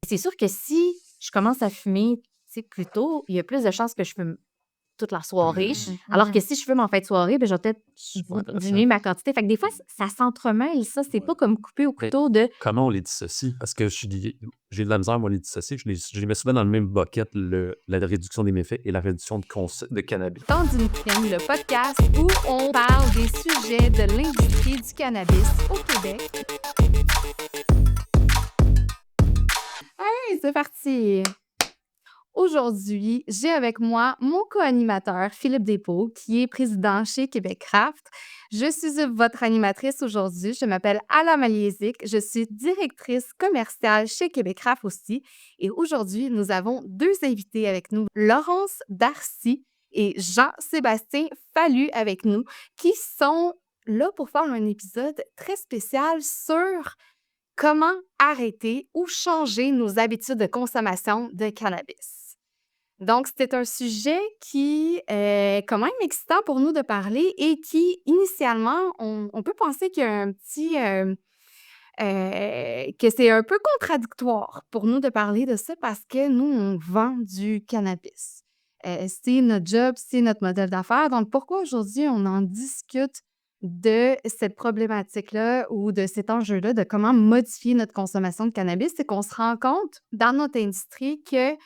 C'est sûr que si je commence à fumer, plus tôt, il y a plus de chances que je fume toute la soirée. Alors que si je fume en fin de soirée, ben, je vais peut-être diminuer ma quantité. Fait que des fois, ça s'entremêle, ça. C'est pas comme couper au couteau de... Comment on les dissocie? Parce que j'ai de la misère, moi, les dissocier. Je les mets souvent dans le même bucket, la réduction des méfaits et la réduction de cannabis. Temps d'une crème, le podcast où on parle des sujets de l'industrie du cannabis au Québec. Hey, c'est parti! Aujourd'hui, j'ai avec moi mon co-animateur, Philippe Despots, qui est président chez Québec Craft. Je suis votre animatrice aujourd'hui. Je m'appelle Ala Maliezik. Je suis directrice commerciale chez Québec Craft aussi. Et aujourd'hui, nous avons deux invités avec nous, Laurence Darcy et Jean-Sébastien Fallu avec nous, qui sont là pour faire un épisode très spécial sur comment arrêter ou changer nos habitudes de consommation de cannabis. Donc, c'était un sujet qui est quand même excitant pour nous de parler et qui, initialement, on peut penser qu'il y a un petit... que c'est un peu contradictoire pour nous de parler de ça parce que nous, on vend du cannabis. C'est notre job, c'est notre modèle d'affaires. Donc, pourquoi aujourd'hui on en discute de cette problématique-là ou de cet enjeu-là, de comment modifier notre consommation de cannabis? C'est qu'on se rend compte dans notre industrie que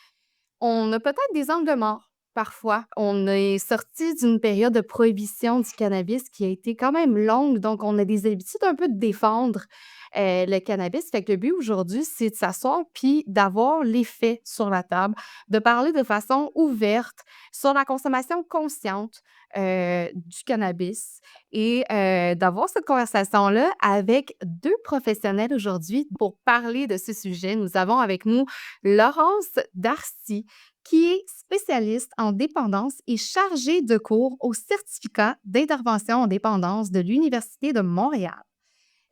on a peut-être des angles morts parfois. On est sorti d'une période de prohibition du cannabis qui a été quand même longue, donc on a des habitudes un peu de défendre le cannabis. Fait que le but aujourd'hui, c'est de s'asseoir puis d'avoir les faits sur la table, de parler de façon ouverte sur la consommation consciente du cannabis et d'avoir cette conversation-là avec deux professionnels aujourd'hui pour parler de ce sujet. Nous avons avec nous Laurence Darcy, qui est spécialiste en dépendance et chargée de cours au certificat d'intervention en dépendance de l'Université de Montréal.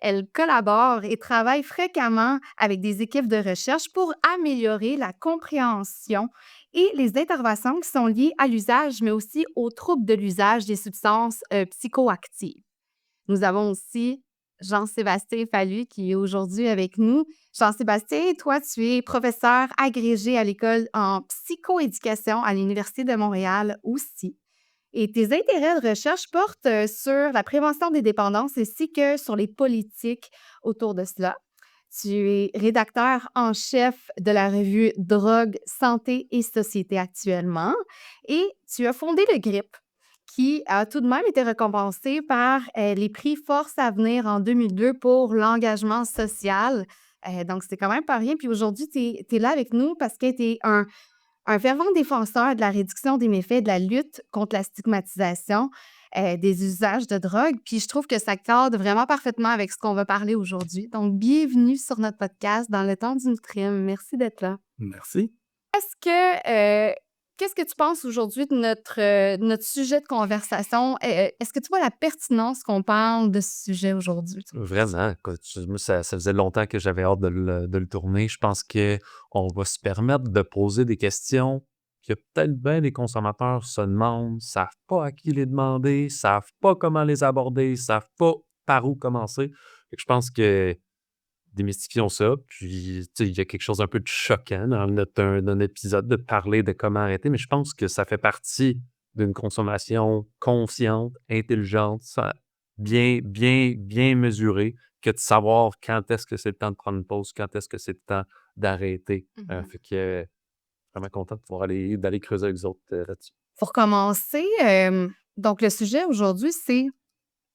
Elle collabore et travaille fréquemment avec des équipes de recherche pour améliorer la compréhension et les interventions qui sont liées à l'usage, mais aussi aux troubles de l'usage des substances psychoactives. Nous avons aussi Jean-Sébastien Fallu qui est aujourd'hui avec nous. Jean-Sébastien, toi, tu es professeur agrégé à l'école en psychoéducation à l'Université de Montréal aussi. Et tes intérêts de recherche portent sur la prévention des dépendances ainsi que sur les politiques autour de cela. Tu es rédacteur en chef de la revue Drogue, Santé et Société actuellement et tu as fondé le GRIP, qui a tout de même été récompensé par les prix Force à venir en 2002 pour l'engagement social. Donc, c'est quand même pas rien. Puis aujourd'hui, tu es là avec nous parce que tu es un fervent défenseur de la réduction des méfaits de la lutte contre la stigmatisation des usages de drogue. Puis je trouve que ça cadre vraiment parfaitement avec ce qu'on va parler aujourd'hui. Donc, bienvenue sur notre podcast dans le temps d'une crime. Merci d'être là. Merci. Qu'est-ce que tu penses aujourd'hui de notre sujet de conversation? Est-ce que tu vois la pertinence qu'on parle de ce sujet aujourd'hui? Vraiment. Écoute, moi, ça faisait longtemps que j'avais hâte de le tourner. Je pense qu'on va se permettre de poser des questions que peut-être bien les consommateurs se demandent, ne savent pas à qui les demander, ne savent pas comment les aborder, ne savent pas par où commencer. Fait que je pense que démystifions ça. Puis, tu sais, il y a quelque chose un peu de choquant dans notre épisode de parler de comment arrêter, mais je pense que ça fait partie d'une consommation consciente, intelligente, bien mesurée, que de savoir quand est-ce que c'est le temps de prendre une pause, quand est-ce que c'est le temps d'arrêter. Fait que vraiment content de pouvoir d'aller creuser avec vous autres là-dessus. Pour commencer, donc le sujet aujourd'hui, c'est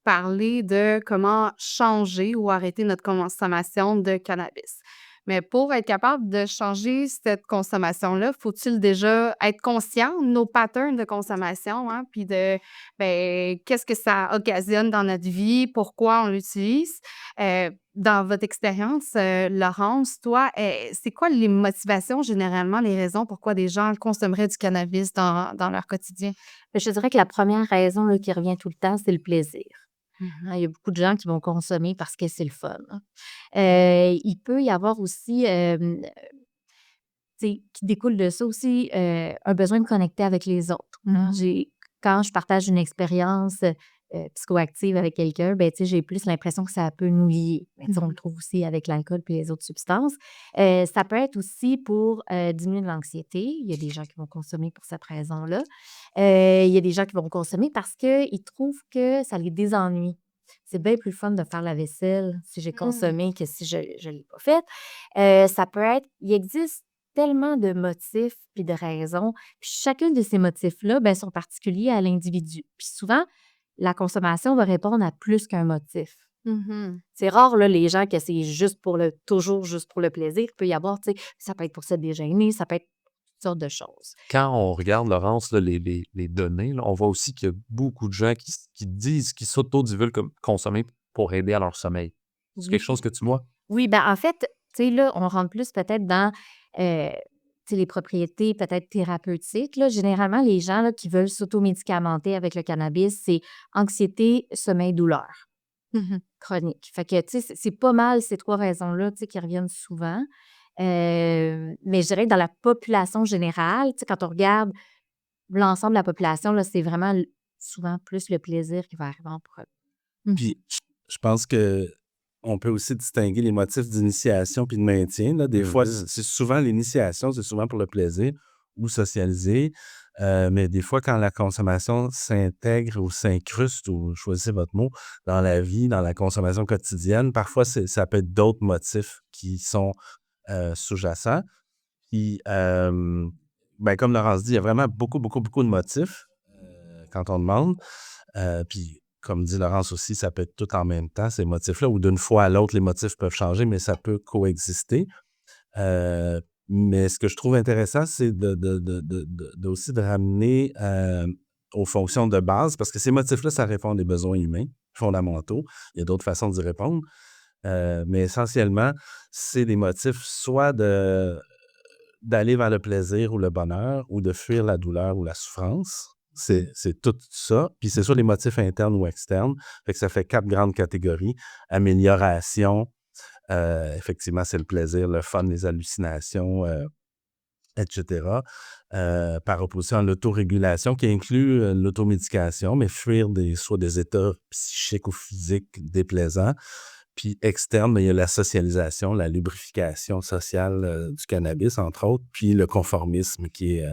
parler de comment changer ou arrêter notre consommation de cannabis. Mais pour être capable de changer cette consommation-là, faut-il déjà être conscient de nos patterns de consommation, hein, puis de qu'est-ce que ça occasionne dans notre vie, pourquoi on l'utilise. Dans votre expérience, Laurence, toi, c'est quoi les motivations, généralement, les raisons pourquoi des gens consommeraient du cannabis dans leur quotidien? Je dirais que la première raison là, qui revient tout le temps, c'est le plaisir. Il y a beaucoup de gens qui vont consommer parce que c'est le fun. Il peut y avoir aussi, qui découle de ça aussi, un besoin de connecter avec les autres. Quand je partage une expérience psychoactive avec quelqu'un, ben, tu sais, j'ai plus l'impression que ça peut nous lier. Mais tu sais, on le trouve aussi avec l'alcool puis les autres substances. Ça peut être aussi pour diminuer de l'anxiété. Il y a des gens qui vont consommer pour cette raison-là. Il y a des gens qui vont consommer parce qu'ils trouvent que ça les désennuie. C'est bien plus fun de faire la vaisselle si j'ai consommé que si je ne l'ai pas faite. Ça peut être, il existe tellement de motifs puis de raisons. Puis chacun de ces motifs-là, ben, sont particuliers à l'individu. Puis souvent, la consommation va répondre à plus qu'un motif. Mhm. C'est rare, là, les gens que c'est toujours juste pour le plaisir. Il peut y avoir, tu sais, ça peut être pour se déjeuner, ça peut être toutes sortes de choses. Quand on regarde, Laurence, là, les données, là, on voit aussi qu'il y a beaucoup de gens qui s'autodivulguent comme consommer pour aider à leur sommeil. C'est quelque chose que tu vois? Oui, ben en fait, tu sais, là, on rentre plus peut-être dans tu sais, les propriétés peut-être thérapeutiques. Là. Généralement, les gens là, qui veulent s'automédicamenter avec le cannabis, c'est anxiété, sommeil, douleur Mhm. chronique. Fait que, tu sais, c'est pas mal ces 3 raisons-là, tu sais, qui reviennent souvent. Mais je dirais que dans la population générale, tu sais, quand on regarde l'ensemble de la population, là, c'est vraiment souvent plus le plaisir qui va arriver en premier. Puis, je pense que on peut aussi distinguer les motifs d'initiation puis de maintien. Là. Des fois, c'est souvent l'initiation, c'est souvent pour le plaisir ou socialiser. Mais des fois, quand la consommation s'intègre ou s'incruste, ou choisissez votre mot, dans la vie, dans la consommation quotidienne, parfois, ça peut être d'autres motifs qui sont sous-jacents. Puis, ben, comme Laurence dit, il y a vraiment beaucoup, beaucoup, beaucoup de motifs quand on demande. Puis, comme dit Laurence aussi, ça peut être tout en même temps, ces motifs-là, ou d'une fois à l'autre, les motifs peuvent changer, mais ça peut coexister. Mais ce que je trouve intéressant, c'est aussi de ramener aux fonctions de base, parce que ces motifs-là, ça répond à des besoins humains fondamentaux. Il y a d'autres façons d'y répondre. Mais essentiellement, c'est des motifs soit d'aller vers le plaisir ou le bonheur, ou de fuir la douleur ou la souffrance. C'est tout ça. Puis c'est soit les motifs internes ou externes. Fait que ça fait 4 grandes catégories. Amélioration, effectivement, c'est le plaisir, le fun, les hallucinations, etc. Par opposition à l'autorégulation, qui inclut l'automédication, mais fuir soit des états psychiques ou physiques déplaisants. Puis externe, ben, il y a la socialisation, la lubrification sociale du cannabis, entre autres, puis le conformisme qui est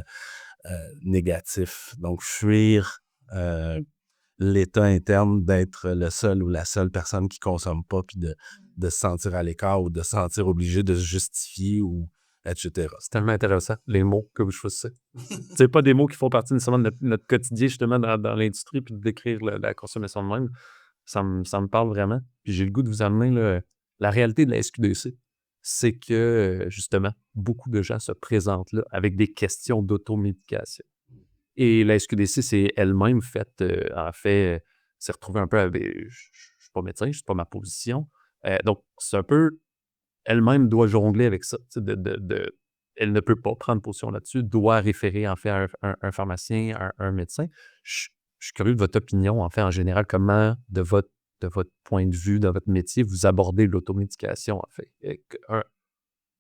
négatif. Donc, fuir l'état interne d'être le seul ou la seule personne qui ne consomme pas, puis de se sentir à l'écart ou de se sentir obligé de se justifier, ou etc. C'est tellement intéressant, les mots que vous choisissez. C'est pas des mots qui font partie nécessairement de notre quotidien, justement, dans l'industrie, puis de décrire la consommation de même. Ça me parle vraiment. Puis j'ai le goût de vous amener la réalité de la SQDC. C'est que, justement, beaucoup de gens se présentent là avec des questions d'automédication. Et la SQDC, c'est elle-même faite, en fait, s'est retrouvée un peu avec. Je ne suis pas médecin, c'est pas ma position. Donc, c'est un peu. Elle-même doit jongler avec ça. Elle ne peut pas prendre position là-dessus, doit référer, en fait, à un pharmacien, un médecin. Je suis curieux de votre opinion, en fait, en général, comment, de votre point de vue, dans votre métier, vous abordez l'automédication, en fait.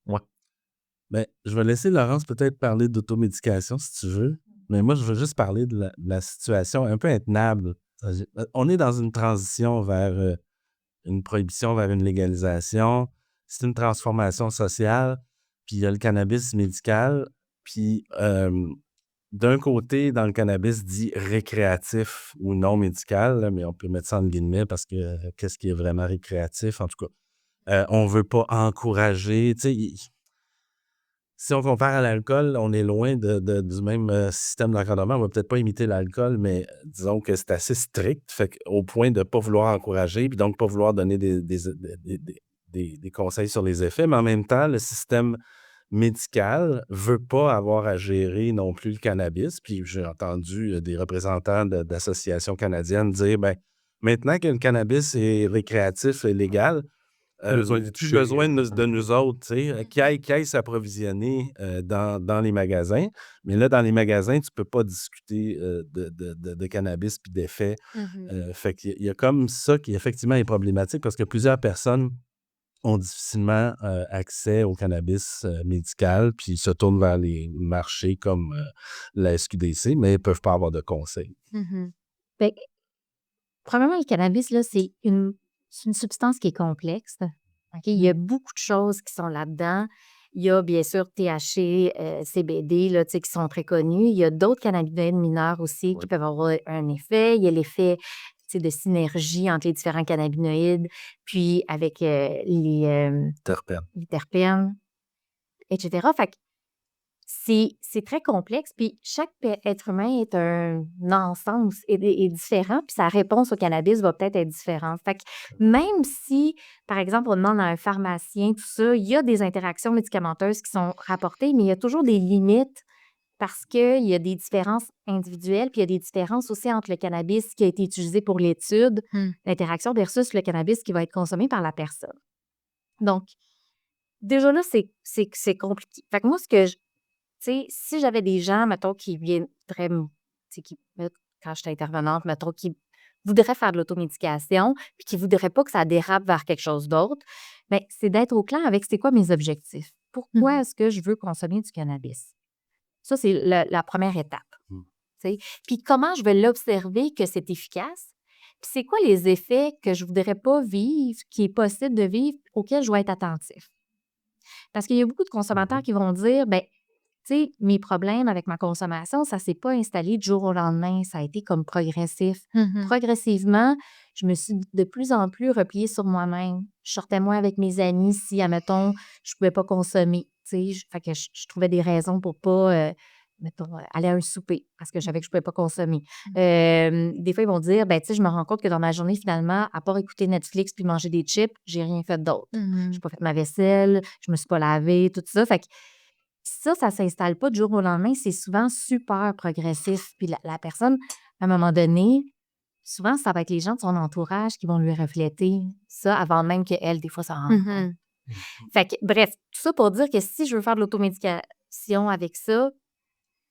Ouais. Ben, je vais laisser Laurence peut-être parler d'automédication, si tu veux. Mais moi, je veux juste parler de la situation un peu intenable. On est dans une transition vers une prohibition, vers une légalisation. C'est une transformation sociale. Puis il y a le cannabis médical. Puis d'un côté, dans le cannabis dit récréatif ou non médical, là, mais on peut mettre ça en guillemets parce que qu'est-ce qui est vraiment récréatif, en tout cas. On ne veut pas encourager. Tu sais, si on compare à l'alcool, on est loin du même système d'encadrement. On ne va peut-être pas imiter l'alcool, mais disons que c'est assez strict, fait au point de ne pas vouloir encourager, puis donc pas vouloir donner des conseils sur les effets. Mais en même temps, le système médical ne veut pas avoir à gérer non plus le cannabis. Puis j'ai entendu des représentants d'associations canadiennes dire, ben maintenant que le cannabis est récréatif et légal, plus besoin de nous autres, tu sais, qui aille s'approvisionner dans les magasins. Mais là, dans les magasins, tu ne peux pas discuter de cannabis puis d'effets. Fait qu'il y a comme ça qui, effectivement, est problématique parce que plusieurs personnes ont difficilement accès au cannabis médical puis se tournent vers les marchés comme la SQDC, mais ne peuvent pas avoir de conseils. Fait Premièrement, le cannabis, là, c'est une substance qui est complexe. OK? Il y a beaucoup de choses qui sont là-dedans. Il y a bien sûr THC, CBD, là, tu sais, qui sont très connus. Il y a d'autres cannabinoïdes mineurs aussi Oui. qui peuvent avoir un effet. Il y a l'effet, tu sais, de synergie entre les différents cannabinoïdes, puis avec Terpène. les terpènes, etc. Fait que c'est très complexe, puis chaque être humain est un ensemble, est différent, puis sa réponse au cannabis va peut-être être différente. Fait que même si, par exemple, on demande à un pharmacien, tout ça, il y a des interactions médicamenteuses qui sont rapportées, mais il y a toujours des limites parce qu'il y a des différences individuelles, puis il y a des différences aussi entre le cannabis qui a été utilisé pour l'étude, l'interaction versus le cannabis qui va être consommé par la personne. Donc, déjà là, c'est compliqué. Fait que moi, tu sais, si j'avais des gens, mettons, qui viendraient, tu sais, quand j'étais intervenante, mettons, qui voudraient faire de l'automédication, puis qui ne voudraient pas que ça dérape vers quelque chose d'autre, bien, c'est d'être au clair avec c'est quoi mes objectifs. Pourquoi est-ce que je veux consommer du cannabis? Ça, c'est la première étape. Tu sais. Puis comment je vais l'observer que c'est efficace? Puis c'est quoi les effets que je ne voudrais pas vivre, qui est possible de vivre, auxquels je dois être attentif? Parce qu'il y a beaucoup de consommateurs qui vont dire, bien, tu sais, mes problèmes avec ma consommation, ça ne s'est pas installé du jour au lendemain. Ça a été comme progressif. Progressivement, je me suis de plus en plus repliée sur moi-même. Je sortais moins avec mes amis si, admettons, je ne pouvais pas consommer. Tu sais, fait que je trouvais des raisons pour pas, mettons, aller à un souper parce que je savais que je ne pouvais pas consommer. Des fois, ils vont dire, ben, tu sais, je me rends compte que dans ma journée, finalement, à part écouter Netflix puis manger des chips, j'ai rien fait d'autre. Je n'ai pas fait ma vaisselle, je me suis pas lavée, tout ça. Fait que ça ne s'installe pas du jour au lendemain. C'est souvent super progressif. Puis la personne, à un moment donné, souvent, ça va être les gens de son entourage qui vont lui refléter ça avant même qu'elle, des fois, s'en rende compte. Fait que, bref, tout ça pour dire que si je veux faire de l'automédication avec ça,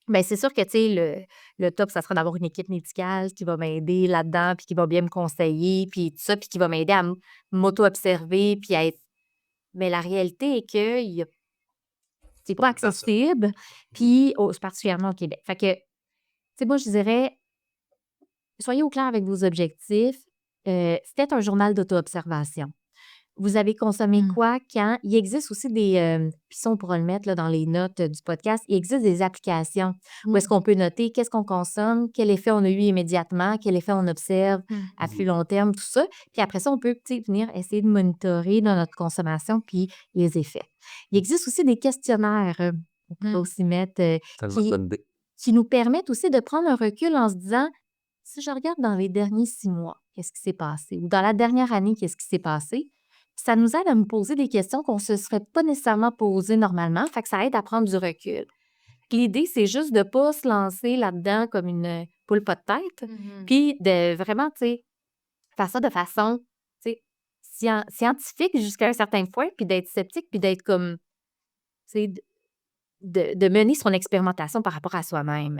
bien, c'est sûr que, tu sais, le top, ça sera d'avoir une équipe médicale qui va m'aider là-dedans, puis qui va bien me conseiller, puis tout ça, puis qui va m'aider à m'auto-observer, puis à être... Mais la réalité est que c'est pas accessible, puis particulièrement au Québec. Fait que, tu sais, moi, je dirais, soyez au clair avec vos objectifs. Faites un journal d'auto-observation. Vous avez consommé quoi, quand? Il existe aussi des... puis ça, on pourra le mettre là, dans les notes du podcast. Il existe des applications où est-ce qu'on peut noter qu'est-ce qu'on consomme, quel effet on a eu immédiatement, quel effet on observe à plus long terme, tout ça. Puis après ça, on peut venir essayer de monitorer dans notre consommation puis les effets. Il existe aussi des questionnaires on peut aussi mettre qui nous permettent aussi de prendre un recul en se disant, si je regarde dans les derniers 6 mois, qu'est-ce qui s'est passé? Ou dans la dernière année, qu'est-ce qui s'est passé? Ça nous aide à me poser des questions qu'on ne se serait pas nécessairement posées normalement. Fait que ça aide à prendre du recul. L'idée, c'est juste de ne pas se lancer là-dedans comme une poule pas de tête, puis de vraiment, tu sais, faire ça de façon, tu sais, scientifique jusqu'à un certain point, puis d'être sceptique, puis d'être comme, tu sais, de mener son expérimentation par rapport à soi-même.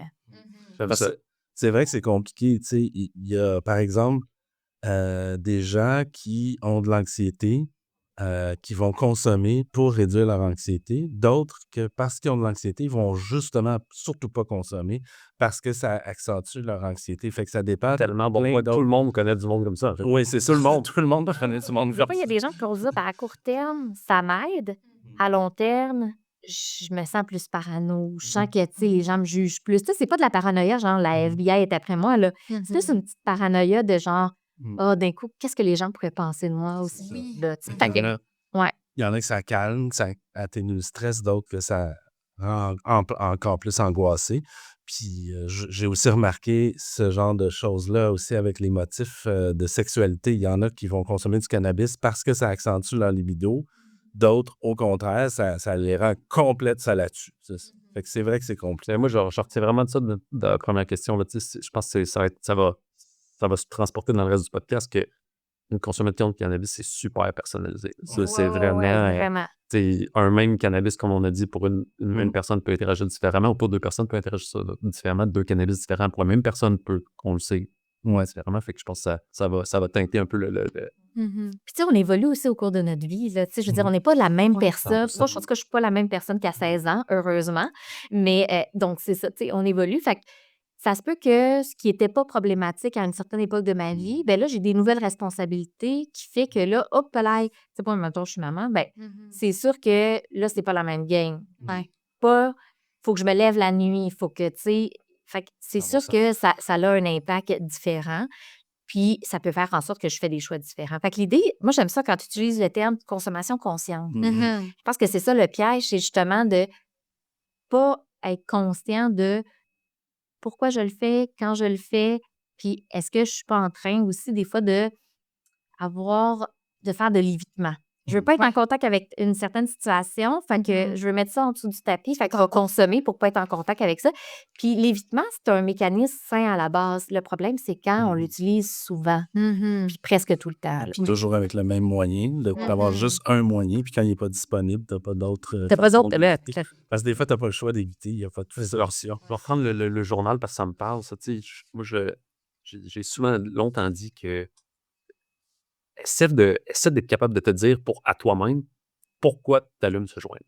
C'est vrai que c'est compliqué. Tu sais, il y a, par exemple, des gens qui ont de l'anxiété, qui vont consommer pour réduire leur anxiété. D'autres que, parce qu'ils ont de l'anxiété, ils vont justement surtout pas consommer parce que ça accentue leur anxiété. Fait que ça dépend. Tellement bon. Tout le monde connaît du monde comme ça, en fait. Oui, c'est ça. Tout le monde connaît du monde Des comme fois, il y a ça. des gens qui vont se dire, ben, à court terme, ça m'aide. À long terme, je me sens plus parano. Je sens que, tu sais, les gens me jugent plus. Tu sais, c'est pas de la paranoïa, genre, la FBI est après moi, là. C'est plus une petite paranoïa de genre, d'un coup, qu'est-ce que les gens pourraient penser de moi aussi? Là, tu sais. Fait que, ouais. Il y en a que ça calme, que ça atténue le stress, d'autres que ça rend encore plus angoissé. Puis j'ai aussi remarqué ce genre de choses-là aussi avec les motifs de sexualité. Il y en a qui vont consommer du cannabis parce que ça accentue leur libido. D'autres, au contraire, ça les rend complètes, ça là-dessus. Fait que c'est vrai que c'est compliqué. Moi, je retiens vraiment de ça de la première question. Là, je pense que ça va se transporter dans le reste du podcast que une consommation de cannabis, c'est super personnalisé. Ça, c'est vraiment un même cannabis, comme on a dit, pour une personne peut interagir différemment ou pour deux personnes peut interagir différemment. Deux cannabis différents pour la même personne peut, on le sait, différemment. Fait que je pense que ça va teinter un peu le... Puis tu sais, on évolue aussi au cours de notre vie. Là. Tu sais, je veux dire, on n'est pas la même personne. Moi, je pense que je ne suis pas la même personne qu'à 16 ans, heureusement. Mais donc, c'est ça, tu sais, on évolue. Fait que, tu ça se peut que ce qui était pas problématique à une certaine époque de ma vie, ben là, j'ai des nouvelles responsabilités qui fait que là, hop là, tu sais pas, mettons, je suis maman, ben c'est sûr que là, c'est pas la même game. Ouais. Pas, faut que je me lève la nuit, faut que, tu sais, fait que c'est sûr 100%. que ça a un impact différent. Puis, ça peut faire en sorte que je fais des choix différents. Fait que l'idée, moi, j'aime ça quand tu utilises le terme consommation consciente. Mhm. Je pense que c'est ça le piège, c'est justement de pas être conscient de pourquoi je le fais, quand je le fais, puis est-ce que je suis pas en train aussi des fois de faire de l'évitement. Je veux pas être Ouais. en contact avec une certaine situation, fait que Mhm. je veux mettre ça en dessous du tapis, fait qu'on va consommer pour pas être en contact avec ça. Puis l'évitement, c'est un mécanisme sain à la base. Le problème, c'est quand on l'utilise souvent, Mhm. puis presque tout le temps. Puis toujours avec le même moyen, d'avoir juste un moyen, puis quand il n'est pas disponible, tu n'as pas d'autre T'as pas façon d'autre. d'éviter. Parce que des fois, tu n'as pas le choix d'éviter, il n'y a pas de solution. Je vais reprendre le journal parce que ça me parle, ça, tu sais. Moi, j'ai souvent longtemps dit que essaie d'être capable de te dire à toi-même pourquoi tu allumes ce joint.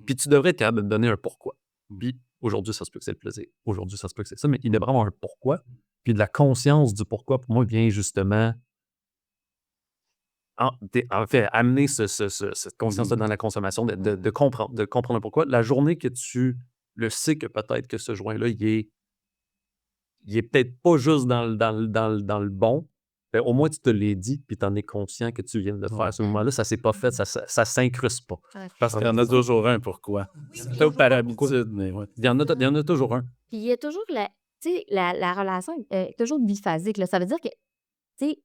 Puis tu devrais être capable de te donner un pourquoi. Puis aujourd'hui, ça se peut que c'est le plaisir. Aujourd'hui, ça se peut que c'est ça, mais il devrait avoir un pourquoi. Puis de la conscience du pourquoi, pour moi, vient justement en fait amener cette conscience-là dans la consommation, de comprendre le pourquoi. La journée que tu le sais que peut-être que ce joint-là, il est peut-être pas juste dans le bon, ben, au moins tu te l'es dit, puis tu en es conscient que tu viens de le faire. À ce moment-là, ça s'est pas fait, ça s'incruste pas. Parce qu'il y en a toujours un pourquoi. C'est peut-être par habitude, mais ouais. Il y en a toujours un. Puis il y a toujours tu sais, la relation est toujours biphasique, là. Ça veut dire que, tu sais,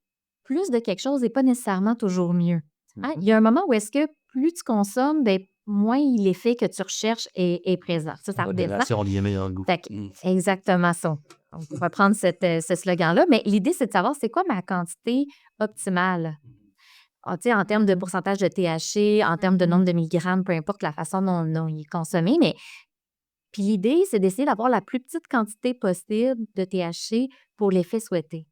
plus de quelque chose n'est pas nécessairement toujours mieux. Hein? Il y a un moment où est-ce que plus tu consommes, ben, moins l'effet que tu recherches est présent. Ça redescend. Modération, lié meilleur goût. Fait que, exactement ça. On va reprendre ce slogan-là. Mais l'idée, c'est de savoir c'est quoi ma quantité optimale. Ah, tu sais, en termes de pourcentage de THC, en termes de nombre de milligrammes, peu importe la façon dont il est consommé. Mais puis l'idée, c'est d'essayer d'avoir la plus petite quantité possible de THC pour l'effet souhaité.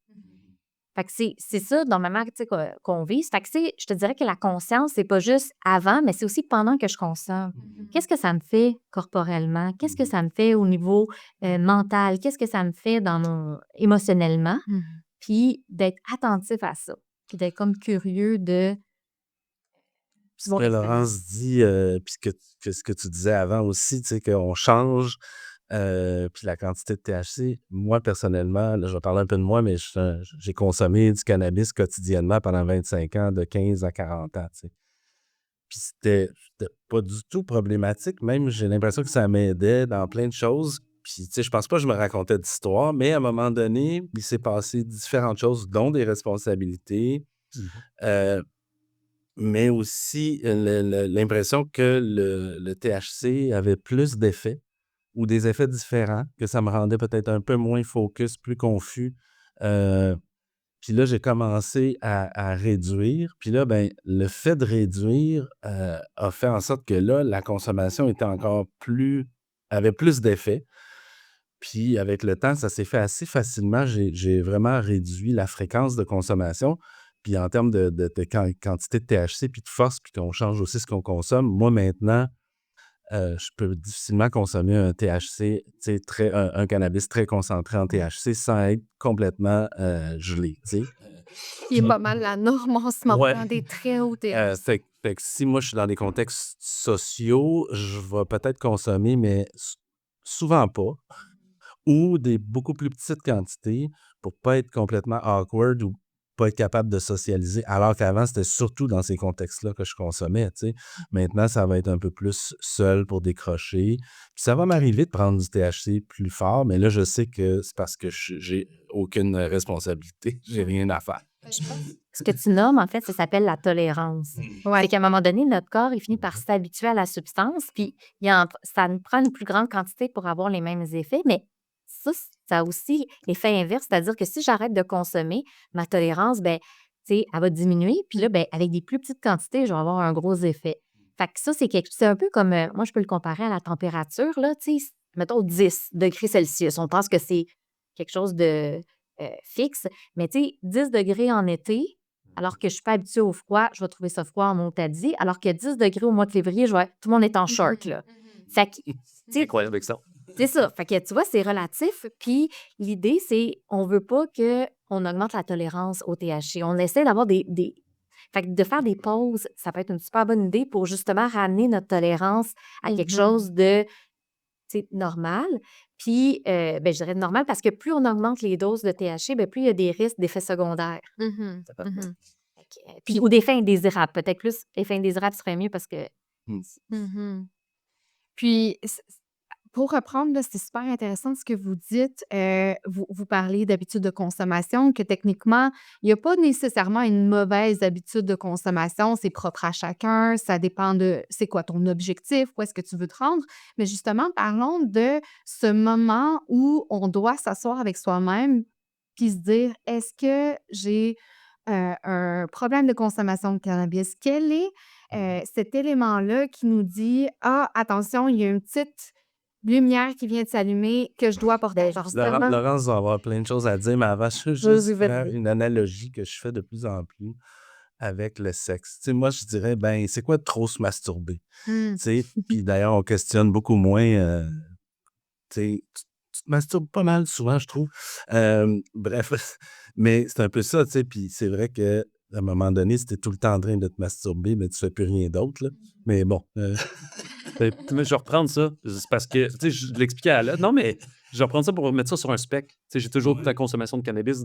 Fait que c'est ça, normalement, tu sais, qu'on vise. Fait que je te dirais que la conscience, c'est pas juste avant, mais c'est aussi pendant que je consomme. Qu'est-ce que ça me fait corporellement? Qu'est-ce que ça me fait au niveau mental? Qu'est-ce que ça me fait émotionnellement? Puis d'être attentif à ça. Puis d'être comme curieux de... Ce que Laurence dit, puis ce que tu disais avant aussi, tu sais, qu'on change, puis la quantité de THC. Moi, personnellement, là, je vais parler un peu de moi, mais j'ai consommé du cannabis quotidiennement pendant 25 ans, de 15 à 40 ans, tu sais. Puis c'était pas du tout problématique. Même, j'ai l'impression que ça m'aidait dans plein de choses. Puis, tu sais, je pense pas que je me racontais d'histoire, mais à un moment donné, il s'est passé différentes choses, dont des responsabilités. Mais aussi l'impression que le THC avait plus d'effets ou des effets différents, que ça me rendait peut-être un peu moins focus, plus confus. Puis là, j'ai commencé à réduire. Puis là, ben, le fait de réduire a fait en sorte que là, la consommation était avait plus d'effets. Puis avec le temps, ça s'est fait assez facilement. J'ai vraiment réduit la fréquence de consommation. Puis en termes de quantité de THC, puis de force, puis qu'on change aussi ce qu'on consomme, moi maintenant, je peux difficilement consommer un THC, tu sais, un cannabis très concentré en THC sans être complètement gelé, tu sais. Qui est pas mal la norme en ce moment, Ouais. des très hauts THC. Fait que si moi je suis dans des contextes sociaux, je vais peut-être consommer, mais souvent pas, ou des beaucoup plus petites quantités pour pas être complètement awkward ou pas être capable de socialiser. Alors qu'avant, c'était surtout dans ces contextes-là que je consommais, tu sais. Maintenant, ça va être un peu plus seul pour décrocher. Puis ça va m'arriver de prendre du THC plus fort, mais là, je sais que c'est parce que j'ai aucune responsabilité. J'ai rien à faire. Ce que tu nommes, en fait, ça s'appelle la tolérance. Ouais. C'est qu'à un moment donné, notre corps, il finit par s'habituer à la substance, puis ça nous prend une plus grande quantité pour avoir les mêmes effets, mais ça a aussi l'effet inverse, c'est-à-dire que si j'arrête de consommer, ma tolérance, ben, tu sais, elle va diminuer, puis là, ben, avec des plus petites quantités, je vais avoir un gros effet. Fait que ça, c'est un peu comme, moi, je peux le comparer à la température, là, tu sais, mettons 10 degrés Celsius. On pense que c'est quelque chose de fixe, mais tu sais, 10 degrés en été, alors que je suis pas habituée au froid, je vais trouver ça froid en Montadzie, alors que 10 degrés au mois de février, tout le monde est en short, là. Fait que, tu C'est sais, incroyable avec ça. C'est ça. Fait que tu vois, c'est relatif. Puis l'idée, c'est on veut pas qu'on augmente la tolérance au THC. On essaie d'avoir Fait que de faire des pauses, ça peut être une super bonne idée pour justement ramener notre tolérance à quelque chose de normal. Puis, je dirais normal parce que plus on augmente les doses de THC, plus il y a des risques d'effets secondaires. Puis, ou d'effets indésirables. Peut-être plus effets indésirables serait mieux parce que. Puis, pour reprendre, là, c'est super intéressant ce que vous dites. Vous parlez d'habitude de consommation, que techniquement, il n'y a pas nécessairement une mauvaise habitude de consommation. C'est propre à chacun. Ça dépend de c'est quoi ton objectif, où est-ce que tu veux te rendre. Mais justement, parlons de ce moment où on doit s'asseoir avec soi-même puis se dire, est-ce que j'ai un problème de consommation de cannabis? Quel est cet élément-là qui nous dit, ah, attention, il y a une petite lumière qui vient de s'allumer que je dois porter attention. Laurence va avoir plein de choses à dire, mais avant, je veux juste faire une analogie que je fais de plus en plus avec le sexe. Tu sais, moi, je dirais, c'est quoi de trop se masturber? Tu sais, puis d'ailleurs, on questionne beaucoup moins. Tu sais, tu te masturbes pas mal souvent, je trouve. Bref, mais c'est un peu ça, tu sais, puis c'est vrai que à un moment donné, si t'es tout le temps en train de te masturber, mais tu fais plus rien d'autre, là. Mais bon. Mais je vais reprendre ça. C'est parce que, tu sais, je l'expliquais à l'autre. Non, mais je vais reprendre ça pour mettre ça sur un spectre. Tu sais, j'ai toujours la consommation de cannabis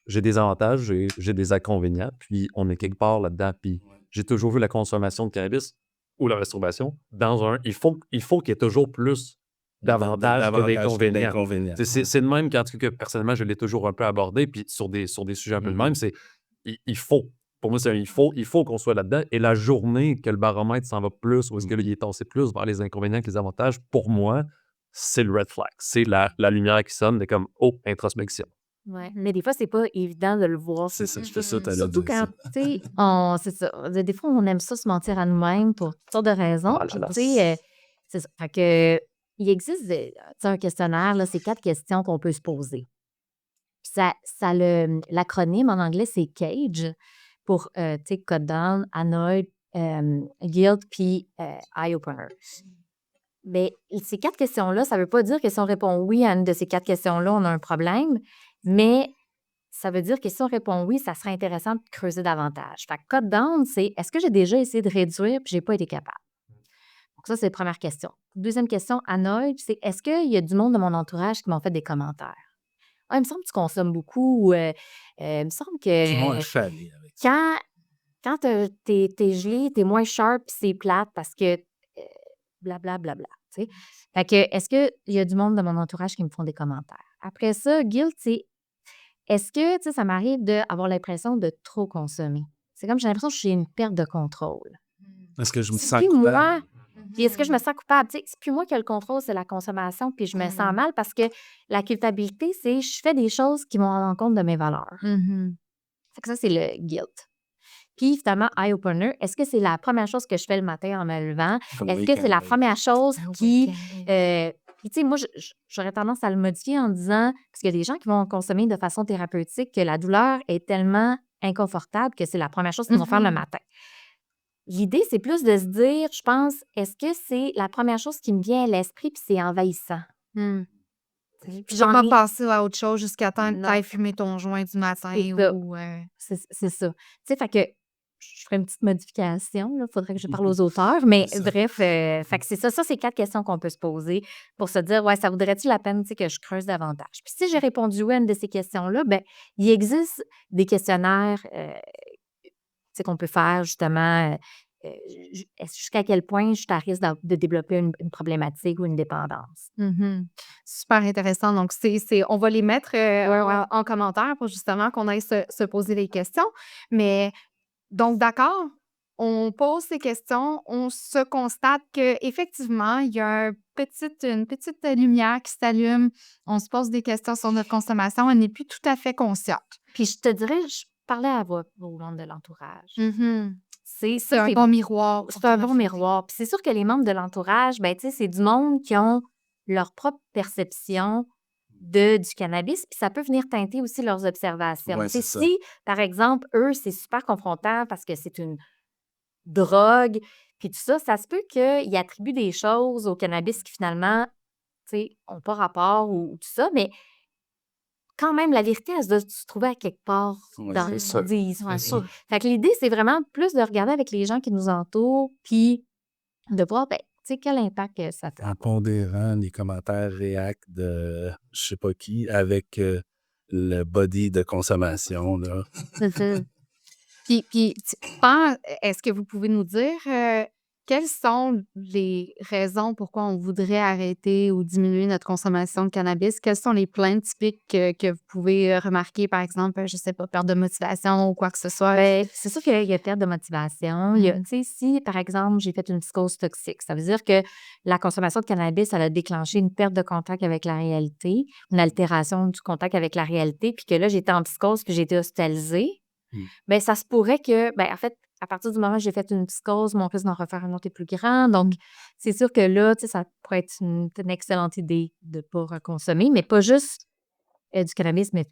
j'ai des avantages, j'ai des inconvénients, puis on est quelque part là-dedans. Puis j'ai toujours vu la consommation de cannabis ou la masturbation dans il faut qu'il y ait toujours plus d'avantages que d'inconvénients. C'est de même que personnellement, je l'ai toujours un peu abordé, puis sur des sujets un peu de même, c'est il faut. Pour moi, c'est il faut qu'on soit là-dedans. Et la journée que le baromètre s'en va plus, ou est-ce qu'il est tassé plus vers les inconvénients que les avantages, pour moi, c'est le red flag. C'est la lumière qui sonne de comme, oh, introspection. Ouais. Mais des fois, c'est pas évident de le voir. C'est ça, je fais ça, Surtout quand, tu sais, c'est ça. Des fois, on aime ça se mentir à nous-mêmes pour toutes sortes de raisons. Ah Puis, là là. tu sais, c'est ça. Fait que, il existe un questionnaire, là, c'est 4 questions qu'on peut se poser. Puis l'acronyme en anglais, c'est CAGE pour, tu sais, cut down, annoyed, guilt, puis eye opener. Mais ces 4 questions-là, ça veut pas dire que si on répond oui à une de ces 4 questions-là, on a un problème, mais ça veut dire que si on répond oui, ça serait intéressant de creuser davantage. Fait que cut down, c'est est-ce que j'ai déjà essayé de réduire puis j'ai pas été capable? Donc ça, c'est la première question. Deuxième question, annoyed, c'est est-ce qu'il y a du monde de mon entourage qui m'ont fait des commentaires? Ah, il me semble que tu consommes beaucoup. Il me semble que quand t'es gelé, t'es moins sharp puis c'est plate parce que blablabla. Tu sais. Fait que est-ce qu'il y a du monde de mon entourage qui me font des commentaires? Après ça, guilt, c'est est-ce que, tu sais, ça m'arrive d'avoir l'impression de trop consommer? C'est comme j'ai l'impression que j'ai une perte de contrôle. Est-ce que je me C'est sens plus coupable? moi. Puis est-ce que je me sens coupable? Tu sais, c'est plus moi qui ai le contrôle, c'est la consommation, puis je me sens mal parce que la culpabilité, c'est je fais des choses qui vont à l'encontre de mes valeurs. Fait que ça, c'est le guilt. Puis, finalement, eye-opener, est-ce que c'est la première chose que je fais le matin en me levant? Est-ce que c'est la première chose qui... Puis, tu sais, moi, j'aurais tendance à le modifier en disant, parce qu'il y a des gens qui vont consommer de façon thérapeutique que la douleur est tellement inconfortable que c'est la première chose qu'ils vont faire le matin. L'idée, c'est plus de se dire, je pense, est-ce que c'est la première chose qui me vient à l'esprit puis c'est envahissant? Puis genre pas passer à autre chose jusqu'à temps que t'ailles fumer ton joint du matin ou... C'est ça. Tu sais, fait que je ferai une petite modification. Il faudrait que je parle aux auteurs. Mais bref, fait que c'est ça. Ça, c'est 4 questions qu'on peut se poser pour se dire, ouais, ça vaudrait-tu la peine que je creuse davantage? Puis si j'ai répondu oui à une de ces questions-là, il existe des questionnaires qu'on peut faire justement. Jusqu'à quel point je suis à risque de développer une problématique ou une dépendance. Super intéressant. Donc, on va les mettre en commentaire pour justement qu'on aille se poser les questions. Mais donc, d'accord, on pose ces questions, on se constate qu'effectivement, il y a une petite lumière qui s'allume, on se pose des questions sur notre consommation, elle n'est plus tout à fait consciente. Puis je te dirais, je parlais à vos membres de l'entourage. C'est un bon miroir. C'est un bon miroir. Puis c'est sûr que les membres de l'entourage, c'est du monde qui ont leur propre perception du cannabis, puis ça peut venir teinter aussi leurs observations. Ouais, si, par exemple, eux, c'est super confrontant parce que c'est une drogue, puis tout ça, ça se peut qu'ils attribuent des choses au cannabis qui finalement tu sais, ont pas rapport ou tout ça, mais quand même, la vérité, elle doit se trouver à quelque part Ouais, dans C'est ce sûr. qu'ils disent. Ouais. Fait fait que l'idée, c'est vraiment plus de regarder avec les gens qui nous entourent, puis de voir, ben, tu sais, quel impact ça peut En avoir. pondérant les commentaires réact de je sais pas qui avec le body de consommation, là. Puis est-ce que vous pouvez nous dire quelles sont les raisons pourquoi on voudrait arrêter ou diminuer notre consommation de cannabis? Quelles sont les plaintes typiques que vous pouvez remarquer, par exemple, je sais pas, perte de motivation ou quoi que ce soit? Ben, c'est sûr qu'il y a perte de motivation. Il y a, Mhm. tu sais, si, par exemple, j'ai fait une psychose toxique, ça veut dire que la consommation de cannabis, elle a déclenché une perte de contact avec la réalité, une altération du contact avec la réalité, puis que là, j'étais en psychose, puis j'ai été hospitalisée. Mm. Bien, ça se pourrait que, ben, en fait, à partir du moment où j'ai fait une psychose, mon risque d'en refaire une autre est plus grand. Donc, c'est sûr que là, tu sais, ça pourrait être une excellente idée de ne pas reconsommer, mais pas juste du cannabis, mais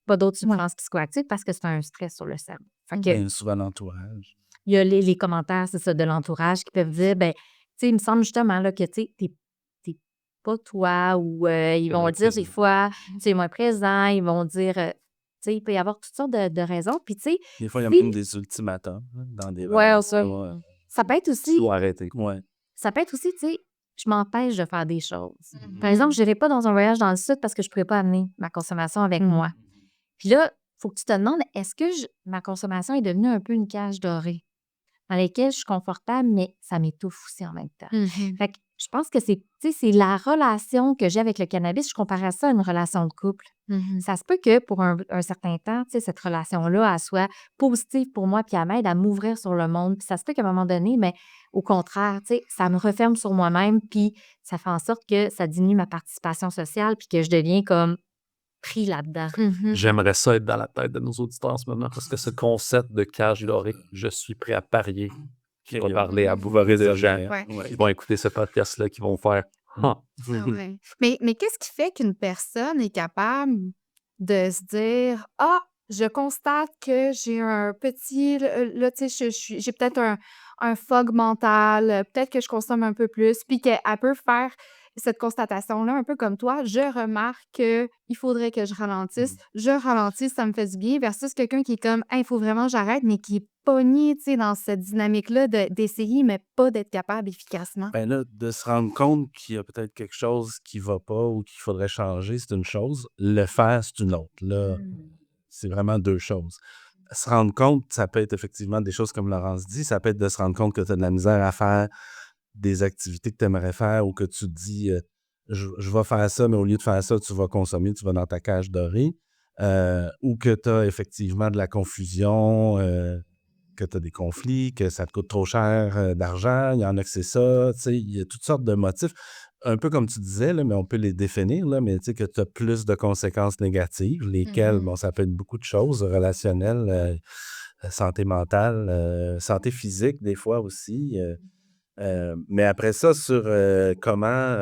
pas d'autres Ouais. substances psychoactives parce que c'est un stress sur le cerveau. Fait que, Bien souvent l'entourage. il y a les commentaires, c'est ça, de l'entourage qui peuvent dire, ben, tu sais, il me semble justement là, que, tu sais, t'es pas toi, ou ils vont moins le dire des présent. fois, tu es moins présent, ils vont dire, tu sais, il peut y avoir toutes sortes de raisons. Puis, tu sais, Des fois, il y a si, même des ultimatums là, dans des ouais, ça, relations. ça peut être Tu aussi, dois arrêter. Ouais. tu sais, je m'empêche de faire des choses. Mhm. Par exemple, je n'irai pas dans un voyage dans le sud parce que je ne pourrais pas amener ma consommation avec Mhm. moi. Puis là, il faut que tu te demandes, est-ce que ma consommation est devenue un peu une cage dorée dans laquelle je suis confortable, mais ça m'étouffe aussi en même temps? Mhm. Fait que je pense que c'est, tu sais, c'est la relation que j'ai avec le cannabis. Je comparais ça à une relation de couple. Mhm. Ça se peut que pour un certain temps, tu sais, cette relation-là, elle soit positive pour moi, puis elle m'aide à m'ouvrir sur le monde. Puis ça se peut qu'à un moment donné, mais au contraire, tu sais, ça me referme sur moi-même, puis ça fait en sorte que ça diminue ma participation sociale, puis que je deviens comme pris là-dedans. Mhm. J'aimerais ça être dans la tête de nos auditeurs en ce moment parce que ce concept de cage dorée, je suis prêt à parier qu'il va parler à beaucoup de gens Ouais. qui vont écouter ce podcast-là, qui vont faire Ah, Ah ouais. Mais qu'est-ce qui fait qu'une personne est capable de se dire: «Ah, je constate que j'ai un petit là, tu sais, j'ai peut-être un fog mental, peut-être que je consomme un peu plus», puis qu'elle peut faire cette constatation-là un peu comme toi: «Je remarque qu'il faudrait que je ralentisse. Je ralentis, ça me fait du bien», versus quelqu'un qui est comme: «Hey, il faut vraiment que j'arrête», mais qui est pogné, tu sais, dans cette dynamique-là d'essayer, mais pas d'être capable efficacement. Ben là, de se rendre compte qu'il y a peut-être quelque chose qui va pas ou qu'il faudrait changer, c'est une chose. Le faire, c'est une autre. Là, c'est vraiment deux choses. Se rendre compte, ça peut être effectivement des choses comme Laurence dit, ça peut être de se rendre compte que tu as de la misère à faire des activités que tu aimerais faire ou que tu te dis je vais faire ça, mais au lieu de faire ça, tu vas consommer, tu vas dans ta cage dorée. Ou que tu as effectivement de la confusion, que tu as des conflits, que ça te coûte trop cher d'argent, il y en a que c'est ça, tu sais, il y a toutes sortes de motifs. Un peu comme tu disais, là, mais on peut les définir, là, mais tu sais, que tu as plus de conséquences négatives, lesquelles, bon, ça peut être beaucoup de choses, relationnelles, santé mentale, santé physique, des fois aussi. Mais après ça, sur comment.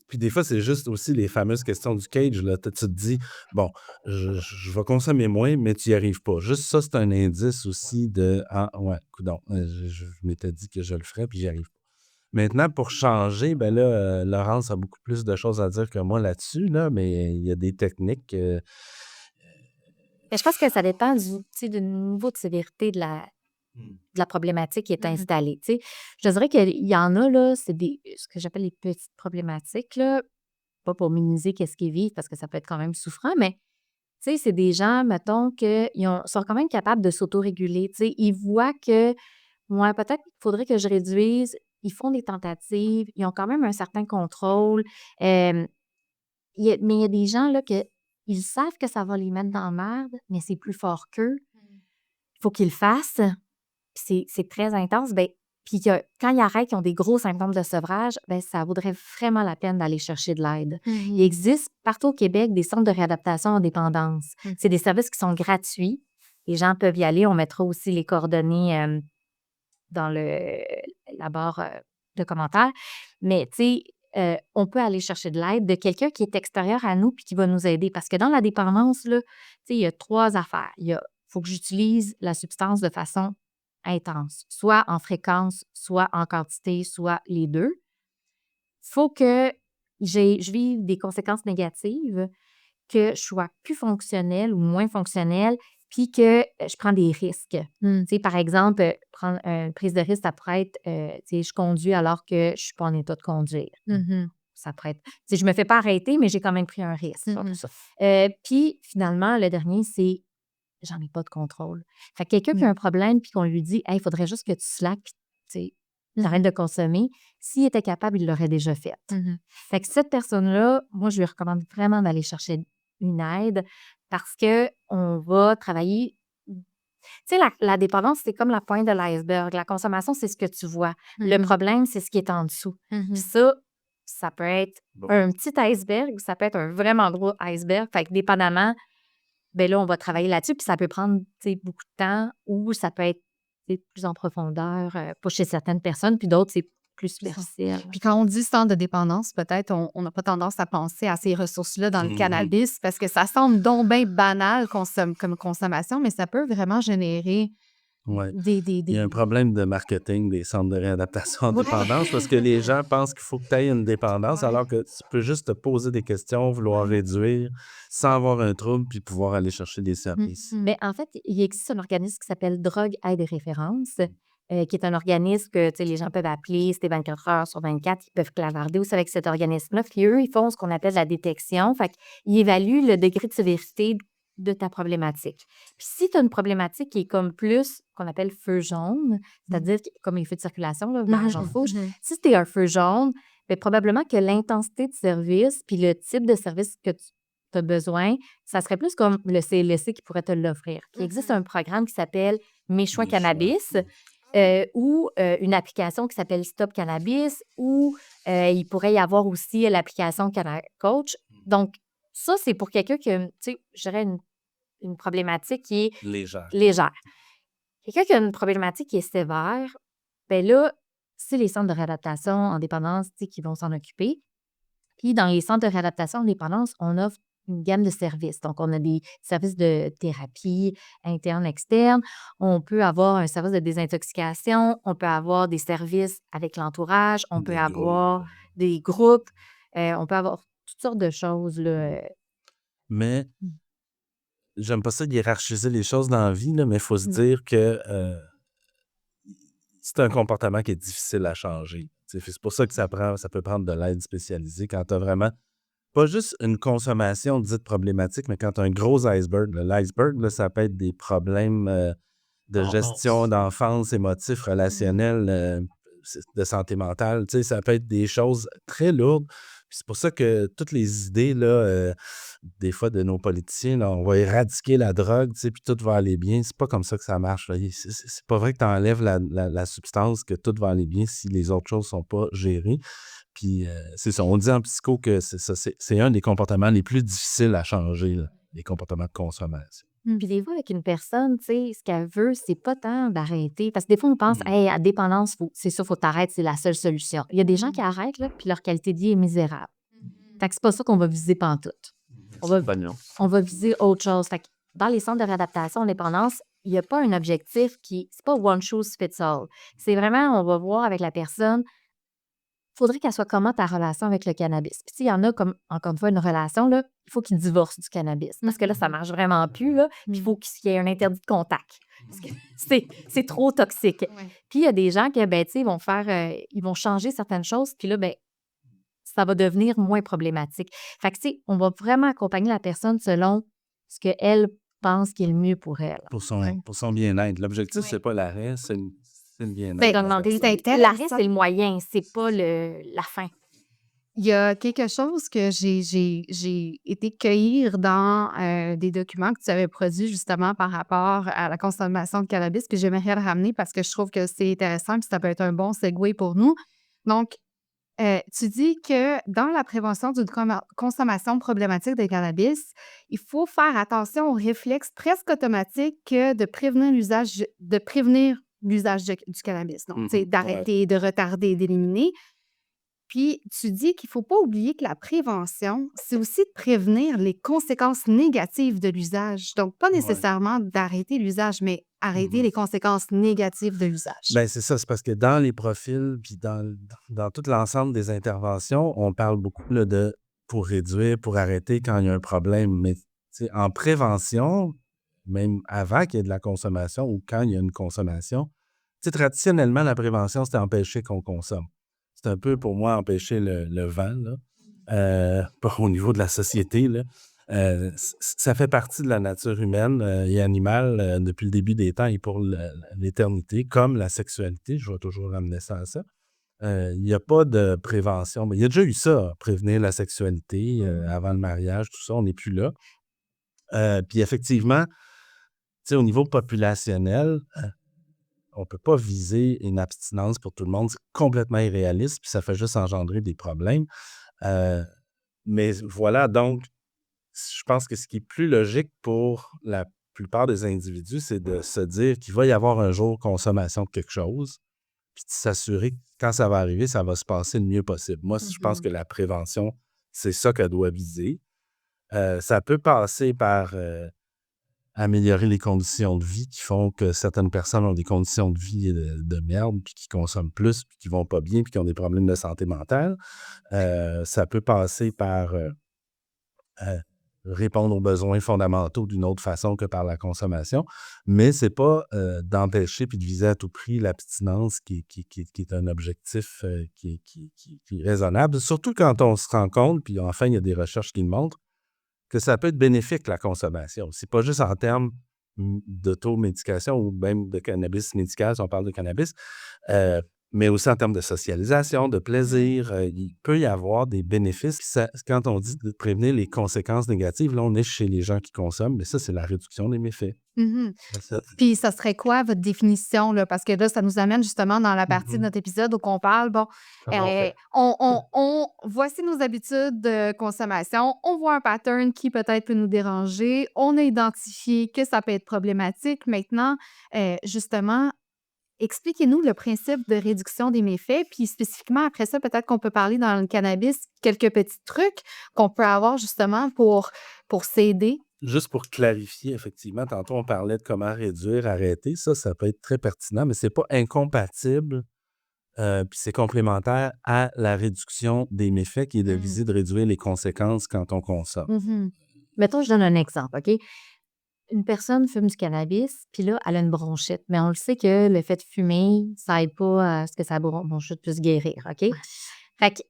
Puis des fois, c'est juste aussi les fameuses questions du cage. Là. Tu te dis, bon, je vais consommer moins, mais tu n'y arrives pas. Juste ça, c'est un indice aussi de ah, ouais, coudonc, je m'étais dit que je le ferais, puis j'y arrive pas. Maintenant, pour changer, ben là, Laurence a beaucoup plus de choses à dire que moi là-dessus, là, mais il y a des techniques. Mais je pense que ça dépend tu sais, du niveau de sévérité de la problématique qui est Mhm. installée. Tu sais. Je te dirais qu'il y en a, là, c'est ce que j'appelle les petites problématiques, là, pas pour minimiser qu'est-ce qu'ils vivent parce que ça peut être quand même souffrant, mais tu sais, c'est des gens, mettons, qui sont quand même capables de s'autoréguler. Tu sais, ils voient que, moi, peut-être qu'il faudrait que je réduise. Ils font des tentatives, ils ont quand même un certain contrôle. Euh, mais il y a des gens, là, que ils savent que ça va les mettre dans la merde, mais c'est plus fort qu'eux. Il faut qu'ils le fassent. Puis c'est très intense. Ben, puis quand ils arrêtent, ils ont des gros symptômes de sevrage, ben, ça vaudrait vraiment la peine d'aller chercher de l'aide. Il existe partout au Québec des centres de réadaptation en dépendance. Mhm. C'est des services qui sont gratuits. Les gens peuvent y aller. On mettra aussi les coordonnées dans la barre de commentaires. Mais, tu sais, on peut aller chercher de l'aide de quelqu'un qui est extérieur à nous puis qui va nous aider. Parce que dans la dépendance, là, tu sais, il y a 3 affaires. Il faut que j'utilise la substance de façon intense, soit en fréquence, soit en quantité, soit les deux. faut que je vive des conséquences négatives, que je sois plus fonctionnelle ou moins fonctionnelle, puis que je prends des risques. Tu sais, par exemple, prendre une prise de risque, ça pourrait être, tu sais, je conduis alors que je ne suis pas en état de conduire. Ça pourrait être, tu sais, je me fais pas arrêter, mais j'ai quand même pris un risque. Puis finalement, le dernier, c'est j'en ai pas de contrôle. Fait que quelqu'un qui a un problème, puis qu'on lui dit, hey, il faudrait juste que tu slack, puis tu sais, arrêtes de consommer. S'il était capable, il l'aurait déjà fait. Fait que cette personne-là, moi, je lui recommande vraiment d'aller chercher une aide parce qu'on va travailler. Tu sais, la dépendance, c'est comme la pointe de l'iceberg. La consommation, c'est ce que tu vois. Le problème, c'est ce qui est en dessous. Puis ça peut être un petit iceberg ou ça peut être un vraiment gros iceberg. Fait que dépendamment, ben là, on va travailler là-dessus. Puis ça peut prendre beaucoup de temps ou ça peut être plus en profondeur, pas chez certaines personnes, puis d'autres, c'est plus superficiel. Puis quand on dit centre de dépendance, peut-être on n'a pas tendance à penser à ces ressources-là dans le cannabis parce que ça semble donc bien banal comme consommation, mais ça peut vraiment générer Ouais. des... Il y a un problème de marketing des centres de réadaptation en dépendance parce que les gens pensent qu'il faut que tu aies une dépendance alors que tu peux juste te poser des questions, vouloir réduire sans avoir un trouble puis pouvoir aller chercher des services. Mais en fait, il existe un organisme qui s'appelle Drogue Aide et Référence, qui est un organisme que les gens peuvent appeler, c'était 24 heures sur 24, ils peuvent clavarder aussi avec cet organisme-là. Puis eux, ils font ce qu'on appelle la détection. Fait qu'ils évaluent le degré de sévérité de ta problématique. Puis si tu as une problématique qui est comme plus, qu'on appelle feu jaune, c'est-à-dire comme les feux de circulation, là, orange en rouge, si tu es un feu jaune, bien, probablement que l'intensité de service puis le type de service que tu as besoin, ça serait plus comme le CLSC qui pourrait te l'offrir. Il existe un programme qui s'appelle Mes choix cannabis ou une application qui s'appelle Stop Cannabis ou il pourrait y avoir aussi l'application Coach. Donc, ça, c'est pour quelqu'un qui a, tu sais, je dirais une problématique qui est légère. Quelqu'un qui a une problématique qui est sévère, bien là, c'est les centres de réadaptation en dépendance qui vont s'en occuper. Puis dans les centres de réadaptation en dépendance, on offre une gamme de services. Donc, on a des services de thérapie interne, externe. On peut avoir un service de désintoxication. On peut avoir des services avec l'entourage. On peut avoir des groupes. On peut avoir toutes sortes de choses, là. Mais j'aime pas ça hiérarchiser les choses dans la vie, là, mais il faut se dire que c'est un comportement qui est difficile à changer. C'est pour ça que ça peut prendre de l'aide spécialisée quand tu as vraiment pas juste une consommation dite problématique, mais quand tu as un gros iceberg. L'iceberg, là, ça peut être des problèmes de gestion d'enfance, émotifs, relationnels, de santé mentale. Ça peut être des choses très lourdes. Puis c'est pour ça que toutes les idées, là, des fois, de nos politiciens, là, on va éradiquer la drogue, puis tout va aller bien. C'est pas comme ça que ça marche. Là. C'est pas vrai que tu enlèves la substance, que tout va aller bien si les autres choses sont pas gérées. Puis c'est ça, on dit en psycho que c'est un des comportements les plus difficiles à changer, là, les comportements de consommation. Puis des fois, avec une personne, tu sais, ce qu'elle veut, c'est pas tant d'arrêter. Parce que des fois, on pense, hey, à dépendance, c'est ça, faut t'arrêter, c'est la seule solution. Il y a des gens qui arrêtent, là, puis leur qualité de vie est misérable. Fait que c'est pas ça qu'on va viser pantoute. On va viser autre chose. Fait que dans les centres de réadaptation en dépendance, il n'y a pas un objectif c'est pas one shoes fits all. C'est vraiment, on va voir avec la personne, faudrait qu'elle soit comment ta relation avec le cannabis. Puis s'il y en a comme, encore une fois, une relation, là, il faut qu'ils divorcent du cannabis. Parce que là, ça marche vraiment plus, là. Puis il faut qu'il y ait un interdit de contact. Parce que c'est trop toxique. Ouais. Puis il y a des gens qui, ben, tu sais, ils vont changer certaines choses. Puis là, ben, ça va devenir moins problématique. Fait que, tu sais, on va vraiment accompagner la personne selon ce qu'elle pense qui est le mieux pour elle. Pour son bien-être. L'objectif, c'est pas l'arrêt, c'est le bien-être. Ben, l'arrêt, c'est le moyen, c'est pas la fin. Il y a quelque chose que j'ai été cueillir dans des documents que tu avais produits justement par rapport à la consommation de cannabis, puis j'aimerais le ramener parce que je trouve que c'est intéressant, puis ça peut être un bon segue pour nous. Donc, tu dis que dans la prévention d'une consommation problématique de cannabis, il faut faire attention aux réflexes presque automatiques de prévenir l'usage du cannabis. Donc, tu sais, d'arrêter, de retarder, d'éliminer. Puis, tu dis qu'il ne faut pas oublier que la prévention, c'est aussi de prévenir les conséquences négatives de l'usage. Donc, pas nécessairement d'arrêter l'usage, mais arrêter les conséquences négatives de l'usage. Ben, c'est ça, c'est parce que dans les profils, puis dans tout l'ensemble des interventions, on parle beaucoup là, de pour réduire, pour arrêter quand il y a un problème. Mais tu sais, en prévention, même avant qu'il y ait de la consommation ou quand il y a une consommation, tu sais, traditionnellement, la prévention, c'était empêcher qu'on consomme. C'est un peu pour moi empêcher le vent, là, pas au niveau de la société, là. Ça fait partie de la nature humaine et animale depuis le début des temps et pour l'éternité, comme la sexualité. Je vais toujours ramener ça à ça. Il n'y a pas de prévention. Mais il y a déjà eu ça, prévenir la sexualité avant le mariage, tout ça, on n'est plus là. Puis effectivement, tu sais, au niveau populationnel, on ne peut pas viser une abstinence pour tout le monde. C'est complètement irréaliste, puis ça fait juste engendrer des problèmes. Mais voilà, donc, je pense que ce qui est plus logique pour la plupart des individus, c'est de se dire qu'il va y avoir un jour consommation de quelque chose, puis de s'assurer que quand ça va arriver, ça va se passer le mieux possible. Moi, je pense que la prévention, c'est ça qu'elle doit viser. Ça peut passer par améliorer les conditions de vie qui font que certaines personnes ont des conditions de vie de merde, puis qui consomment plus, puis qui vont pas bien, puis qui ont des problèmes de santé mentale. Ça peut passer par répondre aux besoins fondamentaux d'une autre façon que par la consommation, mais c'est pas d'empêcher puis de viser à tout prix l'abstinence qui est un objectif qui est raisonnable, surtout quand on se rend compte, puis enfin, il y a des recherches qui le montrent, que ça peut être bénéfique, la consommation. C'est pas juste en termes d'automédication ou même de cannabis médical, si on parle de cannabis, mais aussi en termes de socialisation, de plaisir. Il peut y avoir des bénéfices. Quand on dit de prévenir les conséquences négatives, là, on est chez les gens qui consomment, mais ça, c'est la réduction des méfaits. Puis, ça serait quoi votre définition, là? Parce que là, ça nous amène justement dans la partie de notre épisode où on parle, bon, voici nos habitudes de consommation, on voit un pattern qui peut-être peut nous déranger, on a identifié que ça peut être problématique. Maintenant, justement, expliquez-nous le principe de réduction des méfaits, puis spécifiquement après ça, peut-être qu'on peut parler dans le cannabis, quelques petits trucs qu'on peut avoir justement pour s'aider. Juste pour clarifier, effectivement, tantôt on parlait de comment réduire, arrêter. Ça peut être très pertinent, mais c'est pas incompatible, puis c'est complémentaire à la réduction des méfaits qui est de viser de réduire les conséquences quand on consomme. Mettons, je donne un exemple, OK? Une personne fume du cannabis, puis là, elle a une bronchite. Mais on le sait que le fait de fumer, ça n'aide pas à ce que sa bronchite puisse guérir, OK? Fait que,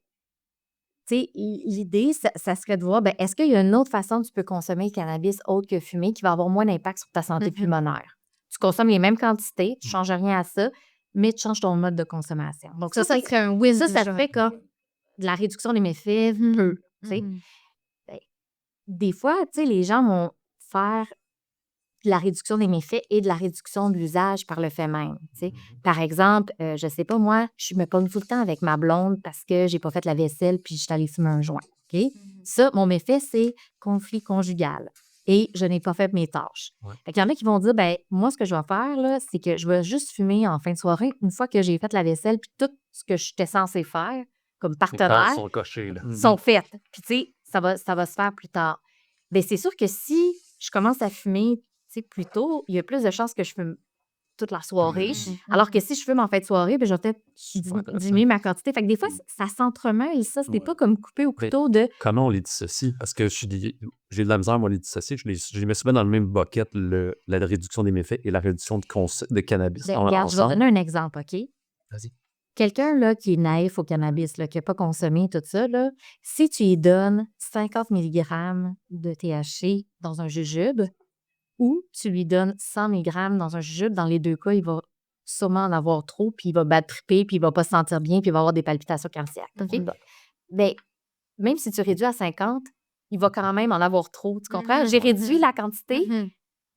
tu sais, l'idée, ça serait de voir, ben, est-ce qu'il y a une autre façon que tu peux consommer le cannabis autre que fumer qui va avoir moins d'impact sur ta santé pulmonaire? Tu consommes les mêmes quantités, tu ne changes rien à ça, mais tu changes ton mode de consommation. Donc, ça serait un win. ça fait comme de la réduction des méfaits, peu, tu sais. Ben, des fois, tu sais, les gens vont faire de la réduction des méfaits et de la réduction de l'usage par le fait même. Tu sais. Par exemple, je sais pas, moi, je me pogne tout le temps avec ma blonde parce que j'ai pas fait la vaisselle puis je suis allée fumer un joint. OK? Ça, mon méfait, c'est conflit conjugal. Et je n'ai pas fait mes tâches. Fait qu'il y en a qui vont dire, ben moi, ce que je vais faire, là, c'est que je vais juste fumer en fin de soirée une fois que j'ai fait la vaisselle puis tout ce que j'étais censée faire comme partenaire sont cochés, là. sont faites. Puis, tu sais, ça va se faire plus tard. Bien, c'est sûr que si je commence à fumer plus tôt, il y a plus de chances que je fume toute la soirée. Alors que si je fume en fin de soirée, ben, je vais peut-être diminuer ma quantité. Fait que des fois, ça s'entremêle, ça. C'était pas comme couper au couteau de... Comment on les dissocie? Parce que j'ai de la misère, moi, à les dissocier. Je les mets souvent dans le même bucket, la réduction des méfaits et la réduction de cannabis. Regarde, je vais donner un exemple, OK? Vas-y. Quelqu'un là, qui est naïf au cannabis, là, qui n'a pas consommé tout ça, là, si tu lui donnes 50 mg de THC dans un jujube, ou tu lui donnes 100 mg dans un jujube, dans les deux cas, il va sûrement en avoir trop, puis il va bad tripper, puis il va pas se sentir bien, puis il va avoir des palpitations cardiaques. Okay? Mais même si tu réduis à 50, il va quand même en avoir trop. Tu comprends? J'ai réduit la quantité,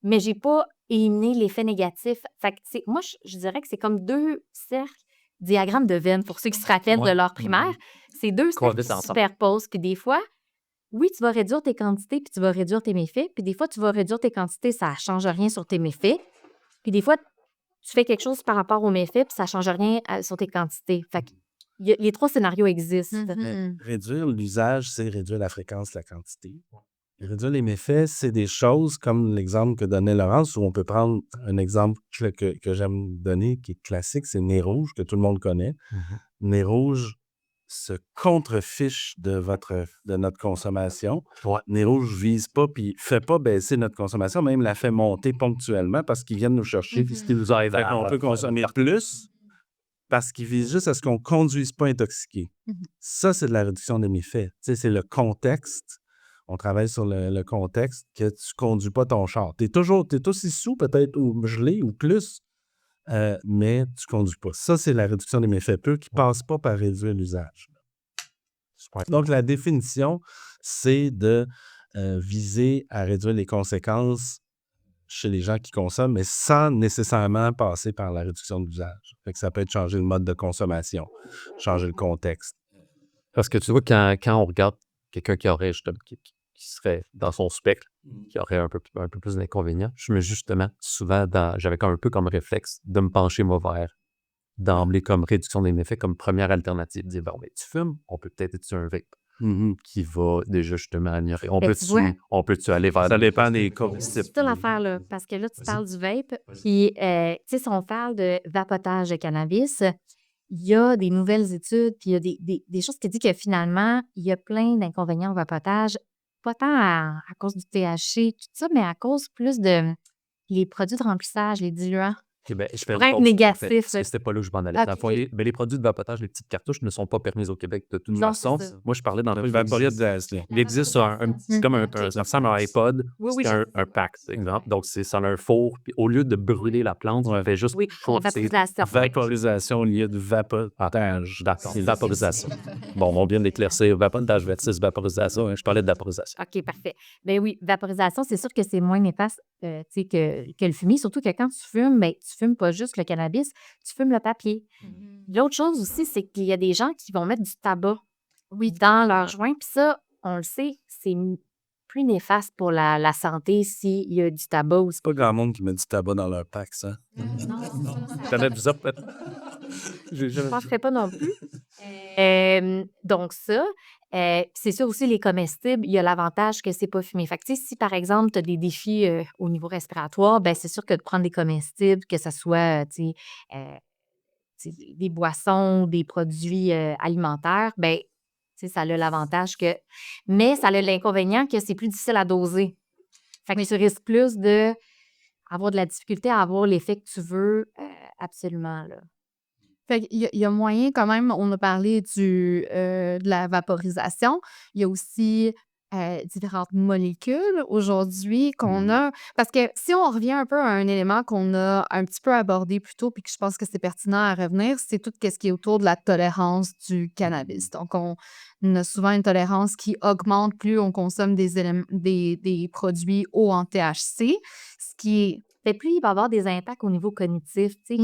mais j'ai pas éliminé l'effet négatif. Fait que, moi, je dirais que c'est comme deux cercles, diagrammes de Venn, pour ceux qui se rappellent de leur primaire. C'est deux cercles qui se superposent, puis des fois, oui, tu vas réduire tes quantités, puis tu vas réduire tes méfaits. Puis des fois, tu vas réduire tes quantités, ça ne change rien sur tes méfaits. Puis des fois, tu fais quelque chose par rapport aux méfaits, puis ça ne change rien sur tes quantités. Fait que les trois scénarios existent. Réduire l'usage, c'est réduire la fréquence, la quantité. Réduire les méfaits, c'est des choses comme l'exemple que donnait Laurence, où on peut prendre un exemple que j'aime donner, qui est classique, c'est Nez Rouge, que tout le monde connaît. Nez Rouge se contrefiche de notre consommation. Ouais. Nez Rouge vise pas, puis fait pas baisser notre consommation, même la fait monter ponctuellement parce qu'ils viennent nous chercher. Ce qui nous aide On peut consommer plus parce qu'ils visent juste à ce qu'on ne conduise pas intoxiqué. Ça, c'est de la réduction des méfaits. Tu sais, c'est le contexte. On travaille sur le contexte que tu ne conduis pas ton char. Tu es aussi sous peut-être ou gelé ou plus, mais tu ne conduis pas. Ça, c'est la réduction des méfaits peu qui ne passe pas par réduire l'usage. Donc, la définition, c'est de viser à réduire les conséquences chez les gens qui consomment, mais sans nécessairement passer par la réduction de l'usage. Fait que ça peut être changer le mode de consommation, changer le contexte. Parce que tu vois, quand on regarde quelqu'un qui aurait justement, qui serait dans son spectre, qui aurait un peu plus d'inconvénients, je me justement, souvent, j'avais un peu comme réflexe de me pencher vers d'emblée comme réduction des méfaits, comme première alternative. Dire, bon, mais tu fumes, on peut peut-être utiliser un vape qui va déjà justement améliorer. On peut-tu aller vers... Ça dépend des cas. C'est ça l'affaire, là. Parce que là, tu parles du vape. Puis, tu sais, si on parle de vapotage de cannabis, il y a des nouvelles études, puis il y a des choses qui disent que finalement, il y a plein d'inconvénients au vapotage, pas tant à cause du THC, tout ça, mais à cause plus de les produits de remplissage, les diluants. Okay, ben, je fais Pour être négatif. C'était pas là où je m'en allais. Mais les produits de vapotage, les petites cartouches ne sont pas permis au Québec de toute façon. Moi, je parlais dans le vaporisation. Il existe c'est comme ça ressemble à un iPod, c'est un pack, exemple. Donc, ça a un four, puis au lieu de brûler la plante, on fait juste... Vaporisation au lieu de vapotage. D'accord, c'est vaporisation. Bon, on vient d'éclaircir vapotage versus vaporisation. Je parlais de vaporisation. OK, parfait. Ben oui, vaporisation, c'est sûr que c'est moins néfaste que le fumier, surtout que quand tu fumes, ben, tu fumes pas juste le cannabis, tu fumes le papier. L'autre chose aussi, c'est qu'il y a des gens qui vont mettre du tabac dans leur joint, puis ça, on le sait, c'est plus néfaste pour la santé s'il y a du tabac aussi. C'est pas grand monde qui met du tabac dans leur pack, ça. T'en as vu ça, peut-être? Je ne penserais pas non plus. Donc ça, c'est sûr aussi, les comestibles, il y a l'avantage que c'est pas fumé. Fait que, si, par exemple, tu as des défis au niveau respiratoire, ben c'est sûr que de prendre des comestibles, que ce soit des boissons, des produits alimentaires, ben ça a l'avantage que... Mais ça a l'inconvénient que c'est plus difficile à doser. Fait que tu risques plus d'avoir de la difficulté à avoir l'effet que tu veux absolument, là. Fait qu'il y a moyen quand même, on a parlé de la vaporisation. Il y a aussi différentes molécules aujourd'hui qu'on a. Parce que si on revient un peu à un élément qu'on a un petit peu abordé plus tôt, puis que je pense que c'est pertinent à revenir, c'est tout ce qui est autour de la tolérance du cannabis. Donc, on a souvent une tolérance qui augmente plus on consomme des produits hauts en THC, ce qui est... Fait plus il va y avoir des impacts au niveau cognitif. Tu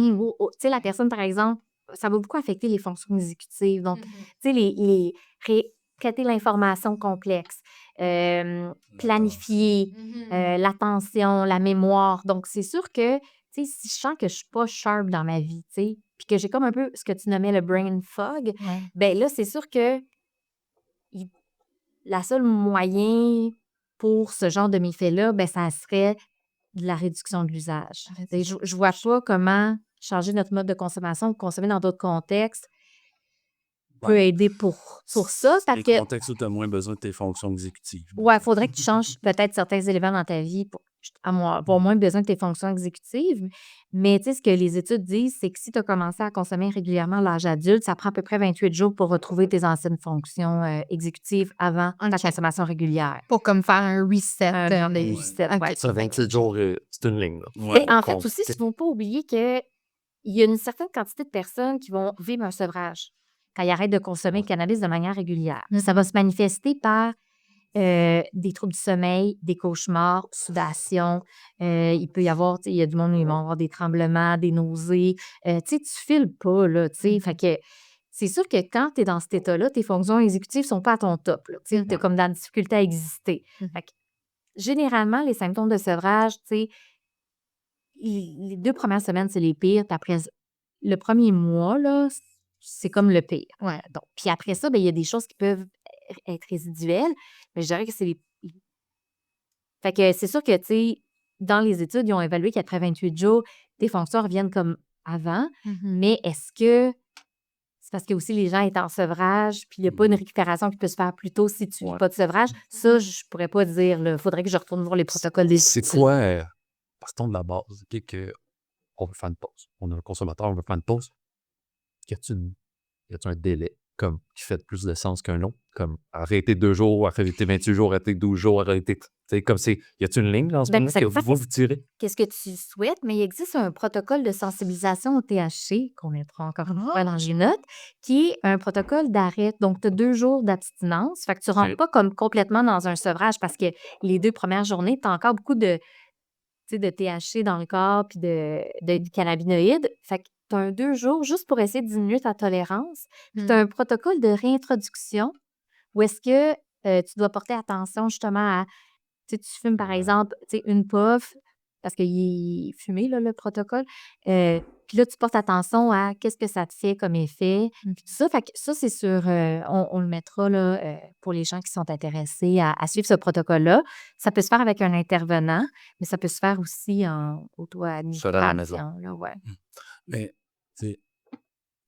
sais, la personne, par exemple, ça va beaucoup affecter les fonctions exécutives. Donc, tu sais, traiter l'information complexe, planifier, l'attention, la mémoire. Donc, c'est sûr que, tu sais, si je sens que je suis pas sharp dans ma vie, tu sais, puis que j'ai comme un peu ce que tu nommais le brain fog, ben là, c'est sûr que la seule moyen pour ce genre de méfait-là, ben ça serait de la réduction de l'usage. Je vois pas comment changer notre mode de consommation, consommer dans d'autres contextes peut aider pour ça. Parce Les que, contextes où tu as moins besoin de tes fonctions exécutives. il faudrait que tu changes peut-être certains éléments dans ta vie pour avoir moins besoin de tes fonctions exécutives. Mais tu sais, ce que les études disent, c'est que si tu as commencé à consommer régulièrement à l'âge adulte, ça prend à peu près 28 jours pour retrouver tes anciennes fonctions exécutives avant ta consommation régulière. Pour comme faire un reset. Ça, 27 jours, c'est une ligne. Et en fait, aussi, il ne faut pas oublier qu'il y a une certaine quantité de personnes qui vont vivre un sevrage quand ils arrêtent de consommer le cannabis de manière régulière. Ça va se manifester par des troubles du sommeil, des cauchemars, sudation. Il peut y avoir, il y a du monde où ils vont avoir des tremblements, des nausées. Tu files pas, là, tu sais. Fait que c'est sûr que quand tu es dans cet état-là, tes fonctions exécutives sont pas à ton top, là. Tu es comme dans la difficulté à exister. Fait que, généralement, les symptômes de sevrage, tu sais, les 2 premières semaines, c'est les pires. Puis après, le premier mois, là, c'est comme le pire. Donc, puis après ça, ben, il y a des choses qui peuvent être résiduelles, mais je dirais que c'est Fait que c'est sûr que, tu sais, dans les études, ils ont évalué qu'après 28 jours, tes fonctions reviennent comme avant. Mais est-ce que c'est parce que aussi les gens étaient en sevrage, puis il n'y a pas une récupération qui peut se faire plus tôt si tu n'as pas de sevrage? Ça, je pourrais pas dire. Il faudrait que je retourne voir les protocoles des C'est études. quoi, partons de la base, OK, qu'on veut faire une pause. On a un consommateur, on veut faire une pause. Y a-tu un délai comme qui fait plus de sens qu'un autre? Comme arrêter 2 jours, arrêter 28 jours, arrêter 12 jours, arrêter. Tu sais, comme c'est. Y a-tu une ligne dans ce Ben, moment ça que dépend vous tirez? qu'est-ce que tu souhaites, mais il existe un protocole de sensibilisation au THC, qu'on mettra encore une fois dans les notes, qui est un protocole d'arrêt. Donc, tu as 2 jours d'abstinence. Fait que tu ne rentres pas comme complètement dans un sevrage parce que les 2 premières journées, tu as encore beaucoup de, tu sais, de THC dans le corps puis de cannabinoïdes. Fait que tu as 2 jours juste pour essayer de diminuer ta tolérance. Puis tu as un protocole de réintroduction où est-ce que tu dois porter attention justement à, tu sais, tu fumes par exemple, tu sais, une puff, parce qu'il est fumé, là, le protocole. Puis là, tu portes attention à qu'est-ce que ça te fait comme effet. Puis tout ça, fait que ça, c'est sur, on le mettra là, pour les gens qui sont intéressés à suivre ce protocole-là. Ça peut se faire avec un intervenant, mais ça peut se faire aussi en Seul à la maison. auto-administration, là, ouais. Mais, tu sais,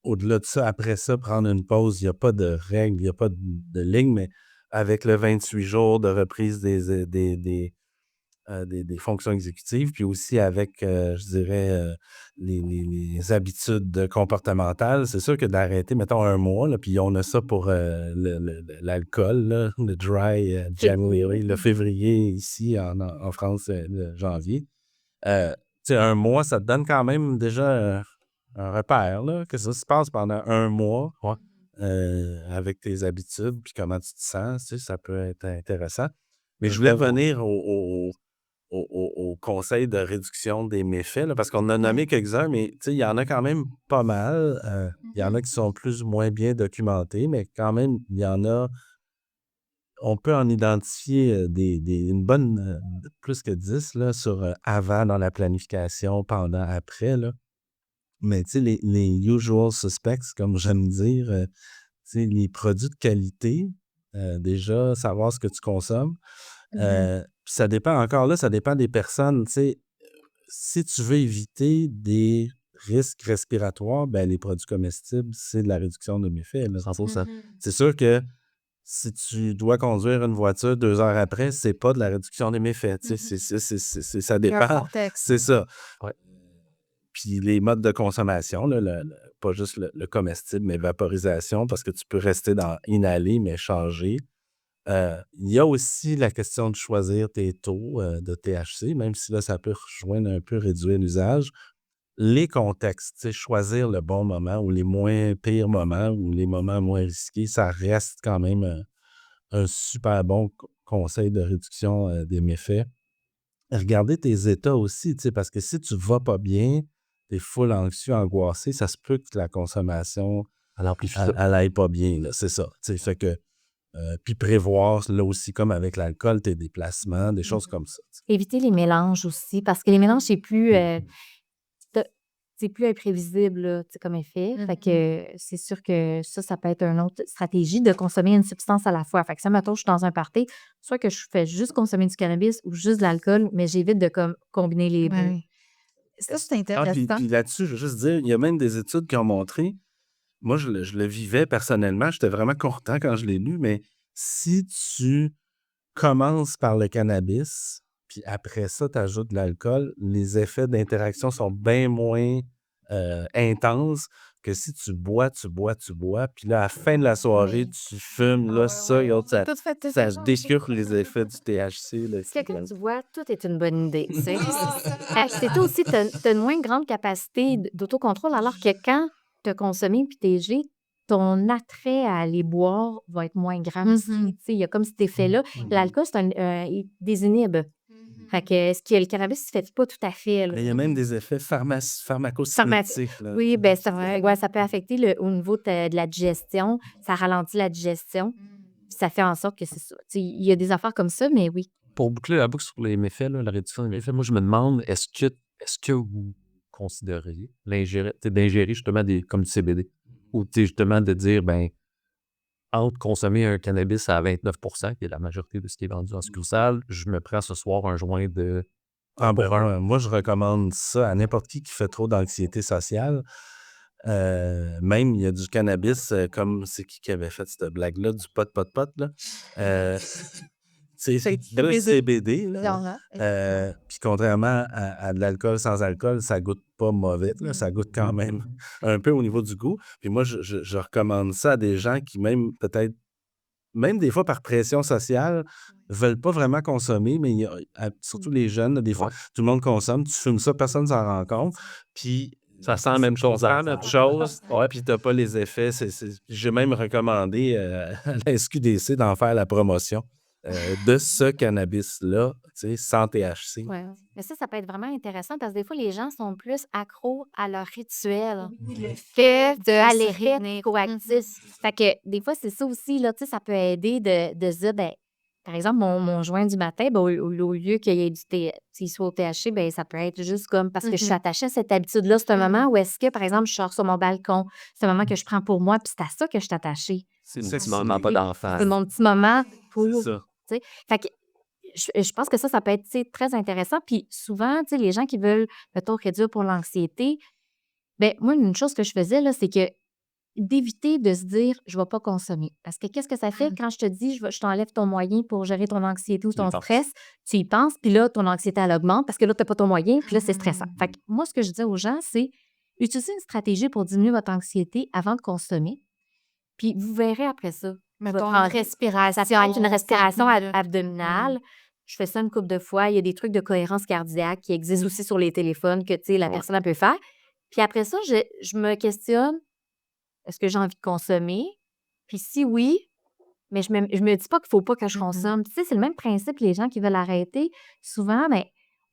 au-delà de ça, après ça, prendre une pause, il n'y a pas de règle, il n'y a pas de ligne, mais avec le 28 jours de reprise des fonctions exécutives, puis aussi avec, je dirais, les habitudes comportementales, c'est sûr que d'arrêter, mettons, 1 mois, là, puis on a ça pour l'alcool, là, le dry January, le février ici en France, le janvier. Tu sais, 1 mois, ça te donne quand même déjà un repère, là, que ça se passe pendant 1 mois avec tes habitudes, puis comment tu te sens, tu sais, ça peut être intéressant. Mais je voulais revenir au conseil de réduction des méfaits, là, parce qu'on a nommé quelques-uns, mais tu sais, il y en a quand même pas mal. Il y en a qui sont plus ou moins bien documentés, mais quand même, il y en a. On peut en identifier une bonne, plus que 10 là, sur avant dans la planification, pendant, après. Là. Mais tu sais, les usual suspects, comme j'aime dire, tu sais, les produits de qualité, déjà, savoir ce que tu consommes. Puis ça dépend, encore là, ça dépend des personnes. Tu sais, si tu veux éviter des risques respiratoires, ben les produits comestibles, c'est de la réduction de méfaits. Là. 100%. C'est sûr que si tu dois conduire une voiture 2 heures après, c'est pas de la réduction des méfaits. Tu sais, ça Il y a un dépend. contexte. C'est ça. Ouais. Puis les modes de consommation, là, pas juste le comestible, mais vaporisation, parce que tu peux rester dans inhaler, mais changer. Il y a aussi la question de choisir tes taux de THC, même si là, ça peut rejoindre un peu réduire l'usage. Les contextes, tu sais, choisir le bon moment ou les moins pires moments ou les moments moins risqués, ça reste quand même un super bon conseil de réduction des méfaits. Regardez tes états aussi, tu sais, parce que si tu vas pas bien, t'es full anxieux, angoissé, ça se peut que la consommation, Elle amplifie ça. elle aille pas bien, là, c'est ça. Tu sais, fait que, puis prévoir, là aussi, comme avec l'alcool, tes déplacements, des choses comme ça. Tu sais. Éviter les mélanges aussi, parce que les mélanges, c'est plus imprévisible là, tu sais, comme effet. Fait que c'est sûr que ça peut être une autre stratégie de consommer une substance à la fois. Fait que ça, mettons, je suis dans un party, soit que je fais juste consommer du cannabis ou juste de l'alcool, mais j'évite de combiner les deux. Ouais. Ça, c'est Puis intéressant. là-dessus, je veux juste dire, il y a même des études qui ont montré, moi, je le vivais personnellement, j'étais vraiment content quand je l'ai lu, mais si tu commences par le cannabis, puis après ça, tu ajoutes de l'alcool, les effets d'interaction sont bien moins intenses que si tu bois, puis là, à la fin de la soirée, tu fumes, là, ça, ça Tout fait décure les effets du THC. Là, Parce que quand tu vois, tout est une bonne idée. Tu sais. C'est toi aussi, tu as une moins grande capacité d'autocontrôle, alors que quand tu as consommé puis t'es gelé, ton attrait à aller boire va être moins grand aussi. Tu sais, il y a comme cet effet-là. L'alcool, il désinhibe. Fait que ce que le cannabis ne fait pas tout à fait. Là. Mais il y a même des effets pharmacocinétiques. Là. Oui, ben ça peut affecter au niveau de la digestion. Ça ralentit la digestion. Puis ça fait en sorte que c'est ça. Tu sais, il y a des affaires comme ça, mais oui. Pour boucler la boucle sur les méfaits, là, la réduction des méfaits, moi, je me demande, est-ce que vous considéreriez d'ingérer justement comme du CBD? Ou justement de dire, ben, entre consommer un cannabis à 29%, qui est la majorité de ce qui est vendu en succursale, je me prends ce soir un joint de Ah ben, pour un. moi, je recommande ça à n'importe qui fait trop d'anxiété sociale. Même, il y a du cannabis, comme c'est qui avait fait cette blague-là, du pot, là. C'est le CBD, là. Genre, Puis contrairement à de l'alcool sans alcool, ça goûte pas mauvais, là. Ça goûte quand même un peu au niveau du goût. Puis moi, je recommande ça à des gens qui même peut-être, même des fois par pression sociale, veulent pas vraiment consommer, mais surtout les jeunes, là, des fois, Ouais. tout le monde consomme, tu fumes ça, personne ne s'en rend compte. Puis Ça sent la même chose. ça sent la même chose, puis t'as pas les effets. J'ai même recommandé à la SQDC d'en faire la promotion de ce cannabis-là, tu sais, sans THC. Ouais. Mais ça peut être vraiment intéressant parce que des fois, les gens sont plus accros à leur rituel le fait à de les se rythmes retenir. coactifs. Fait que des fois, c'est ça aussi, là, tu sais, ça peut aider de se dire, ben, par exemple, mon joint du matin, ben, au lieu qu'il y ait s'il soit au THC, ben, ça peut être juste comme parce que je suis attachée à cette habitude-là. C'est un moment où est-ce que, par exemple, je sors sur mon balcon, c'est un moment que je prends pour moi, puis c'est à ça que je suis attachée. C'est un petit moment, pas d'enfant. C'est mon petit moment pour. C'est ça. Tu sais. Fait que je pense que ça peut être, tu sais, très intéressant. Puis souvent, tu sais, les gens qui veulent, mettons, réduire pour l'anxiété, ben moi, une chose que je faisais, là, c'est que d'éviter de se dire je ne vais pas consommer. Parce que qu'est-ce que ça fait quand je te dis je t'enlève ton moyen pour gérer ton anxiété ou Tu y ton penses. stress, tu y penses, puis là, ton anxiété, elle augmente parce que là, tu n'as pas ton moyen, puis là, c'est stressant. Fait que moi, ce que je dis aux gens, c'est utiliser une stratégie pour diminuer votre anxiété avant de consommer, puis vous verrez après ça. Mettons, Votre respiration. ça peut être une respiration 5 minutes. abdominale. Je fais ça une couple de fois. Il y a des trucs de cohérence cardiaque qui existent aussi sur les téléphones que, tu sais, la personne elle peut faire. Puis après ça, je me questionne, est-ce que j'ai envie de consommer? Puis si oui, mais je me dis pas qu'il faut pas que je consomme. Tu sais, c'est le même principe, les gens qui veulent arrêter. Souvent, ben,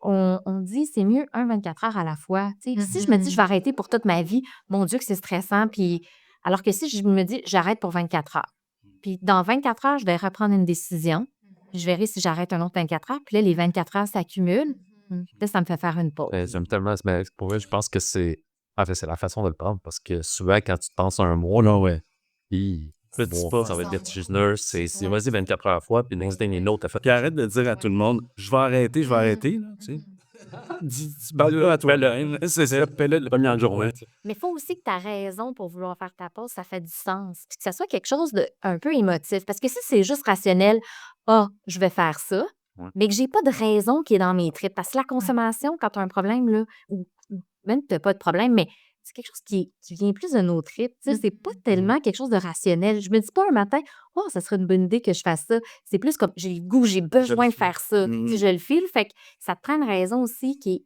on dit c'est mieux 24 heures à la fois. Tu sais, si je me dis je vais arrêter pour toute ma vie, mon Dieu que c'est stressant. Puis alors que si je me dis j'arrête pour 24 heures, puis dans 24 heures, je vais reprendre une décision. Je verrai si j'arrête un autre 24 heures. Puis là, les 24 heures s'accumulent. Là, ça me fait faire une pause. J'aime tellement, mais pour vrai, je pense que c'est la façon de le prendre parce que souvent, quand tu te penses à un mois, là, Petit bon, pas. ça va être vertigineux, c'est vas-y 24 heures à fois, puis next thing you know, t'as fait. Puis arrête de dire à tout le monde, je vais arrêter, là, tu sais. Dis parle à toi-même. C'est ça, fais-le la première journée. Mais il faut aussi que tu as raison pour vouloir faire ta pause, ça fait du sens. Puis que ça soit quelque chose de un peu émotif. Parce que si c'est juste rationnel, je vais faire ça, mais que j'ai pas de raison qui est dans mes tripes. Parce que la consommation, quand tu as un problème, là, ou même tu n'as pas de problème, mais c'est quelque chose qui vient plus de nos tripes. Tu sais, c'est pas tellement quelque chose de rationnel. Je me dis pas un matin, ça serait une bonne idée que je fasse ça. C'est plus comme j'ai le goût, j'ai besoin de faire ça. Puis je le file. Fait que ça te prend une raison aussi qui est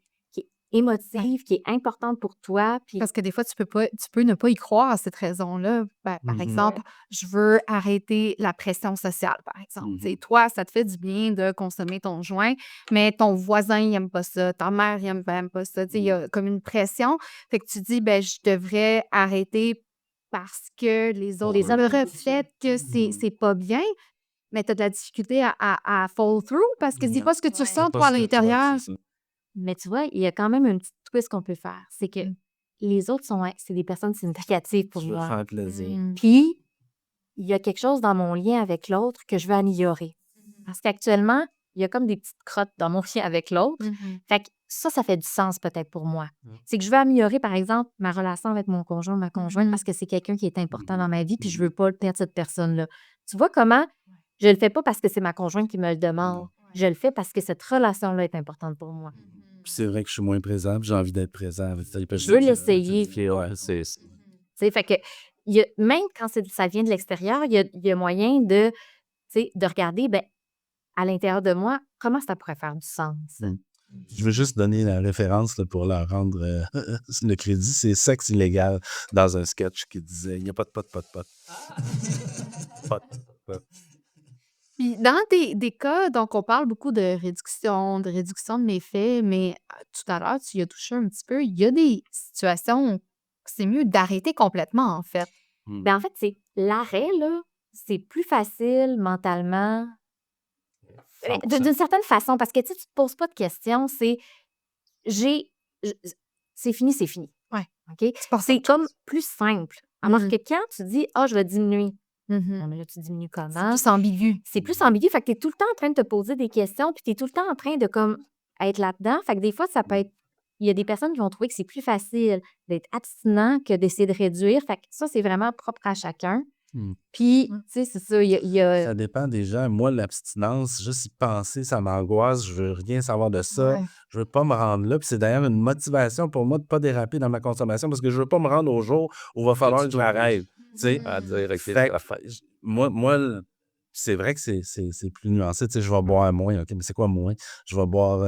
émotive, qui est importante pour toi. Puis Parce que des fois, tu peux ne pas y croire à cette raison-là. Ben, par exemple, je veux arrêter la pression sociale, par exemple. Tu sais, toi, ça te fait du bien de consommer ton joint, mais ton voisin, il n'aime pas ça, ta mère, il n'aime pas ça. Tu sais, il y a comme une pression. Fait que tu dis, ben, je devrais arrêter parce que les autres me reflètent que c'est pas bien, mais tu as de la difficulté à fall through parce que c'est pas ce que tu ressens, toi, à l'intérieur. Mais tu vois, il y a quand même une petite twist qu'on peut faire. C'est que les autres c'est des personnes significatives pour Je veux moi. faire plaisir. Puis, il y a quelque chose dans mon lien avec l'autre que je veux améliorer. Parce qu'actuellement, il y a comme des petites crottes dans mon lien avec l'autre. Fait que ça fait du sens peut-être pour moi. C'est que je veux améliorer, par exemple, ma relation avec mon conjoint, ma conjointe, parce que c'est quelqu'un qui est important dans ma vie, puis je veux pas perdre cette personne-là. Tu vois comment je le fais pas parce que c'est ma conjointe qui me le demande. Je le fais parce que cette relation-là est importante pour moi. Puis c'est vrai que je suis moins présent, puis j'ai envie d'être présent. Je veux l'essayer. Ouais, c'est. Tu sais, fait que même quand ça vient de l'extérieur, il y a moyen de regarder, ben, à l'intérieur de moi, comment ça pourrait faire du sens. Je veux juste donner la référence là, pour leur rendre le crédit. C'est Sexe illégal dans un sketch qui disait « Il n'y a pas de pot. Pot. Puis dans des cas, donc on parle beaucoup de réduction de méfaits, mais tout à l'heure, tu y as touché un petit peu. Il y a des situations où c'est mieux d'arrêter complètement, en fait. Ben, en fait, c'est l'arrêt, là, c'est plus facile mentalement. D'une certaine façon, parce que tu ne te poses pas de questions, c'est c'est fini, c'est fini. Ouais. OK? C'est C'est comme plus simple. Alors que quand tu dis, je vais diminuer, Non, mais là, tu diminues C'est comment? plus ambigu. C'est plus ambigu. Fait que tu es tout le temps en train de te poser des questions, puis tu es tout le temps en train de comme être là-dedans. Fait que des fois, ça peut être. Il y a des personnes qui vont trouver que c'est plus facile d'être abstinent que d'essayer de réduire. Fait que ça, c'est vraiment propre à chacun. Mm. Puis, Ouais. tu sais, c'est ça. Il y a Ça dépend des gens. Moi, l'abstinence, juste y penser, ça m'angoisse. Je veux rien savoir de ça. Ouais. Je veux pas me rendre là. Puis c'est d'ailleurs une motivation pour moi de pas déraper dans ma consommation parce que je veux pas me rendre au jour où il va falloir que j'arrête. Tu sais, À dire, OK, Fait que, moi, c'est vrai que c'est plus nuancé. Tu sais, je vais boire moins. OK, mais c'est quoi moins? Je vais boire,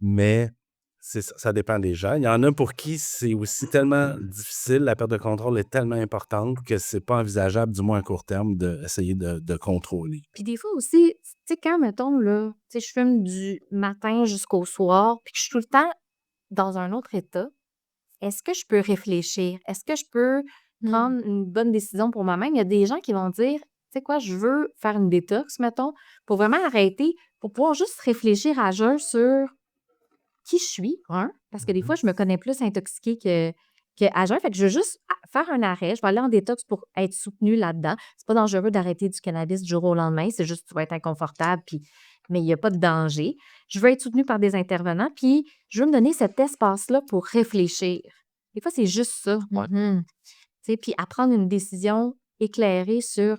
mais ça dépend des gens. Il y en a pour qui c'est aussi tellement difficile, la perte de contrôle est tellement importante que c'est pas envisageable, du moins à court terme, d'essayer de contrôler. Puis des fois aussi, tu sais, quand, mettons, là, tu sais, je fume du matin jusqu'au soir, puis que je suis tout le temps dans un autre état, est-ce que je peux réfléchir? Est-ce que je peux prendre une bonne décision pour moi-même? Il y a des gens qui vont dire, tu sais quoi, je veux faire une détox, mettons, pour vraiment arrêter, pour pouvoir juste réfléchir à jeun sur qui je suis, parce que des fois, je me connais plus intoxiquée que à jeun. Fait que je veux juste faire un arrêt. Je vais aller en détox pour être soutenue là-dedans. C'est pas dangereux d'arrêter du cannabis du jour au lendemain. C'est juste que tu vas être inconfortable, mais il n'y a pas de danger. Je veux être soutenue par des intervenants, puis je veux me donner cet espace-là pour réfléchir. Des fois, c'est juste ça. Tu sais, puis à prendre une décision éclairée sur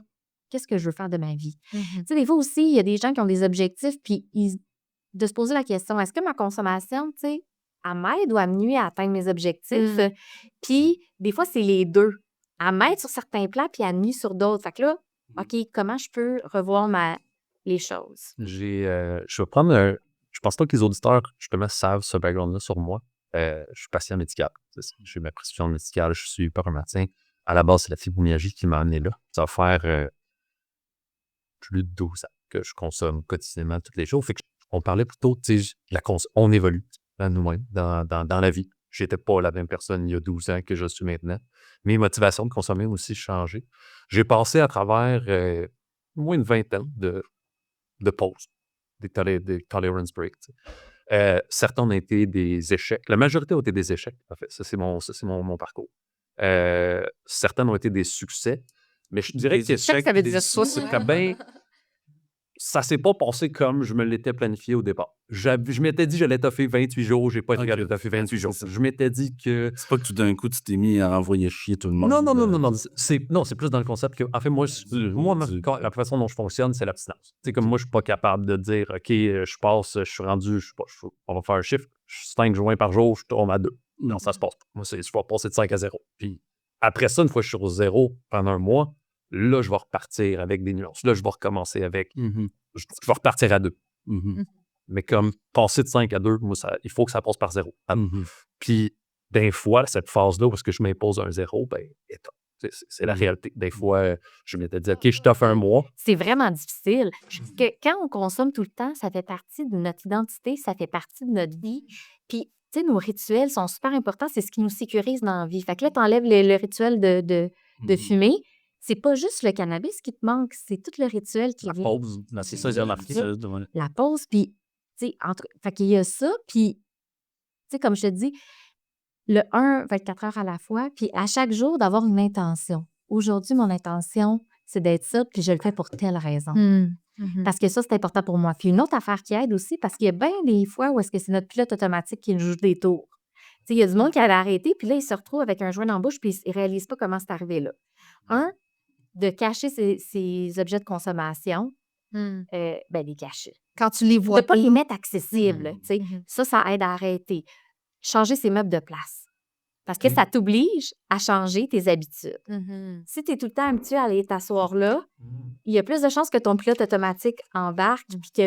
qu'est-ce que je veux faire de ma vie. Tu sais, des fois aussi, il y a des gens qui ont des objectifs, puis de se poser la question, est-ce que ma consommation, tu sais, elle m'aide ou elle me nuit à atteindre mes objectifs? Puis, des fois, c'est les deux. Elle m'aide sur certains plans, puis elle nuit sur d'autres. Fait que là, OK, comment je peux revoir les choses? Je vais prendre je pense pas que les auditeurs, justement, savent ce background-là sur moi. Je suis patient médical. J'ai ma prescription médicale, je suis hypermatin. À la base, c'est la fibromyalgie qui m'a amené là. Ça va faire plus de 12 ans que je consomme quotidiennement tous les jours. Fait que on parlait plutôt, tu sais, on évolue nous-mêmes dans la vie. J'étais pas la même personne il y a 12 ans que je suis maintenant. Mes motivations de consommer ont aussi changé. J'ai passé à travers au moins une vingtaine de pauses, des tolerance breaks. Certains ont été des échecs. La majorité ont été des échecs, en fait. Ça, c'est mon parcours. Certains ont été des succès. Mais je dirais que échecs, ça veut dire quoi? c'était bien. Ça s'est pas passé comme je me l'étais planifié au départ. Je m'étais dit que j'allais toffer 28 jours, j'ai pas été capable de toffer 28 jours. Je m'étais dit que. C'est pas que tout d'un coup, tu t'es mis à envoyer chier tout le monde. Non. C'est plus dans le concept que, en fait, moi, la façon dont je fonctionne, c'est l'abstinence. C'est comme moi, je suis pas capable de dire, OK, je suis rendu, on va faire un chiffre, 5 joints par jour, je tombe à 2. Non, ça se passe pas. Moi, je vais passer de 5 à 0. Puis après ça, une fois que je suis au 0 pendant un mois, là, je vais repartir avec des nuances. Là, je vais recommencer avec. Je vais repartir à 2. Mais comme passer de 5 à 2, moi, il faut que ça passe par 0. Puis, des fois, cette phase-là, parce que je m'impose un 0, ben, c'est la réalité. Des fois, je m'étais dit, OK, je t'offre un mois. C'est vraiment difficile. Quand on consomme tout le temps, ça fait partie de notre identité, ça fait partie de notre vie. Puis, tu sais, nos rituels sont super importants. C'est ce qui nous sécurise dans la vie. Fait que là, tu enlèves le rituel de fumer. C'est pas juste le cannabis qui te manque, c'est tout le rituel qui La vient. pause. C'est ça, j'ai remarqué. La pause, puis, tu sais, fait qu'il y a ça, puis, tu sais, comme je te dis, le 24 heures à la fois, puis à chaque jour, d'avoir une intention. Aujourd'hui, mon intention, c'est d'être ça, puis je le fais pour telle raison. Parce que ça, c'est important pour moi. Puis une autre affaire qui aide aussi, parce qu'il y a bien des fois où est-ce que c'est notre pilote automatique qui nous joue des tours. Tu sais, il y a du monde qui allait arrêter, puis là, il se retrouve avec un joint dans la bouche, puis il ne réalise pas comment c'est arrivé là. De cacher ses objets de consommation, les cacher. Quand tu les De vois ne pas les mettre accessibles. Tu sais. Mhm. Ça aide à arrêter. Changer ses meubles de place. Parce que ça t'oblige à changer tes habitudes. Si tu es tout le temps habitué à aller t'asseoir là, il y a plus de chances que ton pilote automatique embarque, puis que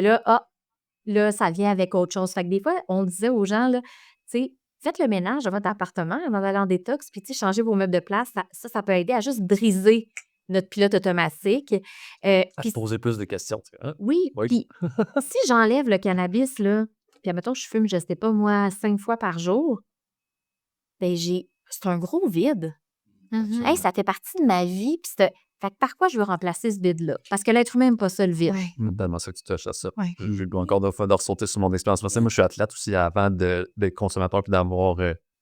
là, ça vient avec autre chose. Fait que des fois, on disait aux gens, là, tu sais, faites le ménage de votre appartement avant d'aller en détox, puis tu sais, changez vos meubles de place. Ça peut aider à juste briser notre pilote automatique. À Puis se poser plus de questions. Tu sais, hein? oui, Oui. puis si j'enlève le cannabis, là, puis admettons, je fume, je sais pas moi, 5 fois par jour, ben c'est un gros vide. Hey, ça fait partie de ma vie, puis fait que par quoi je veux remplacer ce vide-là? Parce que l'être humain n'aime pas ça, le vide. Ouais. Tellement ça que tu touches à ça. Ouais. Je dois encore de ressauter sur mon expérience. Moi, je suis athlète aussi avant d'être consommateur puis d'avoir.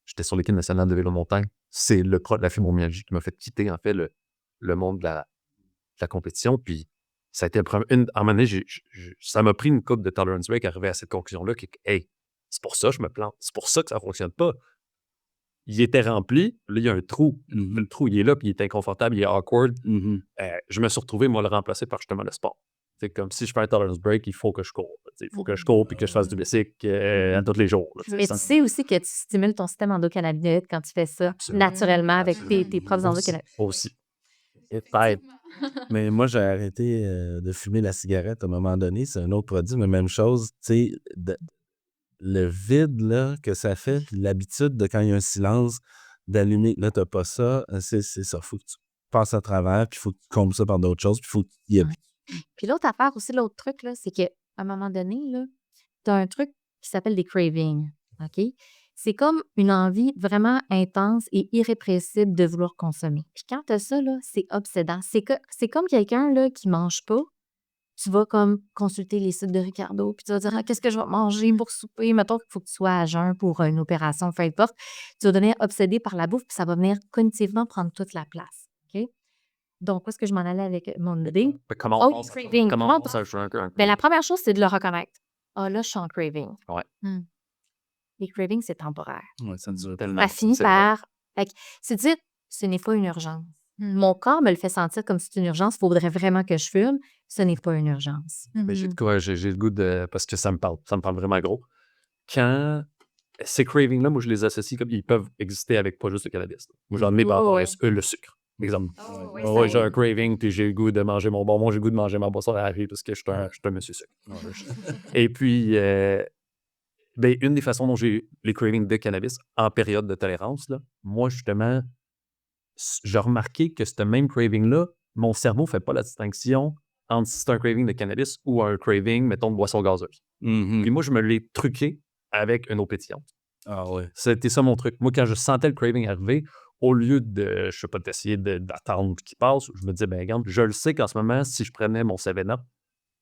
J'étais sur l'équipe nationale de vélo montagne. C'est la fibromyalgie qui m'a fait quitter, en fait, le monde de la compétition. Puis ça a été à un moment donné, ça m'a pris une couple de tolerance break à arriver à cette conclusion-là que, hey, c'est pour ça que je me plante. C'est pour ça que ça ne fonctionne pas. Il était rempli, là, il y a un trou. Le trou, il est là, puis il est inconfortable, il est awkward. Je me suis retrouvé, moi, le remplacer par justement le sport. C'est comme si je fais un tolerance break, il faut que je cours. Il faut que je cours puis que je fasse du bicycle à tous les jours. Mais tu sais aussi que tu stimules ton système endocannabinoïde quand tu fais ça Absolument. naturellement avec tes propres endocannabinoïdes. Aussi. Mais moi, j'ai arrêté de fumer la cigarette à un moment donné. C'est un autre produit, mais même chose. Tu sais, le vide là, que ça fait, puis l'habitude de quand il y a un silence, d'allumer. Là, t'as pas ça. C'est ça. Faut que tu passes à travers, puis il faut que tu combles ça par d'autres choses, puis il faut qu'il y ait... Puis l'autre affaire aussi, l'autre truc, là, c'est qu'à un moment donné, là, tu as un truc qui s'appelle des cravings. OK? C'est comme une envie vraiment intense et irrépressible de vouloir consommer. Puis quand tu as ça, là, c'est obsédant. C'est comme quelqu'un là, qui ne mange pas. Tu vas comme consulter les sites de Ricardo, puis tu vas dire qu'est-ce que je vais manger pour souper. Mettons qu'il faut que tu sois à jeun pour une opération, peu importe. Tu vas devenir obsédé par la bouffe, puis ça va venir cognitivement prendre toute la place. OK? Donc, où est-ce que je m'en allais avec mon idée? Comment Oh, on pense craving. comment on pense à jouer un Bien, la première chose, c'est de le reconnaître. Ah, là, je suis en craving. Ouais. Les cravings, c'est temporaire. Ouais, ça dure tellement. Ça finit C'est par... Fait que, c'est dire, ce n'est pas une urgence. Mon corps me le fait sentir comme si c'est une urgence. Il faudrait vraiment que je fume. Ce n'est pas une urgence. Mais j'ai le goût de... Parce que ça me parle vraiment gros. Quand ces cravings-là, moi, je les associe comme ils peuvent exister avec pas juste le cannabis. Moi, j'en ai par rapport à le sucre. Exemple. J'ai un craving, puis j'ai le goût de manger mon bonbon, j'ai le goût de manger ma boisson à la vie parce que je suis un monsieur sucre. Et puis, une des façons dont j'ai les cravings de cannabis en période de tolérance, là, moi, justement, j'ai remarqué que ce même craving-là, mon cerveau ne fait pas la distinction entre si c'est un craving de cannabis ou un craving, mettons, de boisson gazeuse. Puis moi, je me l'ai truqué avec une eau pétillante. Ah ouais. C'était ça mon truc. Moi, quand je sentais le craving arriver, au lieu de, je sais pas, d'essayer d'attendre qu'il passe, je me disais, ben regarde, je le sais qu'en ce moment, si je prenais mon 7-Up,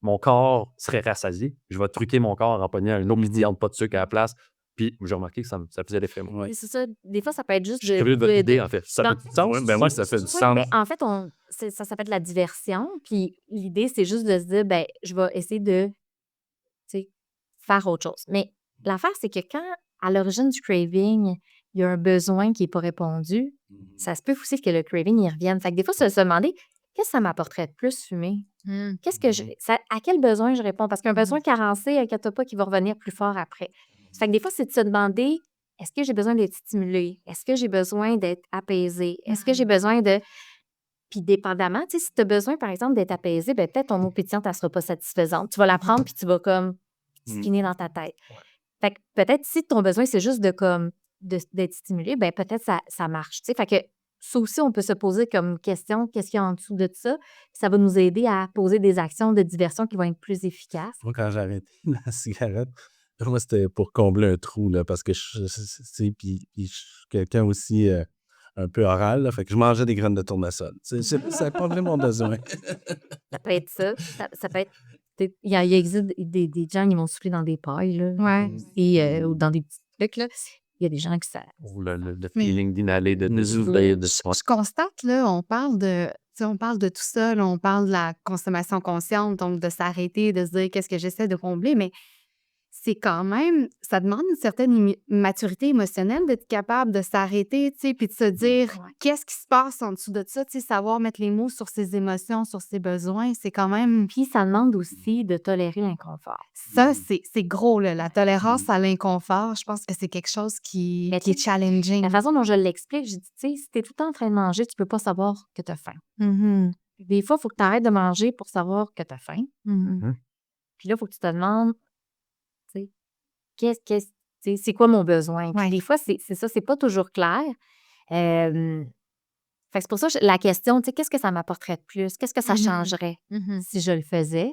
mon corps serait rassasié. Je vais truquer mon corps en pognant une eau pétillante, pas de sucre à la place. Puis j'ai remarqué que ça faisait l'effet. Moi. C'est ça. Des fois, ça peut être juste... Je suis curieux de votre idée, en fait. Ça fait du sens? Ben moi, ça fait du sens. Ben, en fait, ça s'appelle de la diversion. Puis l'idée, c'est juste de se dire, ben, je vais essayer de faire autre chose. Mais l'affaire, c'est que quand, à l'origine du craving, il y a un besoin qui n'est pas répondu, ça se peut aussi que le craving, il revienne. Fait que des fois, se demander, qu'est-ce que ça m'apporterait de plus fumer? Qu'est-ce que à quel besoin je réponds? Parce qu'un besoin carencé, inquiète pas qu'il va revenir plus fort après. Fait que des fois, c'est de se demander, est-ce que j'ai besoin d'être stimulé? Est-ce que j'ai besoin d'être apaisé? Est-ce que j'ai besoin de... Puis dépendamment, tu sais, si tu as besoin, par exemple, d'être apaisé, ben, peut-être ton eau pétillante, elle ne sera pas satisfaisante. Tu vas la prendre, puis tu vas comme spinner dans ta tête. Fait que peut-être si ton besoin, c'est juste d'être stimulé, ben peut-être ça marche. Fait que ça aussi, on peut se poser comme question, qu'est-ce qu'il y a en dessous de ça? Ça va nous aider à poser des actions de diversion qui vont être plus efficaces. Moi, quand j'ai arrêté la cigarette, moi, c'était pour combler un trou, là, parce que je suis quelqu'un aussi un peu oral, là, fait que je mangeais des graines de tournesol. Ça a comblé mon besoin. Ça peut être ça. Ça peut être... Il existe des gens qui vont souffler dans des pailles, là, et, ou dans des petits trucs, là. Il y a des gens qui ça... Le feeling d'inhaler, de Je constate, là, on parle de tout ça, là, on parle de la consommation consciente, donc de s'arrêter, de se dire qu'est-ce que j'essaie de combler, mais c'est quand même, ça demande une certaine maturité émotionnelle d'être capable de s'arrêter, tu sais, puis de se dire qu'est-ce qui se passe en dessous de ça, tu sais, savoir mettre les mots sur ses émotions, sur ses besoins, c'est quand même... Puis ça demande aussi de tolérer l'inconfort. Ça, c'est gros, là, la tolérance à l'inconfort, je pense que c'est quelque chose qui est challenging. La façon dont je l'explique, je dis, tu sais, si t'es tout le temps en train de manger, tu peux pas savoir que t'as faim. Des fois, il faut que tu arrêtes de manger pour savoir que t'as faim. Puis là, il faut que tu te demandes, c'est quoi mon besoin? Puis des fois, c'est ça, c'est pas toujours clair. Fait que c'est pour ça la question, qu'est-ce que ça m'apporterait de plus? Qu'est-ce que ça changerait si je le faisais?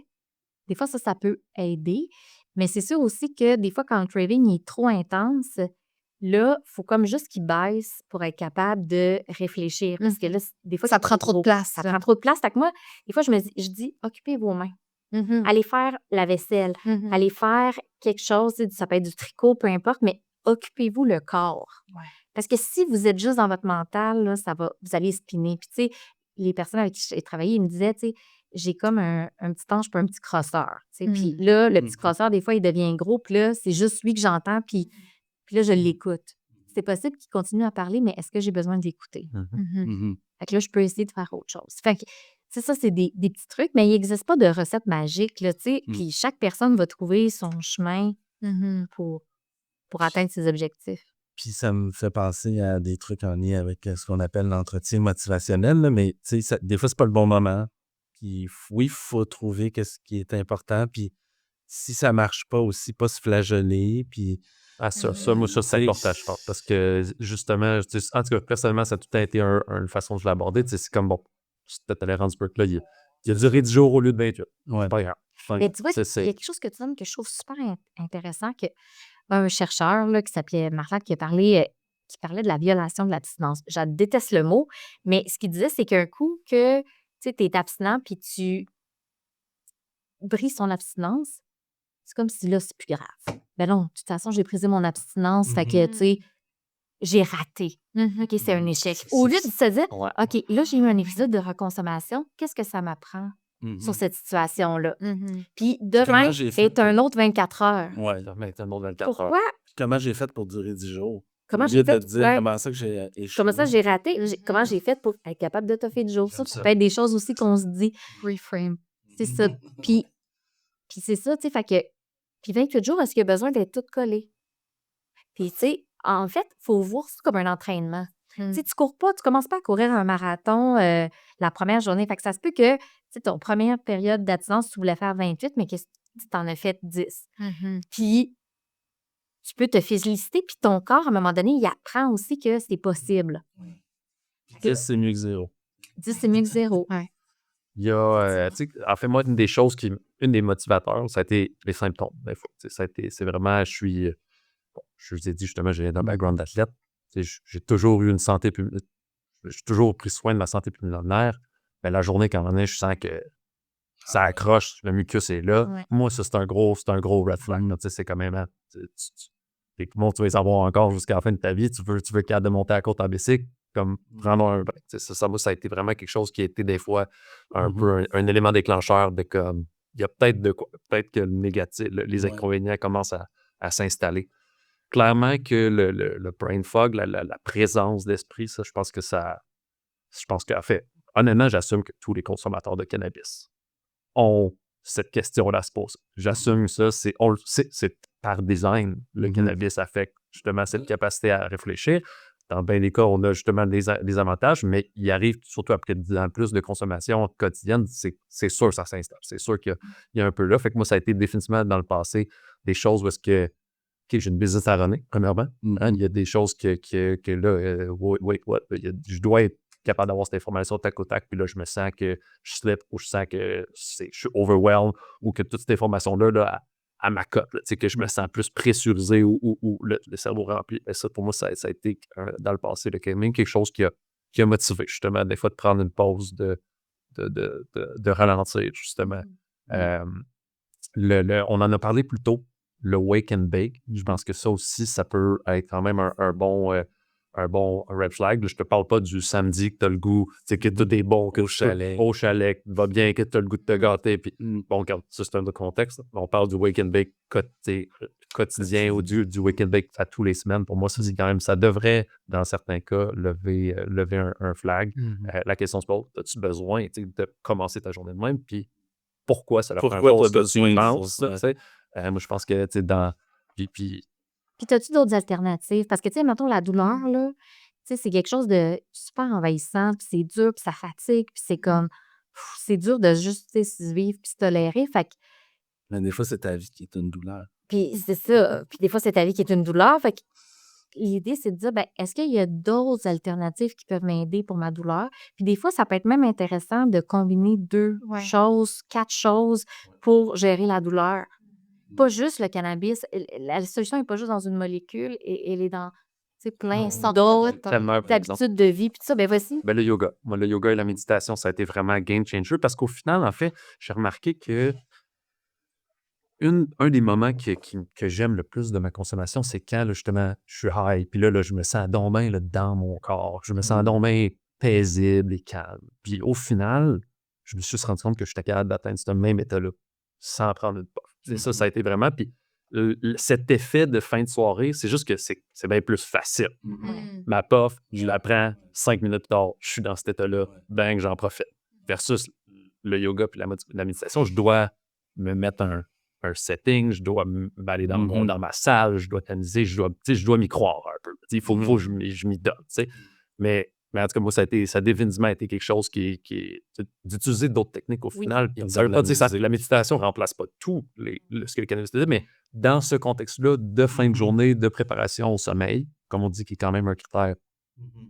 Des fois, ça peut aider. Mais c'est sûr aussi que des fois, quand le craving est trop intense, là, il faut comme juste qu'il baisse pour être capable de réfléchir. Parce que là, des fois, ça prend trop de place. Ça prend trop de place. Fait que moi, des fois, je dis, occupez vos mains. Allez faire la vaisselle, allez faire quelque chose, ça peut être du tricot, peu importe, mais occupez-vous le corps. Parce que si vous êtes juste dans votre mental, là, vous allez spinner. Puis tu sais, les personnes avec qui j'ai travaillé, ils me disaient, tu sais, j'ai comme un petit ange puis un petit crosseur. Tu sais. Puis là, le petit crosseur, des fois, il devient gros, puis là, c'est juste lui que j'entends, puis là, je l'écoute. C'est possible qu'il continue à parler, mais est-ce que j'ai besoin d'écouter? Fait que là, je peux essayer de faire autre chose. Fait que, ça, c'est des petits trucs, mais il n'existe pas de recette magique, là, tu sais. Puis chaque personne va trouver son chemin pour atteindre ses objectifs. Puis ça me fait penser à des trucs en lien avec ce qu'on appelle l'entretien motivationnel, là, mais tu sais, des fois, c'est pas le bon moment. Puis oui, il faut trouver ce qui est important. Puis si ça marche pas aussi, pas se flageller. Puis Ah, moi, ça, c'est important, je pense. Parce que, justement, en tout cas, personnellement, ça a tout le temps été une façon de l'aborder. Tu sais, c'est comme, bon, si t'es allé rendre là, il a duré 10 jours au lieu de 28. ouais. C'est pas grave. Mais tu vois, il y C'est... a quelque chose que tu donnes que je trouve super intéressant, que un chercheur là, qui s'appelait Marlatt qui parlait de la violation de l'abstinence. Je déteste le mot, mais ce qu'il disait, c'est qu'un coup que tu es abstinent puis tu brises ton abstinence, c'est comme si là, c'est plus grave. Ben non, de toute façon, j'ai brisé mon abstinence, fait que, tu sais, j'ai raté. OK, c'est un échec. Au lieu de se dire, Ouais. OK, là, j'ai eu un épisode de reconsommation, qu'est-ce que ça m'apprend sur cette situation-là? Puis demain Comment j'ai fait est un autre 24 heures. Ouais. Mais tout le monde 24 heures. Pourquoi? Comment j'ai fait pour durer 10 jours? Comment Au j'ai lieu de fait? te dire Ouais. comment ça que j'ai échoué. Comment ça, j'ai raté? Comment j'ai fait pour être capable de toffer du jour? Ça peut être des choses aussi qu'on se dit. Reframe. C'est ça. Puis c'est ça, tu sais, fait que... Puis 28 jours, est-ce qu'il y a besoin d'être tout collé? Puis, tu sais, en fait, il faut voir ça comme un entraînement. Tu sais, tu cours pas, tu commences pas à courir un marathon la première journée. Fait que ça se peut que, tu sais, ton première période d'abstinence, tu voulais faire 28, mais que tu t'en as fait 10. Puis, tu peux te féliciter, puis ton corps, à un moment donné, il apprend aussi que c'est possible. 10, c'est mieux que 0. 10, c'est mieux que 0. Ouais. Il y a, tu sais, en fait, moi, une des motivateurs, ça a été les symptômes, des fois. Tu sais, c'est vraiment, je vous ai dit justement, j'ai un background d'athlète. Tu sais, j'ai toujours eu une santé j'ai toujours pris soin de ma santé pulmonaire. Mais la journée, quand on est, je sens que ça accroche, le mucus est là. Ouais. Moi, ça, c'est un gros red flag. Tu sais, c'est quand même, les poumons, tu vas les avoir encore jusqu'à la fin de ta vie. Tu veux être capable de monter à la côte en bicycle, comme prendre un break. Tu sais, moi, ça a été vraiment quelque chose qui a été des fois un peu un élément déclencheur de comme, il y a peut-être de quoi, peut-être que le négatif, les inconvénients commencent à s'installer. Clairement que le brain fog, la présence d'esprit, ça, je pense qu'en fait, honnêtement, j'assume que tous les consommateurs de cannabis ont cette question-là à se poser. J'assume ça, c'est par design, le cannabis affecte justement cette capacité à réfléchir. Dans bien des cas, on a justement des avantages, mais il arrive surtout après 10 ans plus de consommation quotidienne, c'est sûr que ça s'installe. C'est sûr qu'il y a un peu là. Fait que moi, ça a été définitivement dans le passé des choses où est-ce que OK, j'ai une business à runner, premièrement. Hein, il y a des choses que là, wait, what? Je dois être capable d'avoir cette information tac au tac, puis là, je me sens que je slip ou je sens que je suis overwhelmed ou que toute cette information-là, là, à ma cote, tu sais, que je me sens plus pressurisé ou le cerveau rempli. Et ça, pour moi, ça a été dans le passé, là, même quelque chose qui a motivé, justement, des fois, de prendre une pause, de ralentir, justement. On en a parlé plus tôt. Le wake and bake, je pense que ça aussi, ça peut être quand même un bon red flag. Là, je te parle pas du samedi que tu as le goût, tu sais, que tout est bon, que au chalet, va bien, que tu as le goût de te gâter. Puis, bon, regarde, ça, c'est un autre contexte. On parle du wake and bake quotidien ou du wake and bake à tous les semaines. Pour moi, ça, c'est quand même, ça devrait, dans certains cas, lever un flag. La question se pose, as-tu besoin de commencer ta journée de même? Puis, pourquoi ça leur prend pas besoin de moi, je pense que, tu sais, Puis t'as-tu d'autres alternatives? Parce que, tu sais, mettons, la douleur, là, tu sais, c'est quelque chose de super envahissant, puis c'est dur, puis ça fatigue, puis c'est comme... c'est dur de juste, tu sais, vivre puis se tolérer, fait que... Mais des fois, c'est ta vie qui est une douleur. Puis c'est ça. Puis des fois, c'est ta vie qui est une douleur, fait que l'idée, c'est de dire, ben, est-ce qu'il y a d'autres alternatives qui peuvent m'aider pour ma douleur? Puis des fois, ça peut être même intéressant de combiner 2 choses, 4 choses pour gérer la douleur. Pas juste le cannabis. La solution n'est pas juste dans une molécule, et elle est dans plein d'autres habitudes de vie. Puis tout ça, ben voici. Ben, le yoga. Moi, le yoga et la méditation, ça a été vraiment game changer parce qu'au final, en fait, j'ai remarqué que un des moments que j'aime le plus de ma consommation, c'est quand, là, justement, je suis high. Puis là, je me sens donc bien là, dans mon corps. Je me sens donc bien paisible et calme. Puis au final, je me suis juste rendu compte que j'étais capable d'atteindre ce même état-là sans prendre une puff. Et ça a été vraiment... Puis cet effet de fin de soirée, c'est juste que c'est bien plus facile. Ma puff, je la prends 5 minutes plus tard, je suis dans cet état-là, bang, j'en profite. Versus le yoga puis la méditation, je dois me mettre un setting, je dois m'aller dans ma salle, je dois tamiser, je dois m'y croire un peu. Il faut que je m'y donne. Mais en tout cas, moi, ça a définitivement été quelque chose qui est d'utiliser d'autres techniques au final. Puis ça veut pas dire que la méditation ne remplace pas tout ce que le cannabis dit, mais dans ce contexte-là de fin de journée, de préparation au sommeil, comme on dit, qui est quand même un critère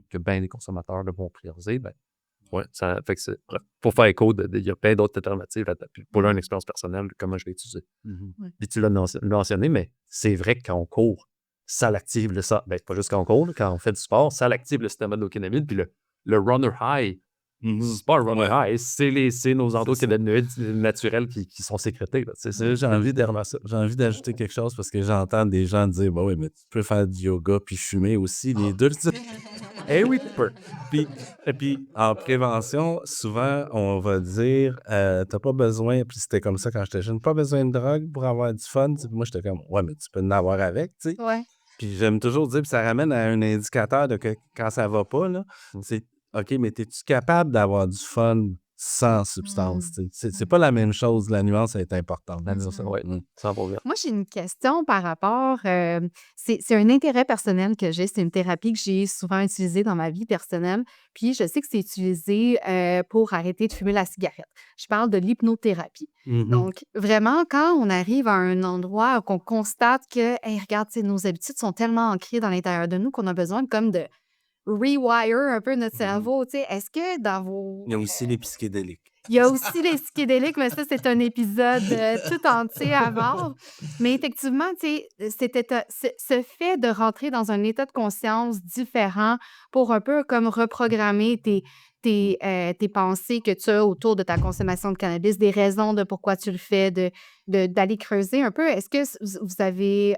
que bien les consommateurs vont prioriser, ben, ouais, ça fait que bref, pour faire écho, il y a plein d'autres alternatives. Pour une expérience personnelle, comment je l'ai utilisé. Puis tu l'as mentionné, mais c'est vrai que quand on court, ça l'active pas juste quand on court, quand on fait du sport, ça l'active le système endocannabinoïde. Puis le runner high, c'est pas un runner high, c'est nos endocannabinoïdes naturels qui sont sécrétés. Là, J'ai envie d'ajouter quelque chose parce que j'entends des gens dire bah oui, mais tu peux faire du yoga puis fumer aussi, les deux. Eh oui, tu peux. Et puis, en prévention, souvent, on va dire t'as pas besoin, puis c'était comme ça quand j'étais jeune, pas besoin de drogue pour avoir du fun. Moi, j'étais comme ouais, mais tu peux en avoir avec, tu sais. Ouais. Puis j'aime toujours dire, puis ça ramène à un indicateur de que quand ça va pas, là, c'est OK, mais es-tu capable d'avoir du fun sans substance? C'est pas la même chose. La nuance est importante. Oui, 100%. Moi, j'ai une question par rapport. C'est un intérêt personnel que j'ai. C'est une thérapie que j'ai souvent utilisée dans ma vie personnelle. Puis, je sais que c'est utilisé pour arrêter de fumer la cigarette. Je parle de l'hypnothérapie. Donc, vraiment, quand on arrive à un endroit où on constate que, hey, regarde, nos habitudes sont tellement ancrées dans l'intérieur de nous qu'on a besoin comme de rewire un peu notre cerveau. Est-ce que dans vos... Il y a aussi les psychédéliques. Il y a aussi les psychédéliques, mais ça, c'est un épisode tout entier à voir. Mais effectivement, ce fait de rentrer dans un état de conscience différent pour un peu comme reprogrammer tes pensées que tu as autour de ta consommation de cannabis, des raisons de pourquoi tu le fais, d'aller creuser un peu. Est-ce que vous avez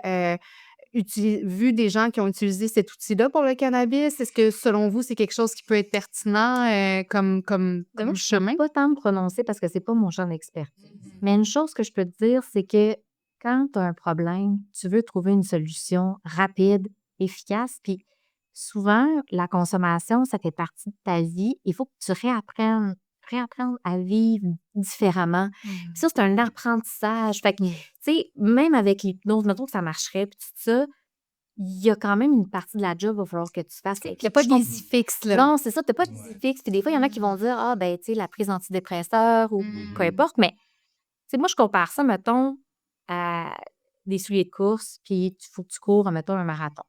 vu des gens qui ont utilisé cet outil-là pour le cannabis? Est-ce que, selon vous, c'est quelque chose qui peut être pertinent comme Moi, je chemin? ne peux pas tant me prononcer parce que c'est pas mon champ d'expertise. Mais une chose que je peux te dire, c'est que quand tu as un problème, tu veux trouver une solution rapide, efficace, puis souvent, la consommation, ça fait partie de ta vie. Il faut que tu réapprennes à vivre différemment. Puis ça, c'est un apprentissage. Fait que, tu sais, même avec l'hypnose, mettons que ça marcherait, puis tout ça, il y a quand même une partie de la job, il va falloir que tu fasses. Il n'y a pas d'easy fix, là. Non, c'est ça, tu n'as pas d'easy fix. Puis des fois, il y en a qui vont dire, ah, ben, tu sais, la prise d'antidépresseurs ou peu importe. Mais, tu sais, moi, je compare ça, mettons, à des souliers de course, puis il faut que tu cours, mettons, un marathon.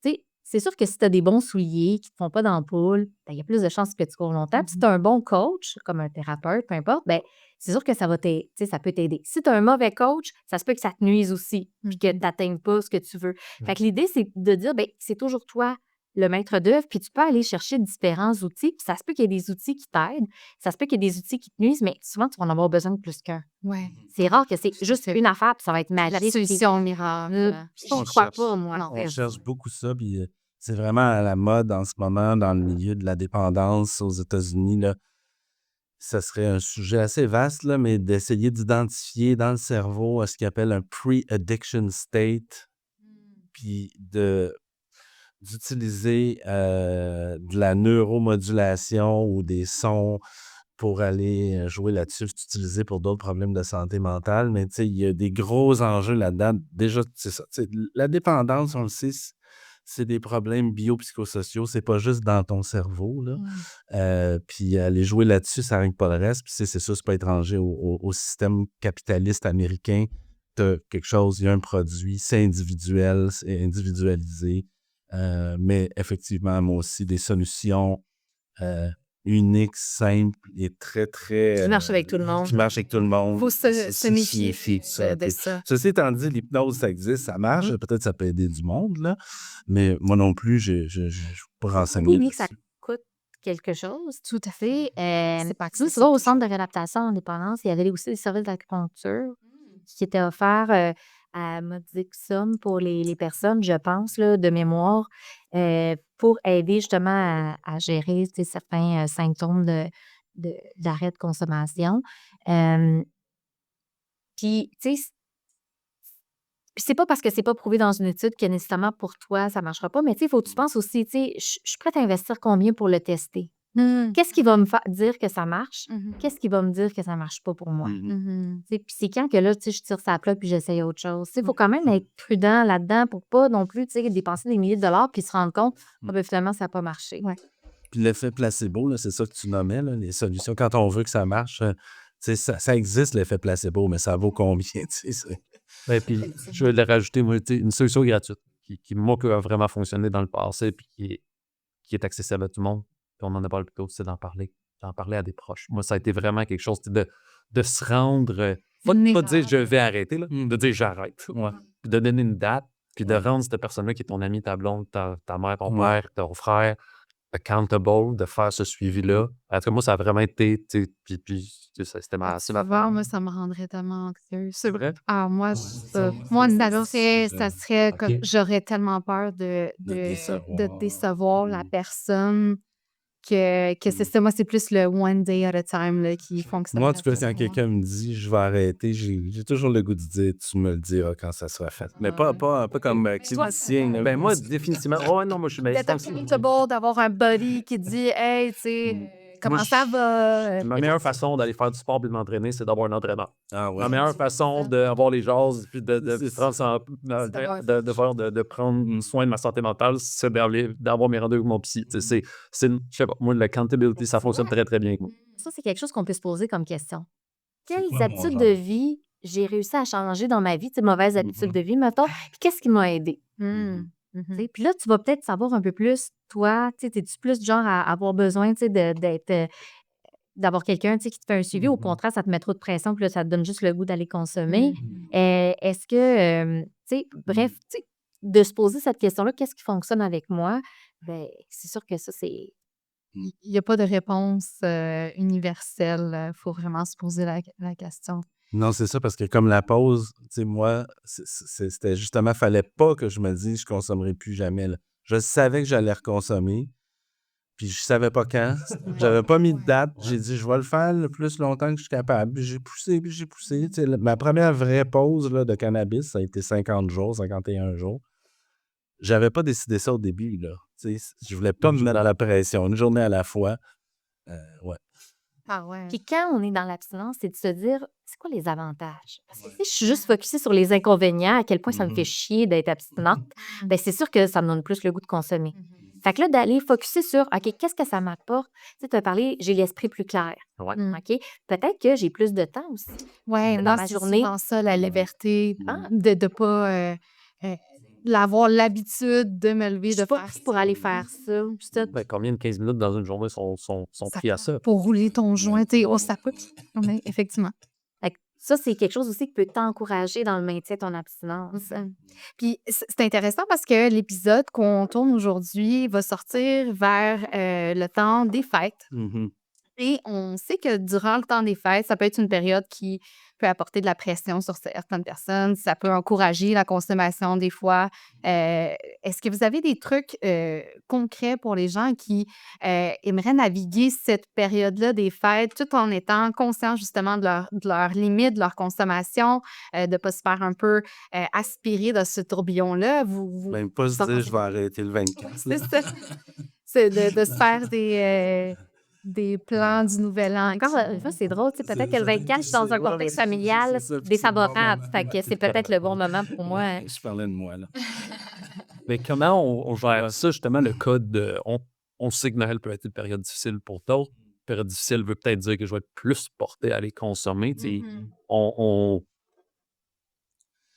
Tu sais, c'est sûr que si tu as des bons souliers qui ne te font pas d'ampoule, ben, il y a plus de chances que tu cours longtemps. Puis si tu as un bon coach, comme un thérapeute, peu importe, ben, c'est sûr que ça peut t'aider. Si tu as un mauvais coach, ça se peut que ça te nuise aussi, puis que tu n'atteignes pas ce que tu veux. Fait que l'idée, c'est de dire, ben, c'est toujours toi le maître d'œuvre, puis tu peux aller chercher différents outils. Puis ça se peut qu'il y ait des outils qui t'aident, ça se peut qu'il y ait des outils qui te nuisent, mais souvent, tu vas en avoir besoin de plus qu'un. Ouais. C'est rare que c'est juste une affaire, puis ça va être magique. La solution miracle. Je ne crois pas, moi. Non. On cherche beaucoup ça, puis c'est vraiment à la mode en ce moment dans le milieu de la dépendance aux États-Unis. Là. Ça serait un sujet assez vaste, là, mais d'essayer d'identifier dans le cerveau ce qu'ils appellent un pre-addiction state, puis d'utiliser de la neuromodulation ou des sons pour aller jouer là-dessus. C'est utilisé pour d'autres problèmes de santé mentale, mais il y a des gros enjeux là-dedans. Déjà, c'est ça. La dépendance, on le sait, c'est des problèmes biopsychosociaux. C'est pas juste dans ton cerveau. Là. Puis aller jouer là-dessus, ça règle pas le reste. Puis c'est ça, c'est pas étranger au système capitaliste américain. T'as quelque chose, il y a un produit, c'est individuel, c'est individualisé. Mais effectivement, moi aussi, des solutions uniques, simples et très, très... Qui marche avec tout le monde. Qui marche avec tout le monde. Il faut se méfier de ça. Ceci étant dit, l'hypnose, ça existe, ça marche. Peut-être que ça peut aider du monde, là. Mais moi non plus, je peux renseigner. Oui, que ça coûte quelque chose. Tout à fait. C'est pas tu vois, au centre de réadaptation en dépendance, il y avait aussi des services d'acupuncture qui étaient offerts à modique somme pour les personnes, je pense, là, de mémoire, pour aider justement à gérer, tu sais, certains symptômes d'arrêt de consommation. Euh, Puis, tu sais, puis c'est pas parce que c'est pas prouvé dans une étude que nécessairement pour toi, ça marchera pas, mais tu sais, il faut que tu penses aussi, tu sais, je suis prête à investir combien pour le tester? Qu'est-ce qui va me dire que ça marche? Qu'est-ce qui va me dire que ça marche pas pour moi? Tu sais, puis c'est quand que là, tu sais, je tire sa plug puis j'essaye autre chose. Tu sais, il faut quand même être prudent là-dedans pour pas non plus, tu sais, dépenser des milliers de dollars puis se rendre compte, finalement, ça n'a pas marché. Ouais. Puis l'effet placebo, là, c'est ça que tu nommais, là, les solutions. Quand on veut que ça marche, tu sais, ça existe l'effet placebo, mais ça vaut combien? Tu sais, Ben, puis je vais le rajouter, moi, tu sais, une solution gratuite qui moi, qui a vraiment fonctionné dans le passé puis qui est accessible à tout le monde. Puis on en a parlé plus tôt, c'est d'en parler à des proches. Moi, ça a été vraiment quelque chose de se rendre, pas de dire je vais arrêter, là, de dire j'arrête. Ouais. Puis de donner une date, puis de rendre cette personne-là qui est ton ami, ta blonde, ta mère, ton père, ton frère, accountable, de faire ce suivi-là. En tout cas, moi, ça a vraiment été, tu sais, puis tu sais, c'était Tu ma vois, moi, ça me rendrait tellement anxieuse. C'est vrai? Ah, moi, moi, d'abord, ça serait comme j'aurais tellement peur de décevoir la personne que c'est ça. Moi, c'est plus le one day at a time là, qui fonctionne. Moi, tu peux, quand quelqu'un me dit je vais arrêter, j'ai toujours le goût de dire tu me le diras quand ça sera fait. Mais pas comme clinicien. là. Ben, moi, définitivement. Oh, ouais, non, moi, je suis. D'être accountable, d'avoir un buddy qui dit hey, tu sais, comment Moi, ça va? Ma meilleure façon d'aller faire du sport et de m'entraîner, c'est d'avoir un entraîneur. Ah ouais. Ma meilleure façon d'avoir les jases puis de prendre soin de ma santé mentale, c'est d'avoir mes rendez-vous avec mon psy. Tu sais, je sais pas, moi, l'accountability, ça fonctionne très, très bien avec moi. Ça, c'est quelque chose qu'on peut se poser comme question. Quelles habitudes de vie j'ai réussi à changer dans ma vie, tu sais, mauvaises habitudes de vie, mettons, puis qu'est-ce qui m'a aidé? Tu sais, puis là, tu vas peut-être savoir un peu plus, toi, tu sais, es-tu plus du genre à avoir besoin, tu sais, d'avoir quelqu'un, tu sais, qui te fait un suivi, au contraire, ça te met trop de pression, puis là, ça te donne juste le goût d'aller consommer. Est-ce que, tu sais, bref, tu sais, de se poser cette question-là, qu'est-ce qui fonctionne avec moi? Ben, c'est sûr que ça, c'est... Il n'y a pas de réponse universelle. Il faut vraiment se poser la question. Non, c'est ça, parce que comme la pause, tu sais, moi, c'était justement, fallait pas que je me dise je consommerai plus jamais. Là. Je savais que j'allais reconsommer, puis je savais pas quand. J'avais pas mis de date. J'ai dit je vais le faire le plus longtemps que je suis capable. Puis j'ai poussé, puis j'ai poussé. Tu sais, ma première vraie pause là, de cannabis, ça a été 50 jours, 51 jours. J'avais pas décidé ça au début, là. Tu sais, je voulais pas me mettre dans la pression, une journée à la fois. Ouais. Ah ouais. Puis quand on est dans l'abstinence, c'est de se dire, c'est quoi les avantages? Parce que si je suis juste focusée sur les inconvénients, à quel point ça me fait chier d'être abstinente, ben c'est sûr que ça me donne plus le goût de consommer. Fait que là, d'aller focusser sur, OK, qu'est-ce que ça m'apporte? Tu sais, tu as parlé, j'ai l'esprit plus clair. Ouais. OK? Peut-être que j'ai plus de temps aussi. Oui, dans dans ma c'est journée. souvent ça, la liberté de ne pas avoir l'habitude de me lever, Je de suis pas faire pour aller faire ça. ça. Ben, combien de 15 minutes dans une journée sont pris à ça? pour rouler ton joint. Ça peut. Oui, effectivement. Fait que ça, c'est quelque chose aussi qui peut t'encourager dans le maintien de ton abstinence. Puis c'est intéressant parce que l'épisode qu'on tourne aujourd'hui va sortir vers le temps des fêtes. Et on sait que durant le temps des fêtes, ça peut être une période qui peut apporter de la pression sur certaines personnes. Ça peut encourager la consommation des fois. Est-ce que vous avez des trucs concrets pour les gens qui aimeraient naviguer cette période-là des fêtes tout en étant conscients justement de leurs limites, de leur consommation, de ne pas se faire un peu aspirer dans ce tourbillon-là? Même pas se dire je vais arrêter le 24. C'est ça. C'est de se faire des plans du nouvel an. Encore, c'est drôle, tu sais, peut-être que le 24, je suis dans un contexte familial défavorable. Fait que c'est peut-être le bon moment pour moi. Je parlais de moi, là. Mais comment on gère ça, justement, le cas de. On sait que Noël peut être une période difficile pour d'autres. Une période difficile veut peut-être dire que je vais être plus porté à les consommer. Tu sais. On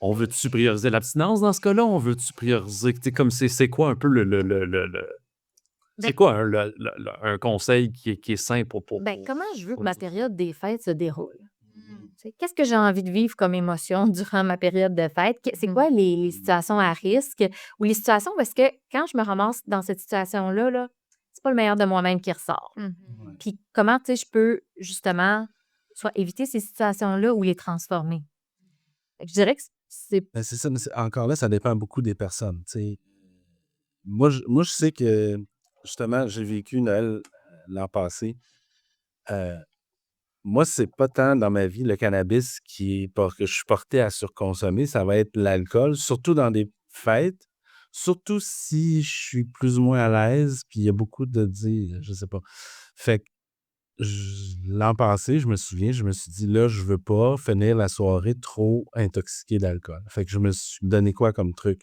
veut-tu prioriser l'abstinence dans ce cas-là? On veut-tu prioriser. Tu sais, comme c'est quoi un peu c'est quoi un conseil qui est sain pour. Ben, comment je veux que ma période des fêtes se déroule? Tu sais, qu'est-ce que j'ai envie de vivre comme émotion durant ma période de fête? C'est quoi les situations à risque ou les situations où est-ce que quand je me ramasse dans cette situation-là, là, c'est pas le meilleur de moi-même qui ressort? Puis comment, tu sais, je peux justement soit éviter ces situations-là ou les transformer? Fait que je dirais que c'est... Ben, c'est ça, mais encore là, ça dépend beaucoup des personnes. Tu sais. moi, je sais que, justement, j'ai vécu Noël l'an passé. Euh, Moi, c'est pas tant dans ma vie le cannabis que je suis porté à surconsommer, ça va être l'alcool, surtout dans des fêtes, surtout si je suis plus ou moins à l'aise, puis il y a beaucoup de dire, je sais pas. Fait que l'an passé, je me souviens, je me suis dit, là, je veux pas finir la soirée trop intoxiqué d'alcool. Fait que je me suis donné quoi comme truc?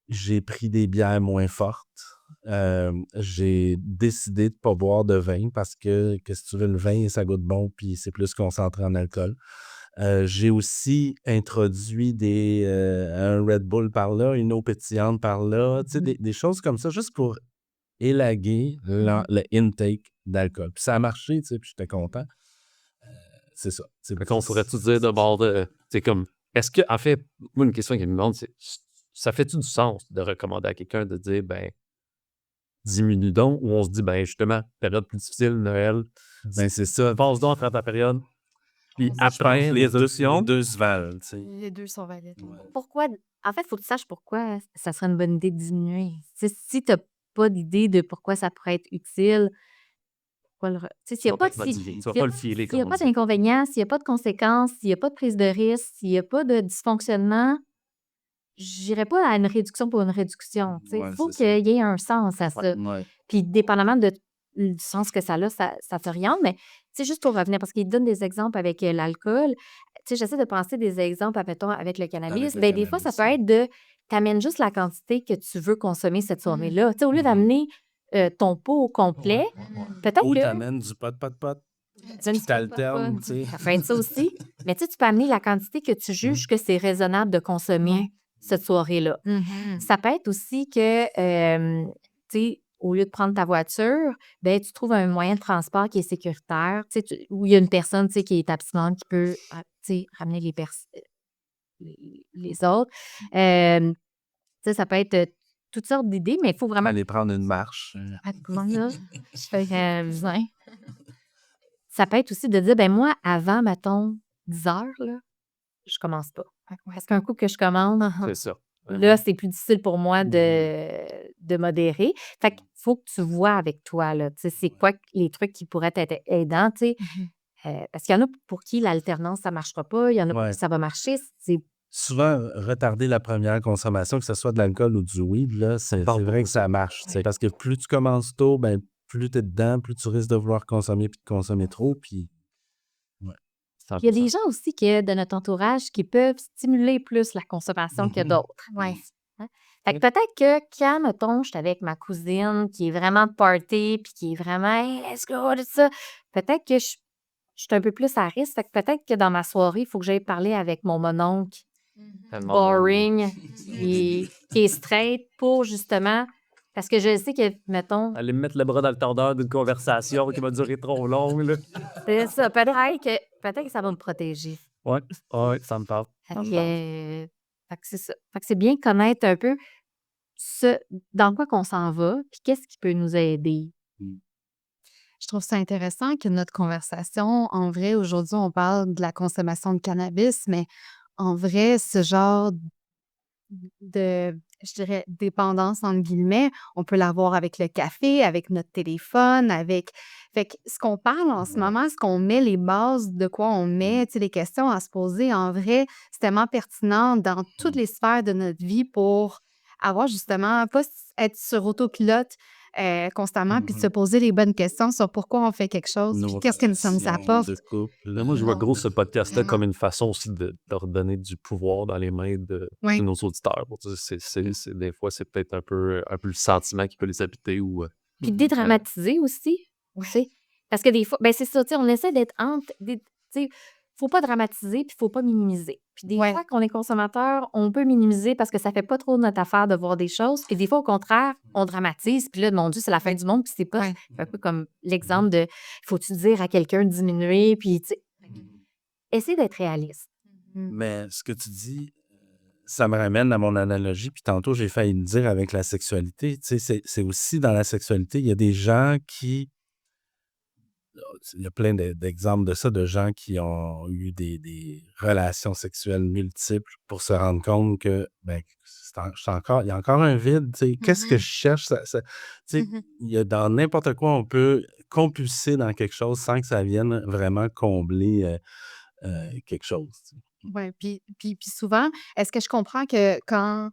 J'ai pris des bières moins fortes. J'ai décidé de ne pas boire de vin parce que, qu'est-ce que tu veux, le vin, ça goûte bon puis c'est plus concentré en alcool. J'ai aussi introduit un Red Bull par là, une eau pétillante par là, tu sais, des choses comme ça, juste pour élaguer le intake d'alcool. Puis ça a marché, tu sais, puis j'étais content. C'est ça. Fait qu'on pourrait-tu dire de bord c'est comme, est-ce que, en fait, moi, une question qui me demande, c'est, ça fait-tu du sens de recommander à quelqu'un de dire, ben, diminue donc, ou on se dit, ben, justement, période plus difficile, Noël, Ben, c'est ça. passe donc à faire ta période, puis Je après, Les deux l'évolution, se valent, tu sais. Les deux sont valides. Ouais. Pourquoi? En fait, il faut que tu saches pourquoi ça serait une bonne idée de diminuer. Si tu n'as pas d'idée de pourquoi ça pourrait être utile, s'il n'y a pas de tu vas pas le filer, s'il y a comme on pas dit. d'inconvénients, s'il n'y a pas de conséquences, s'il n'y a pas de prise de risque, s'il n'y a pas de dysfonctionnement, j'irais pas à une réduction pour une réduction. Il Ouais, faut c'est ça. qu'il y ait un sens à ça. Ouais. Puis, dépendamment du sens que ça a, ça t'oriente. Mais, juste pour revenir, parce qu'il donne des exemples avec l'alcool. J'essaie de penser des exemples, mettons, avec le cannabis. Avec le Des fois, ça cannabis, peut être t'amènes juste la quantité que tu veux consommer cette soirée-là. Au lieu d'amener ton pot au complet, peut-être Ou que t'amènes du pot. je ne Puis sais pas, t'alternes, tu sais. ça peut être ça aussi. Mais tu peux amener la quantité que tu juges que c'est raisonnable de consommer cette soirée-là. Ça peut être aussi que, au lieu de prendre ta voiture, ben, tu trouves un moyen de transport qui est sécuritaire, où il y a une personne qui est abstinente qui peut ramener les autres. Ça peut être toutes sortes d'idées, mais il faut vraiment. Aller prendre une marche. Comment là? Je fais vin. Ça peut être aussi de dire, ben moi, avant, mettons, 10 heures, là, je commence pas. Parce qu'un coup que je commande, C'est ça. là, c'est plus difficile pour moi de modérer. Fait qu'il faut que tu vois avec toi, là, c'est quoi les trucs qui pourraient être aidants, parce qu'il y en a pour qui l'alternance, ça ne marchera pas. Il y en a pour Ouais. qui ça va marcher. Souvent, retarder la première consommation, que ce soit de l'alcool ou du weed, là, c'est vrai que ça marche. Tu sais, parce que plus tu commences tôt, ben, plus tu es dedans, plus tu risques de vouloir consommer puis de consommer trop. Puis, ouais. Il y a des gens aussi de notre entourage qui peuvent stimuler plus la consommation que d'autres. Ouais. Fait que peut-être que quand, mettons, je suis avec ma cousine qui est vraiment de party puis qui est vraiment hey, let's go, tout ça, peut-être que je suis un peu plus à risque. Fait que peut-être que dans ma soirée, il faut que j'aille parler avec mon mononcle boring qui est straight pour justement. Parce que je sais que, mettons. Aller me mettre le bras dans le tordeur d'une conversation qui va durer trop long, là. C'est ça. Peut-être que ça va me protéger. Ouais, ça me parle. Fait que c'est ça. Fait que c'est bien connaître un peu dans quoi qu'on s'en va, puis qu'est-ce qui peut nous aider. Je trouve ça intéressant que notre conversation, en vrai, aujourd'hui, on parle de la consommation de cannabis, mais en vrai, ce genre de, je dirais, dépendance, entre guillemets, on peut l'avoir avec le café, avec notre téléphone, avec. Fait que ce qu'on parle en ce moment, ce qu'on met les bases de quoi on met, tu sais, les questions à se poser, en vrai, c'est tellement pertinent dans toutes les sphères de notre vie pour avoir justement, pas être sur autopilote constamment, puis de se poser les bonnes questions sur pourquoi on fait quelque chose, puis qu'est-ce que ça nous apporte. Là, moi, je vois gros ce podcast-là comme une façon aussi de leur donner du pouvoir dans les mains de nos auditeurs. Des fois, c'est peut-être un peu le sentiment qui peut les habiter. Puis dédramatiser aussi. Parce que des fois, ben c'est ça, on essaie d'être entre. Faut pas dramatiser, puis faut pas minimiser. Puis des fois, qu'on est consommateur, on peut minimiser parce que ça fait pas trop notre affaire de voir des choses. Puis des fois, au contraire, on dramatise. Puis là, mon Dieu, c'est la fin du monde. Puis c'est pas un peu comme l'exemple de faut-tu dire à quelqu'un de diminuer. Puis, essayer d'être réaliste. Mais ce que tu dis, ça me ramène à mon analogie. Puis tantôt, j'ai failli le dire avec la sexualité. Tu sais, c'est aussi dans la sexualité, il y a des gens qui il y a plein d'exemples de ça, de gens qui ont eu des relations sexuelles multiples pour se rendre compte que, ben, il y a encore un vide, tu sais. Qu'est-ce que je cherche? Tu sais, il y a dans n'importe quoi, on peut compulser dans quelque chose sans que ça vienne vraiment combler quelque chose. Tu sais. Oui, puis souvent, est-ce que je comprends que quand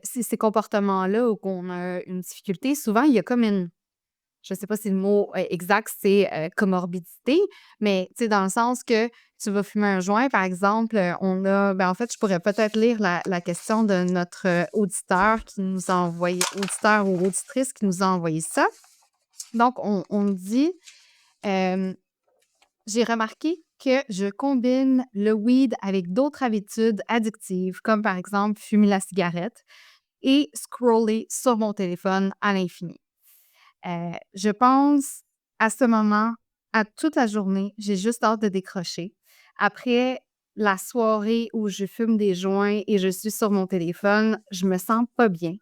ces comportements-là où qu'on a une difficulté, souvent, il y a comme une, je sais pas si le mot exact, c'est comorbidité, mais tu sais, dans le sens que tu vas fumer un joint, par exemple, en fait, je pourrais peut-être lire la question de notre auditeur qui nous a envoyé, auditeur ou auditrice qui nous a envoyé ça. Donc, on dit, euh, j'ai remarqué que je combine le weed avec d'autres habitudes addictives, comme par exemple fumer la cigarette et scroller sur mon téléphone à l'infini. Je pense à ce moment, à toute la journée, j'ai juste hâte de décrocher. Après la soirée où je fume des joints et je suis sur mon téléphone, je me sens pas bien.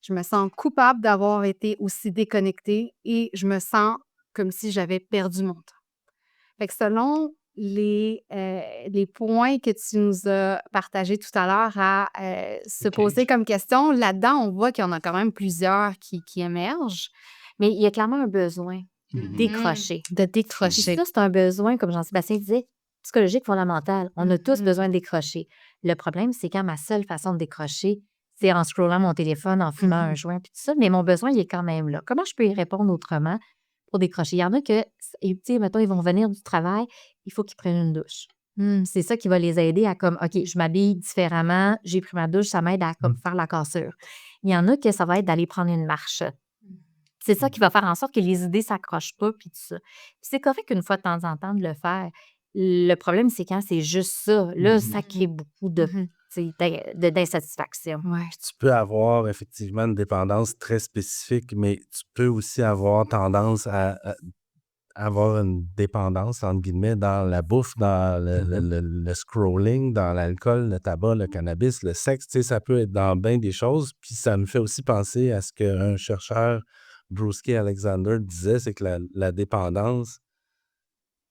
Je me sens coupable d'avoir été aussi déconnectée et je me sens comme si j'avais perdu mon temps. Fait que selon les points que tu nous as partagés tout à l'heure à se poser comme question, là-dedans, on voit qu'il y en a quand même plusieurs qui émergent. Mais il y a clairement un besoin décroché. De Puis décrocher. ça, c'est un besoin, comme Jean-Sébastien disait, psychologique fondamental. On a tous besoin de décrocher. Le problème, c'est quand ma seule façon de décrocher, c'est en scrollant mon téléphone, en fumant un joint, puis tout ça. Mais mon besoin, il est quand même là. Comment je peux y répondre autrement pour décrocher? Il y en a que, tu sais, mettons, ils vont venir du travail, il faut qu'ils prennent une douche. C'est ça qui va les aider à comme, OK, je m'habille différemment, j'ai pris ma douche, ça m'aide à comme faire la cassure. Il y en a que ça va être d'aller prendre une marche. C'est ça qui va faire en sorte que les idées ne s'accrochent pas, puis tout ça. Puis c'est correct une fois de temps en temps de le faire. Le problème, c'est quand c'est juste ça. Là, ça crée beaucoup d'insatisfaction. Ouais. Puis tu peux avoir effectivement une dépendance très spécifique, mais tu peux aussi avoir tendance à avoir une dépendance, entre guillemets, dans la bouffe, dans le scrolling, dans l'alcool, le tabac, le cannabis, le sexe. Tu sais, ça peut être dans bien des choses. Puis ça me fait aussi penser à ce qu'un chercheur, Bruce K. Alexander, disait, c'est que la dépendance,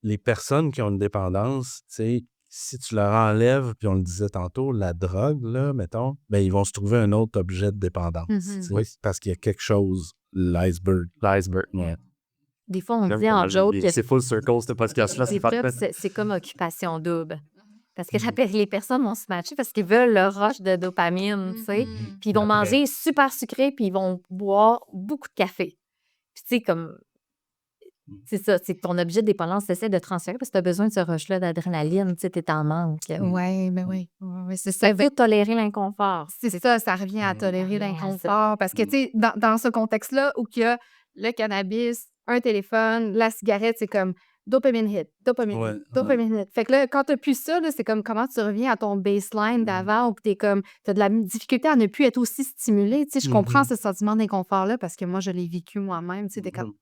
les personnes qui ont une dépendance, tu sais, si tu leur enlèves, puis on le disait tantôt, la drogue, là, mettons, ben ils vont se trouver un autre objet de dépendance. Tu sais, parce qu'il y a quelque chose, l'iceberg. L'iceberg. Ouais. Des fois, on J'aime dit en comment joke que c'est full circle, ce podcast-là. les C'est preuves, parfait. c'est comme occupation double. Parce que les personnes vont se matcher parce qu'ils veulent leur rush de dopamine, tu sais. Puis ils vont manger super sucré, puis ils vont boire beaucoup de café. Puis tu sais, comme... C'est ça, c'est que ton objet de dépendance, t'essaies de transférer parce que tu as besoin de ce rush-là d'adrénaline, tu sais, t'es en manque. Oui, mais oui. Ouais, c'est ça. Ça veut tolérer l'inconfort. C'est ça, ça revient à tolérer l'inconfort. Parce que, tu sais, dans ce contexte-là où il y a le cannabis, un téléphone, la cigarette, c'est comme dopamine hit, dopamine Ouais, hit, dopamine hit. Fait que là, quand t'as plus ça, là, c'est comme comment tu reviens à ton baseline d'avant où t'es comme, t'as de la difficulté à ne plus être aussi stimulé. Tu sais, je comprends ce sentiment d'inconfort-là parce que moi, je l'ai vécu moi-même. Tu sais, t'es comme,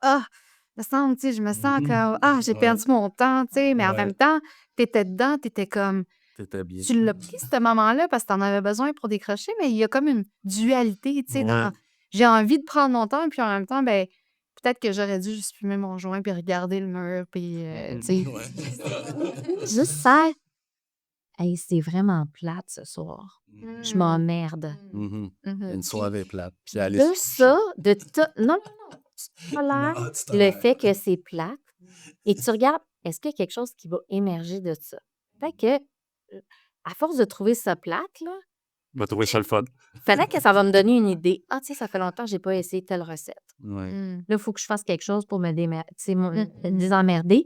me semble, tu sais, je me sens comme, j'ai perdu mon temps, tu sais, mais en même temps, t'étais dedans, t'étais comme, C'était bien. tu l'as pris ce moment-là parce que t'en avais besoin pour décrocher, mais il y a comme une dualité, tu sais, dans j'ai envie de prendre mon temps, puis en même temps, ben peut-être que j'aurais dû juste fumer mon joint puis regarder le mur, puis, tu sais. Juste ça. Hey, c'est vraiment plate ce soir. Je m'emmerde. Une soirée plate. Puis De ça, non, tu tolères le fait que c'est plate et tu regardes, est-ce qu'il y a quelque chose qui va émerger de ça? Fait que, à force de trouver ça plate, là, On va trouver ça le fun. fallait que ça va me donner une idée. Ah, tu sais, ça fait longtemps que j'ai pas essayé telle recette. Ouais. Là, il faut que je fasse quelque chose pour me désemmerder.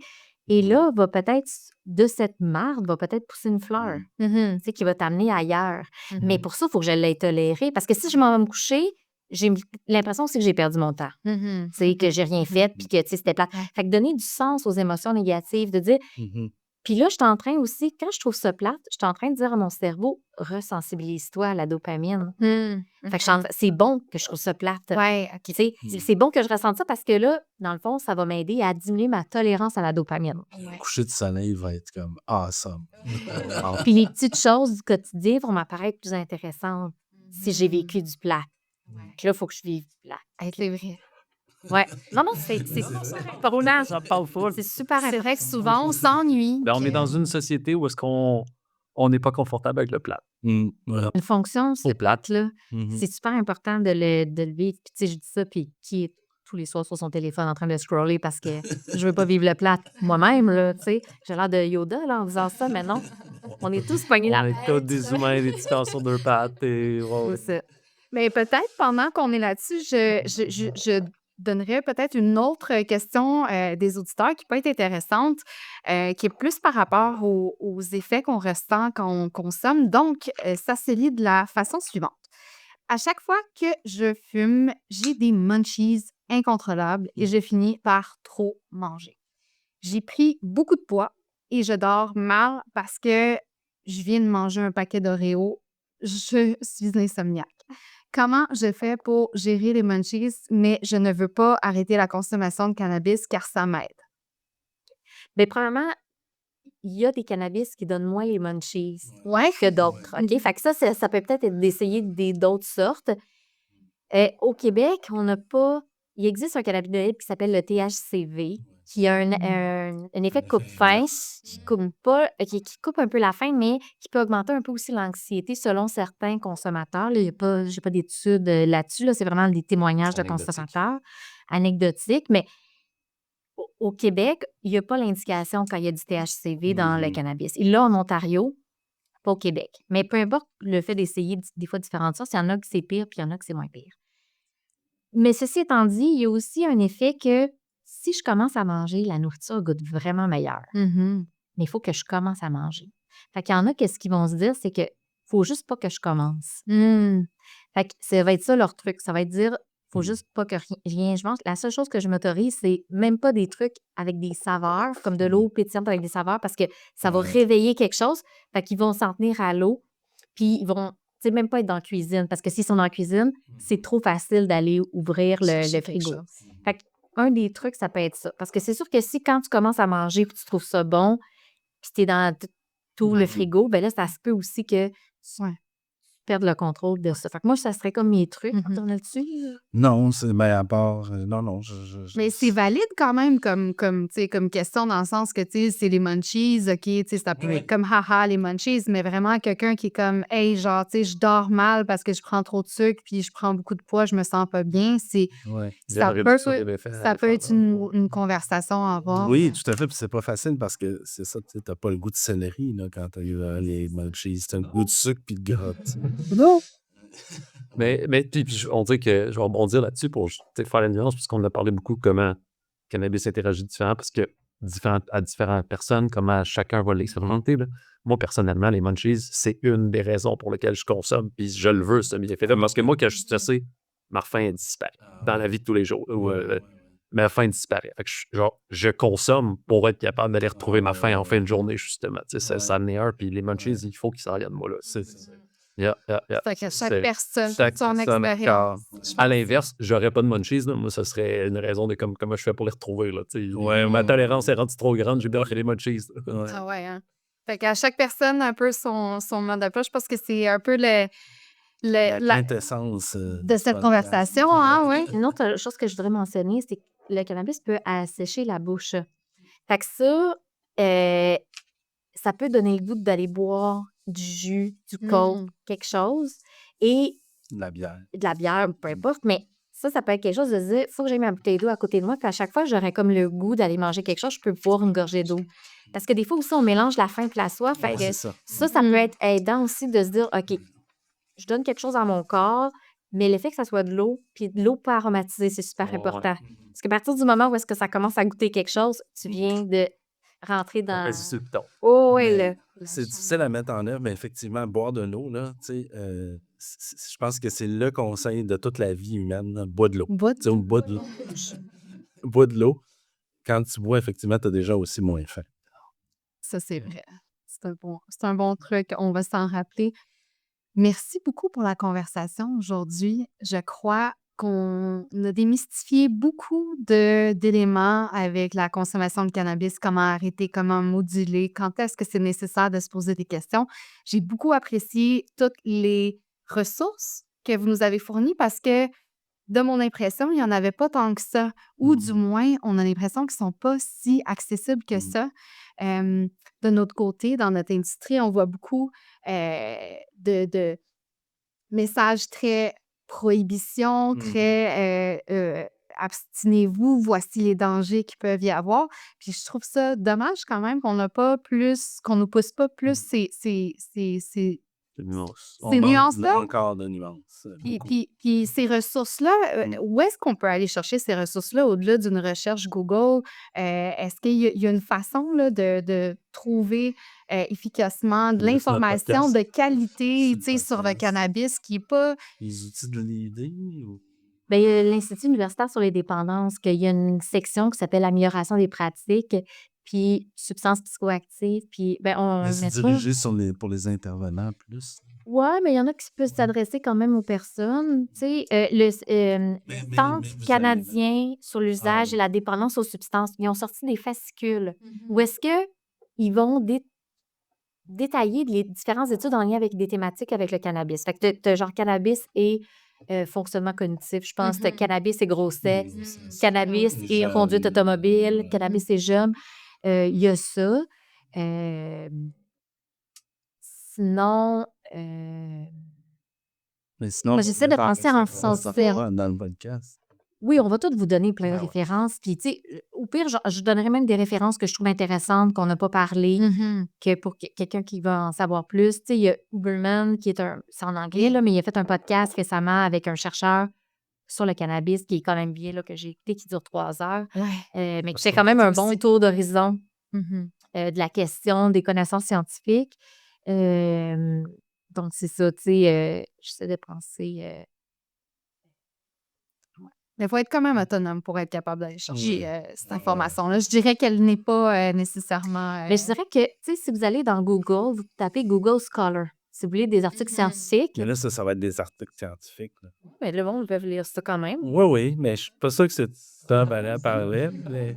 Et là, va peut-être, de cette marde, va peut-être pousser une fleur, tu sais, qui va t'amener ailleurs. Mais pour ça, il faut que je l'aie toléré. Parce que si je m'en vais me coucher, j'ai l'impression aussi que j'ai perdu mon temps. Tu sais, que j'ai rien fait, puis que, tu sais, c'était plate. Fait que donner du sens aux émotions négatives, de dire... Puis là, je suis en train aussi, quand je trouve ça plate, je suis en train de dire à mon cerveau, resensibilise-toi à la dopamine. Fait que c'est bon que je trouve ça plate. Ouais, OK. Tu sais, c'est bon que je ressente ça parce que là, dans le fond, ça va m'aider à diminuer ma tolérance à la dopamine. Le coucher de soleil va être comme awesome. Puis les petites choses du quotidien vont m'apparaître plus intéressantes si j'ai vécu du plat. Puis là, il faut que je vive du plat. Hey, c'est vrai. Ouais. Non, non, c'est prenant, j'en parle full. C'est super C'est vrai que important. souvent, on s'ennuie. Ben, on est dans une société où est-ce qu'on on n'est pas confortable avec le plat. Voilà. Une fonction, ce Au plate. là, Mhm. c'est super important de le vivre. Puis, tu sais, je dis ça, puis qui est tous les soirs sur son téléphone en train de scroller parce que je veux pas vivre le plat moi-même, là, tu sais. J'ai l'air de Yoda, là, en disant ça, mais non. On est tous pognés On la est tous des humains, des titans sur deux pattes. Et, ouais, C'est ouais. ça. Mais peut-être pendant qu'on est là-dessus, je donnerais peut-être une autre question des auditeurs qui peut être intéressante, qui est plus par rapport aux effets qu'on ressent quand on consomme. Donc, ça se lit de la façon suivante. À chaque fois que je fume, j'ai des munchies incontrôlables et je finis par trop manger. J'ai pris beaucoup de poids et je dors mal parce que je viens de manger un paquet d'Oreos. Je suis insomniaque. Comment je fais pour gérer les munchies, mais je ne veux pas arrêter la consommation de cannabis car ça m'aide? Bien, premièrement, il y a des cannabis qui donnent moins les munchies Ouais. que d'autres, OK? Fait que ça peut peut-être être d'essayer d'autres sortes. Au Québec, on n'a pas il existe un cannabinoïde qui s'appelle le THCV, qui a un effet de coupe-faim, qui coupe pas qui coupe un peu la faim, mais qui peut augmenter un peu aussi l'anxiété selon certains consommateurs. Là, il y a pas j'ai pas d'études, là-dessus, là, c'est vraiment des témoignages de Anecdotique. consommateurs anecdotiques, mais au Québec, il y a pas l'indication quand il y a du THCV dans le cannabis. Il l'a en Ontario, pas au Québec. Mais peu importe le fait d'essayer des fois différentes sortes, il y en a que c'est pire, puis il y en a que c'est moins pire. Mais ceci étant dit, il y a aussi un effet que si je commence à manger, la nourriture goûte vraiment meilleure. Mhm. Mais il faut que je commence à manger. Fait qu'il y en a qu'est-ce qu'ils vont se dire, c'est que faut juste pas que je commence. Fait que ça va être ça leur truc. Ça va être dire, faut juste pas que rien je mange. La seule chose que je m'autorise, c'est même pas des trucs avec des saveurs, comme de l'eau pétillante avec des saveurs, parce que ça va réveiller quelque chose. Fait qu'ils vont s'en tenir à l'eau, puis ils vont, tu sais, même pas être dans la cuisine, parce que s'ils sont dans la cuisine, c'est trop facile d'aller ouvrir Chercher le quelque frigo. chose. Fait qu'un des trucs, ça peut être ça. Parce que c'est sûr que si quand tu commences à manger puis tu trouves ça bon, puis tu es dans tout le frigo, ben là, ça se peut aussi que Ouais. tu perdes le contrôle de ça. Fait que moi, ça serait comme mes trucs. Mhm. T'en as-tu? Non, c'est ben, à part. Non, non, Mais c'est valide quand même tu sais, comme question dans le sens que, tu sais, c'est les munchies, OK, tu sais, ça peut être comme haha les munchies, mais vraiment quelqu'un qui est comme, hey, genre, tu sais, je dors mal parce que je prends trop de sucre puis je prends beaucoup de poids, je me sens pas bien, Ouais. Il y a ça une peut, réduction des effets ça peut être indépendants. une conversation à avoir. Oui, tout à fait. Puis c'est pas facile parce que c'est ça, tu n'as pas le goût de céleri là, quand tu as eu les munchies. Tu as le goût de sucre puis de gras. Non. Mais puis on dit que je vais rebondir là-dessus pour tu sais, faire la nuance, puisqu'on a parlé beaucoup comment le cannabis interagit différemment, parce que à différentes personnes, comment chacun va l'expérimenter. Là. Moi, personnellement, les munchies, c'est une des raisons pour lesquelles je consomme, puis je le veux, ce effet-là. Parce que moi, quand je suis stressé, ma faim elle disparaît dans la vie de tous les jours. Ma faim disparaît. Fait que je consomme pour être capable d'aller retrouver ma faim en fin de journée, justement. Tu sais, ça en est un, puis les munchies, il faut qu'ils s'en viennent de moi. Là. Yeah. Fait que chaque C'est- personne, chaque son personne, expérience. À l'inverse, j'aurais pas de munchies. Là. Moi, ça serait une raison de comment je fais pour les retrouver. Là, tu sais. Ouais, Ma ouais, tolérance est rendue trop grande, j'ai besoin de les munchies. Là. Ouais. Ah ouais, hein. Fait qu'à chaque personne, un peu son mode d'approche, je pense que c'est un peu La la, quintessence de du cette podcast. conversation, hein, ouais. Une autre chose que je voudrais mentionner, c'est que le cannabis peut assécher la bouche. Fait que ça, ça peut donner le goût d'aller boire du jus, du coke, quelque chose, et De la bière. de la bière, peu importe, mais ça peut être quelque chose de se dire, il faut que j'aie ma bouteille d'eau à côté de moi, puis à chaque fois, j'aurais comme le goût d'aller manger quelque chose, je peux boire une gorgée d'eau. Parce que des fois aussi, on mélange la faim et la soif. Fait Ouais, que c'est ça. ça peut être aidant aussi de se dire, OK, je donne quelque chose à mon corps, mais l'effet que ça soit de l'eau, puis de l'eau pas aromatisée, c'est super Ouais. important. Parce qu'à partir du moment où est-ce que ça commence à goûter quelque chose, tu viens de rentrer dans... Vas-y sur le piton. Oh, oui, Mais là. c'est difficile à mettre en œuvre, mais effectivement, boire de l'eau, là, tu sais, je pense que c'est le conseil de toute la vie humaine, là, bois de l'eau. Bois de- Tu sais, bois de l'eau. Bois de l'eau. Quand tu bois, effectivement, tu as déjà aussi moins faim. Ça, c'est vrai. C'est un bon truc. On va s'en rappeler. Merci beaucoup pour la conversation aujourd'hui. Je crois qu'on a démystifié beaucoup d'éléments avec la consommation de cannabis, comment arrêter, comment moduler, quand est-ce que c'est nécessaire de se poser des questions. J'ai beaucoup apprécié toutes les ressources que vous nous avez fournies parce que de mon impression, il y en avait pas tant que ça ou du moins, on a l'impression qu'ils sont pas si accessibles que ça. De notre côté, dans notre industrie, on voit beaucoup, de messages très prohibition, très, abstinez-vous, voici les dangers qui peuvent y avoir. Puis je trouve ça dommage quand même qu'on nous pousse pas plus ces C'est nuance. ces nuances-là. Encore de nuances. Puis ces ressources-là, où est-ce qu'on peut aller chercher ces ressources-là au-delà d'une recherche Google? Est-ce qu'il y a une façon là, de trouver efficacement de Sur notre l'information de podcast. qualité, Sur tu sais, le sur le podcast. cannabis qui est pas... Les outils de l'idée ou... Bien, il y a l'Institut universitaire sur les dépendances, qu'il y a une section qui s'appelle Amélioration des pratiques, puis substances psychoactives, puis ben, on Mais c'est met ça. dirigé pour les intervenants plus. Ouais, mais il y en a qui peuvent s'adresser quand même aux personnes. Tu sais, Centre vous canadien sur l'usage et la dépendance aux substances, ils ont sorti des fascicules où est-ce qu'ils vont détailler les différentes études en lien avec des thématiques avec le cannabis. Fait que tu as genre cannabis et fonctionnement cognitif. Je pense que cannabis et grossesse, cannabis et conduite automobile, cannabis et jeunes. Il y a ça. Sinon, Mais sinon, moi, j'essaie de penser en sens faire. dans le podcast. Oui, on va tous vous donner plein de Ah ouais. références. Puis, tu sais, au pire, je donnerai même des références que je trouve intéressantes, qu'on n'a pas parlé, que pour quelqu'un qui va en savoir plus. Tu sais, il y a Huberman, c'est en anglais, là, mais il a fait un podcast récemment avec un chercheur sur le cannabis qui est quand même bien, là, que j'ai écouté, qui dure 3 heures. Ouais. Mais qui fait quand même un bon tour d'horizon Mhm. de la question des connaissances scientifiques. Donc, c'est ça, tu sais, j'essaie de penser. Mais il faut être quand même autonome pour être capable d'aller chercher cette information-là. Je dirais qu'elle n'est pas nécessairement... Mais je dirais que, tu sais, si vous allez dans Google, vous tapez Google Scholar. Si vous voulez des articles scientifiques, Mais là, ça va être des articles scientifiques. Là. mais le monde peut lire ça quand même. Oui, mais je suis pas sûr que c'est ça à parler. Mais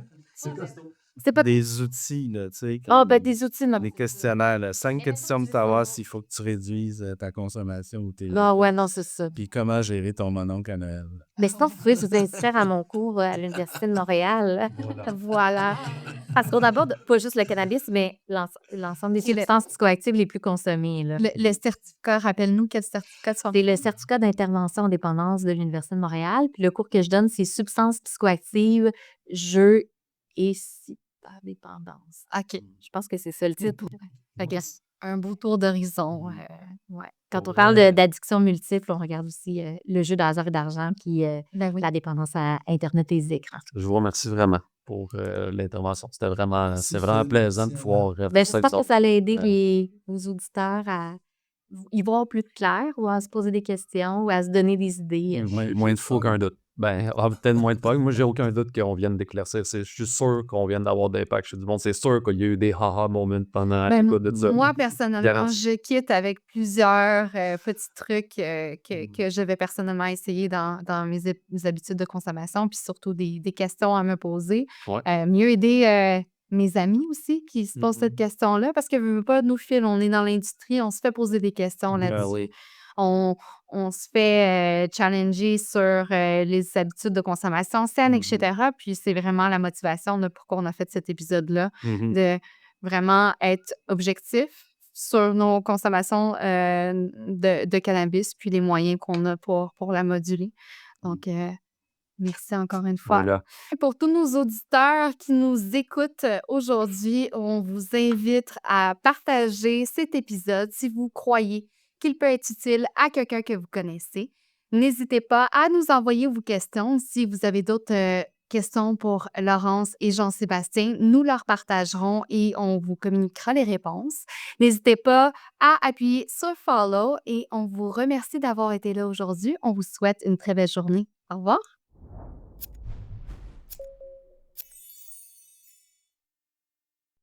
C'est pas... des outils, là, tu sais. Ah, comme ben des outils. des questionnaires, là. 5 questions pour savoir s'il faut que tu réduises ta consommation ou tes... Ah, ouais, non, c'est ça. Puis comment gérer ton mononcle à Noël. Mais sinon, vous pouvez vous inscrire à mon cours à l'Université de Montréal. Voilà. Parce qu'on aborde pas juste le cannabis, mais l'ensemble des substances psychoactives les plus consommées, là. Le certificat, rappelle-nous quel certificat tu C'est le certificat d'intervention en dépendance de l'Université de Montréal. Puis le cours que je donne, c'est substances psychoactives, jeux et dépendance. OK. Je pense que c'est ça le titre. Fait que un beau tour d'horizon. Ouais. Quand on parle d'addiction multiple, on regarde aussi le jeu de hasard et d'argent, puis Ben oui. la dépendance à Internet et les écrans. Je vous remercie vraiment pour l'intervention. C'était vraiment plaisant de pouvoir Ben, j'espère que ça allait aider Ouais. vos auditeurs à y voir plus clair ou à se poser des questions ou à se donner des idées. Moins de faux qu'un doute. Ben, peut-être moins de bugs. Moi, j'ai aucun doute qu'on vienne d'éclaircir. Je suis sûr qu'on vient d'avoir d'impact chez du monde. C'est sûr qu'il y a eu des haha moments pendant Ben, l'écoute de ça. moi, personnellement, Garanti. je quitte avec plusieurs petits trucs que je vais personnellement essayer dans mes habitudes de consommation, puis surtout des questions à me poser. Ouais. Mieux aider mes amis aussi qui se posent cette question-là, parce que veux pas, nous, Phil, on est dans l'industrie, on se fait poser des questions là-dessus. oui. On se fait challenger sur les habitudes de consommation saine, etc. Puis c'est vraiment la motivation là, pourquoi on a fait cet épisode-là, de vraiment être objectif sur nos consommations de cannabis, puis les moyens qu'on a pour la moduler. Donc, merci encore une fois. Voilà. Et pour tous nos auditeurs qui nous écoutent aujourd'hui, on vous invite à partager cet épisode si vous croyez qu'il peut être utile à quelqu'un que vous connaissez. N'hésitez pas à nous envoyer vos questions. Si vous avez d'autres questions pour Laurence et Jean-Sébastien, nous leur partagerons et on vous communiquera les réponses. N'hésitez pas à appuyer sur follow et on vous remercie d'avoir été là aujourd'hui. On vous souhaite une très belle journée. Au revoir.